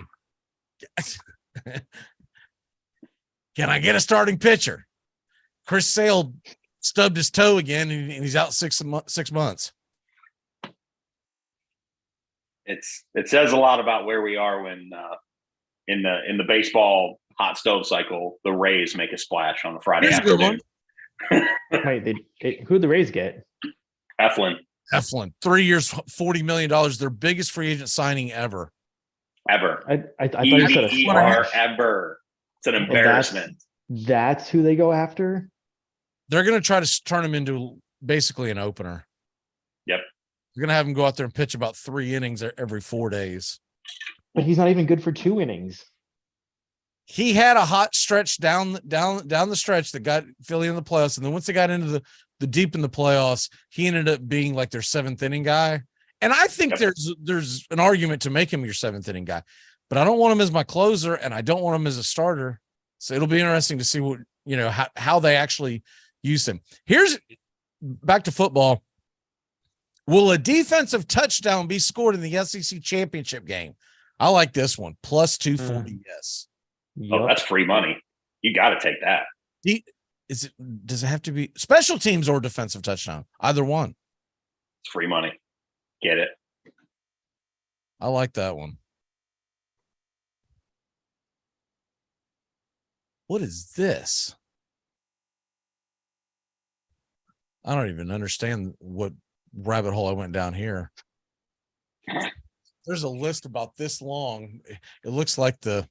Speaker 3: Can I get a starting pitcher? Chris Sale stubbed his toe again, and he's out 6 months.
Speaker 23: It says a lot about where we are when in the baseball hot stove cycle, the Rays make a splash on a Friday afternoon.
Speaker 22: Wait, who'd the Rays get?
Speaker 23: Eflin.
Speaker 3: 3 years, $40 million. Their biggest free agent signing ever.
Speaker 22: I thought you said a splash.
Speaker 23: Ever. It's an embarrassment.
Speaker 22: That's who they go after?
Speaker 3: They're going to try to turn him into basically an opener.
Speaker 23: Yep.
Speaker 3: They're going to have him go out there and pitch about 3 innings every 4 days.
Speaker 22: But he's not even good for 2 innings.
Speaker 3: He had a hot stretch down the stretch that got Philly in the playoffs, and then once they got into the deep in the playoffs, he ended up being like their 7th inning guy. And I think there's an argument to make him your 7th inning guy, but I don't want him as my closer, and I don't want him as a starter. So it'll be interesting to see what how they actually use him. Here's back to football. Will a defensive touchdown be scored in the SEC championship game? I like this one. Plus 240. Yes.
Speaker 23: Oh, that's free money. You got to take that.
Speaker 3: Does it have to be special teams or defensive touchdown? Either one.
Speaker 23: It's free money. Get it.
Speaker 3: I like that one. What is this? I don't even understand what rabbit hole I went down here. There's a list about this long. It looks like the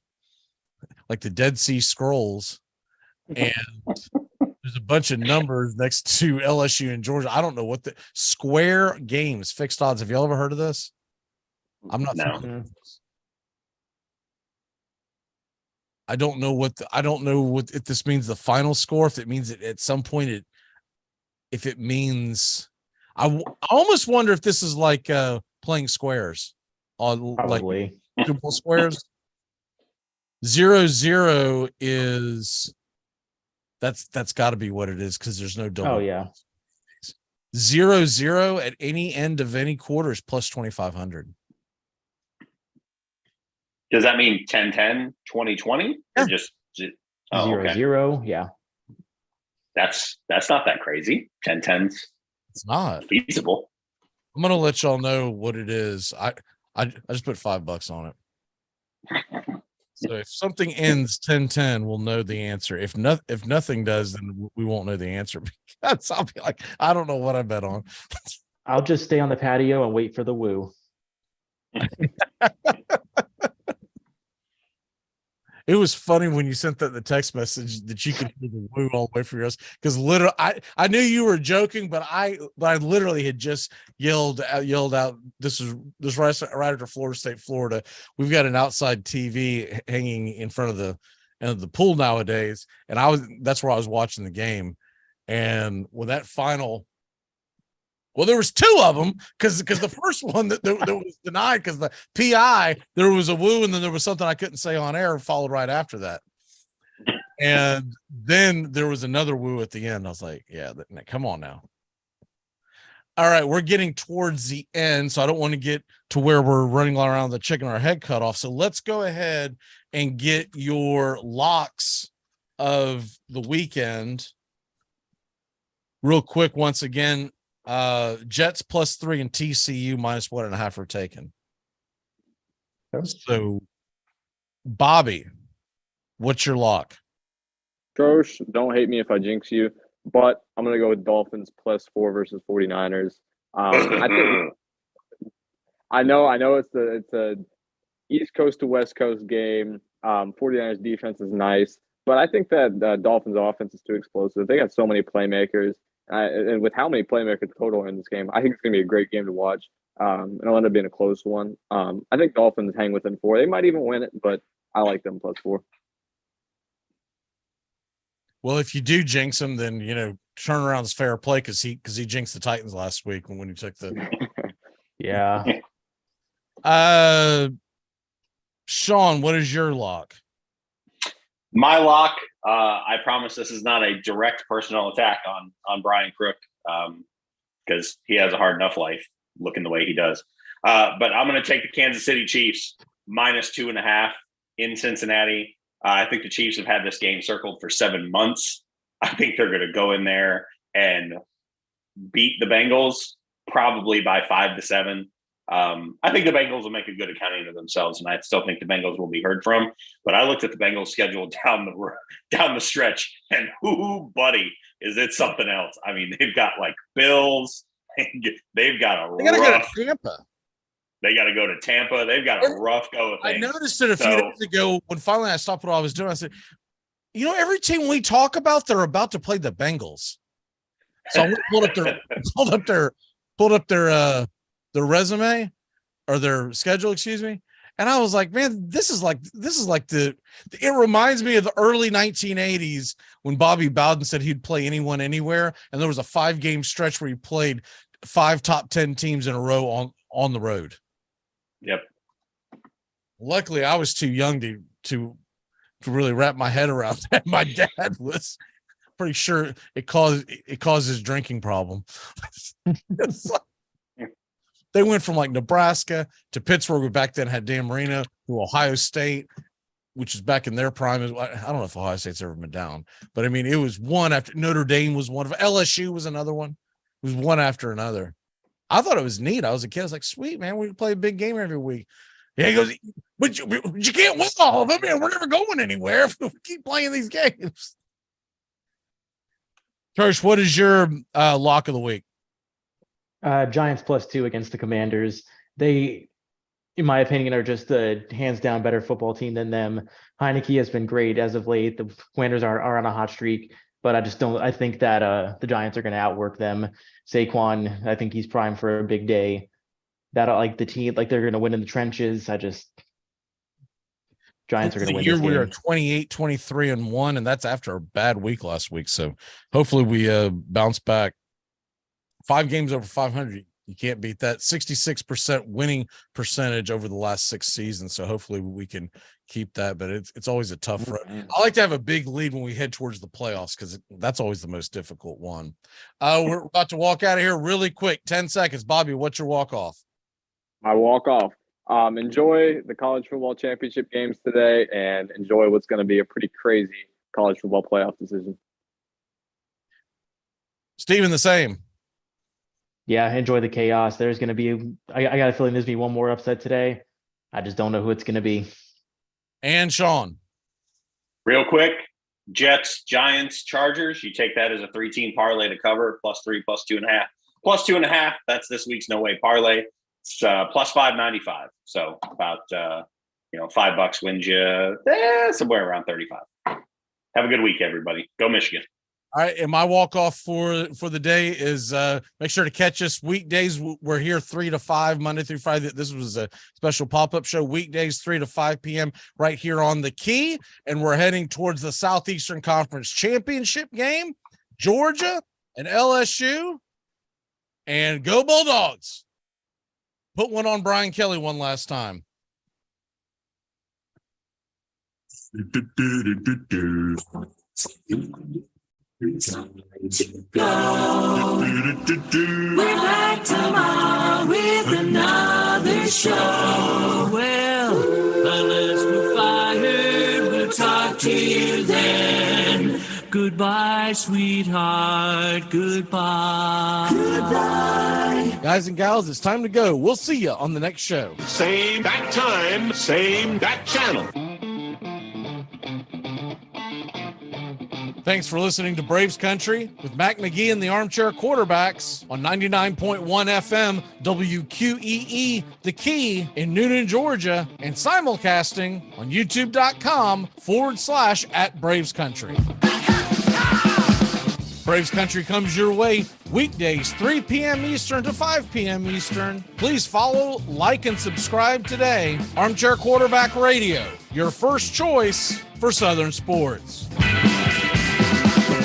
Speaker 3: Dead Sea Scrolls, and there's a bunch of numbers next to LSU and Georgia. I don't know what the Square Games fixed odds. Have y'all ever heard of this? I'm not.
Speaker 23: No.
Speaker 3: I don't know what if this means the final score. If it means it at some point if it means I almost wonder if this is like playing squares on
Speaker 22: Probably.
Speaker 3: like multiple squares. 0-0 is that's got to be what it is because there's no double.
Speaker 22: Oh yeah.
Speaker 3: 0-0 at any end of any quarter is plus 2,500.
Speaker 23: Does that mean 10-10, 20-20? Or just
Speaker 22: 0-0? Yeah.
Speaker 23: That's not that crazy. 10-10's
Speaker 3: it's not
Speaker 23: feasible.
Speaker 3: I'm gonna let y'all know what it is. I just put $5 on it. So if something ends 10-10, we'll know the answer. If nothing does, then we won't know the answer because I'll be like, I don't know what I bet on.
Speaker 22: I'll just stay on the patio and wait for the woo.
Speaker 3: It was funny when you sent that the text message that you could hear the woo all the way from yours because literally I knew you were joking, but I literally had just yelled out. This right after Florida State, Florida. We've got an outside TV hanging in front of the pool nowadays, and that's where I was watching the game, and when that final. Well, there was 2 of them because the first one that was denied because the PI, there was a woo and then there was something I couldn't say on air followed right after that. And then there was another woo at the end. I was like, yeah, come on now. All right, we're getting towards the end, so I don't want to get to where we're running around the chicken our head cut off. So let's go ahead and get your locks of the weekend real quick once again. Jets +3 and TCU -1.5 are taken. So Bobby, what's your lock?
Speaker 21: Coach, don't hate me if I jinx you, but I'm gonna go with Dolphins +4 versus 49ers. I know it's a East Coast to West Coast game. 49ers defense is nice, but I think that Dolphins offense is too explosive. They got so many playmakers, and with how many playmakers total are in this game, I think it's going to be a great game to watch. And it'll end up being a close one. I think Dolphins hang within 4. They might even win it, but I like them +4.
Speaker 3: Well, if you do jinx him, then turnaround's fair play because he jinxed the Titans last week when he took the.
Speaker 22: Yeah.
Speaker 3: Sean, what is your lock?
Speaker 23: My lock. I promise this is not a direct personal attack on Brian Crook because he has a hard enough life looking the way he does. But I'm going to take the Kansas City Chiefs -2.5 in Cincinnati. I think the Chiefs have had this game circled for 7 months. I think they're going to go in there and beat the Bengals probably by 5-7. I think the Bengals will make a good accounting of themselves, and I still think the Bengals will be heard from. But I looked at the Bengals schedule down the stretch, and buddy, is it something else? I mean, they've got like Bills, they've got a
Speaker 3: They got to go to Tampa.
Speaker 23: They got to go to Tampa. They've got a rough go of things.
Speaker 3: I noticed it a few days ago when finally I stopped what I was doing. I said, every team we talk about, they're about to play the Bengals. So I pulled up their resume or their schedule, excuse me. And I was like, man, this is like it reminds me of the early 1980s when Bobby Bowden said he'd play anyone, anywhere. And there was a 5-game stretch where he played 5 top 10 teams in a row on the road.
Speaker 23: Yep.
Speaker 3: Luckily, I was too young to really wrap my head around that. My dad was pretty sure it caused his drinking problem. They went from like Nebraska to Pittsburgh, who back then had Dan Marino, to Ohio State, which is back in their prime. I don't know if Ohio State's ever been down, but I mean, it was one after Notre Dame was one of LSU was another one. It was one after another. I thought it was neat. I was a kid. I was like, sweet, man, we can play a big game every week. Yeah, he goes, but you can't win all of them, and we're never going anywhere if we keep playing these games. Kirsch, what is your lock of the week?
Speaker 22: Giants +2 against the Commanders. They, in my opinion, are just a hands down better football team than them. Heineke has been great as of late. The Commanders are on a hot streak, but I think that the Giants are going to outwork them. Saquon, I think he's primed for a big day. They're going to win in the trenches. Giants are going to win this game.
Speaker 3: We are 28-23-1, and that's after a bad week last week. So hopefully we bounce back. 5 games over 500. You can't beat that. 66% winning percentage over the last 6 seasons. So hopefully we can keep that, but it's always a tough road. I like to have a big lead when we head towards the playoffs because that's always the most difficult one. We're about to walk out of here really quick. 10 seconds. Bobby, what's your walk-off?
Speaker 21: My walk-off. Enjoy the college football championship games today and enjoy what's going to be a pretty crazy college football playoff decision.
Speaker 3: Steven, the same.
Speaker 22: Yeah, enjoy the chaos. There's going to be, I got a feeling there's going to be one more upset today. I just don't know who it's going to be.
Speaker 3: And Sean.
Speaker 23: Real quick, Jets, Giants, Chargers. You take that as a 3-team parlay to cover, +3, +2.5. +2.5, that's this week's No Way parlay. It's +595. So about, $5 wins you somewhere around 35. Have a good week, everybody. Go Michigan.
Speaker 3: All right, and my walk-off for the day is make sure to catch us weekdays. We're here 3 to 5, Monday through Friday. This was a special pop-up show, weekdays 3 to 5 p.m. right here on The Key, and we're heading towards the Southeastern Conference Championship game, Georgia and LSU, and go Bulldogs. Put one on Brian Kelly one last time.
Speaker 18: We're back tomorrow with another show. Well, unless we're fired, we'll talk to you then. Goodbye, sweetheart. Goodbye. Goodbye.
Speaker 3: Guys and gals, it's time to go. We'll see you on the next show.
Speaker 18: Same bat time, same bat channel.
Speaker 3: Thanks for listening to Braves Country with Mac McGee and the Armchair Quarterbacks on 99.1 FM WQEE, The Key in Noonan, Georgia, and simulcasting on youtube.com/@Braves Country. Braves Country comes your way weekdays 3 p.m. Eastern to 5 p.m. Eastern. Please follow, like, and subscribe today. Armchair Quarterback Radio, your first choice for Southern sports.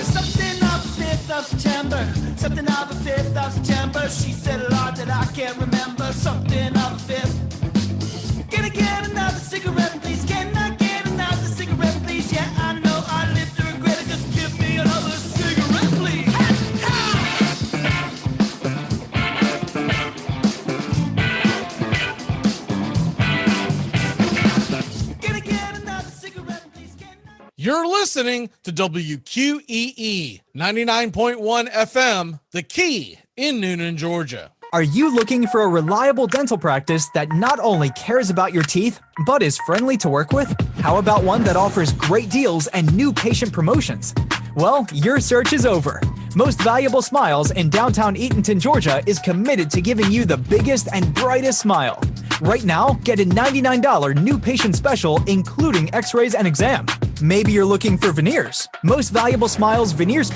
Speaker 9: Something of the 5th of September. Something of the 5th of September. She said a lot that I can't remember. Something of the 5th. Can I get another cigarette, please? Can I get another cigarette, please? Yeah, I know I live to regret it. Just give me another cigarette, please. Can I get another cigarette, please?
Speaker 3: You're listening to WQEE 99.1 FM, The Key in Noonan, Georgia.
Speaker 8: Are you looking for a reliable dental practice that not only cares about your teeth, but is friendly to work with? How about one that offers great deals and new patient promotions? Well, your search is over. Most Valuable Smiles in downtown Eatonton, Georgia is committed to giving you the biggest and brightest smile. Right now, get a $99 new patient special, including x-rays and exam. Maybe you're looking for veneers. Most Valuable Smiles veneer special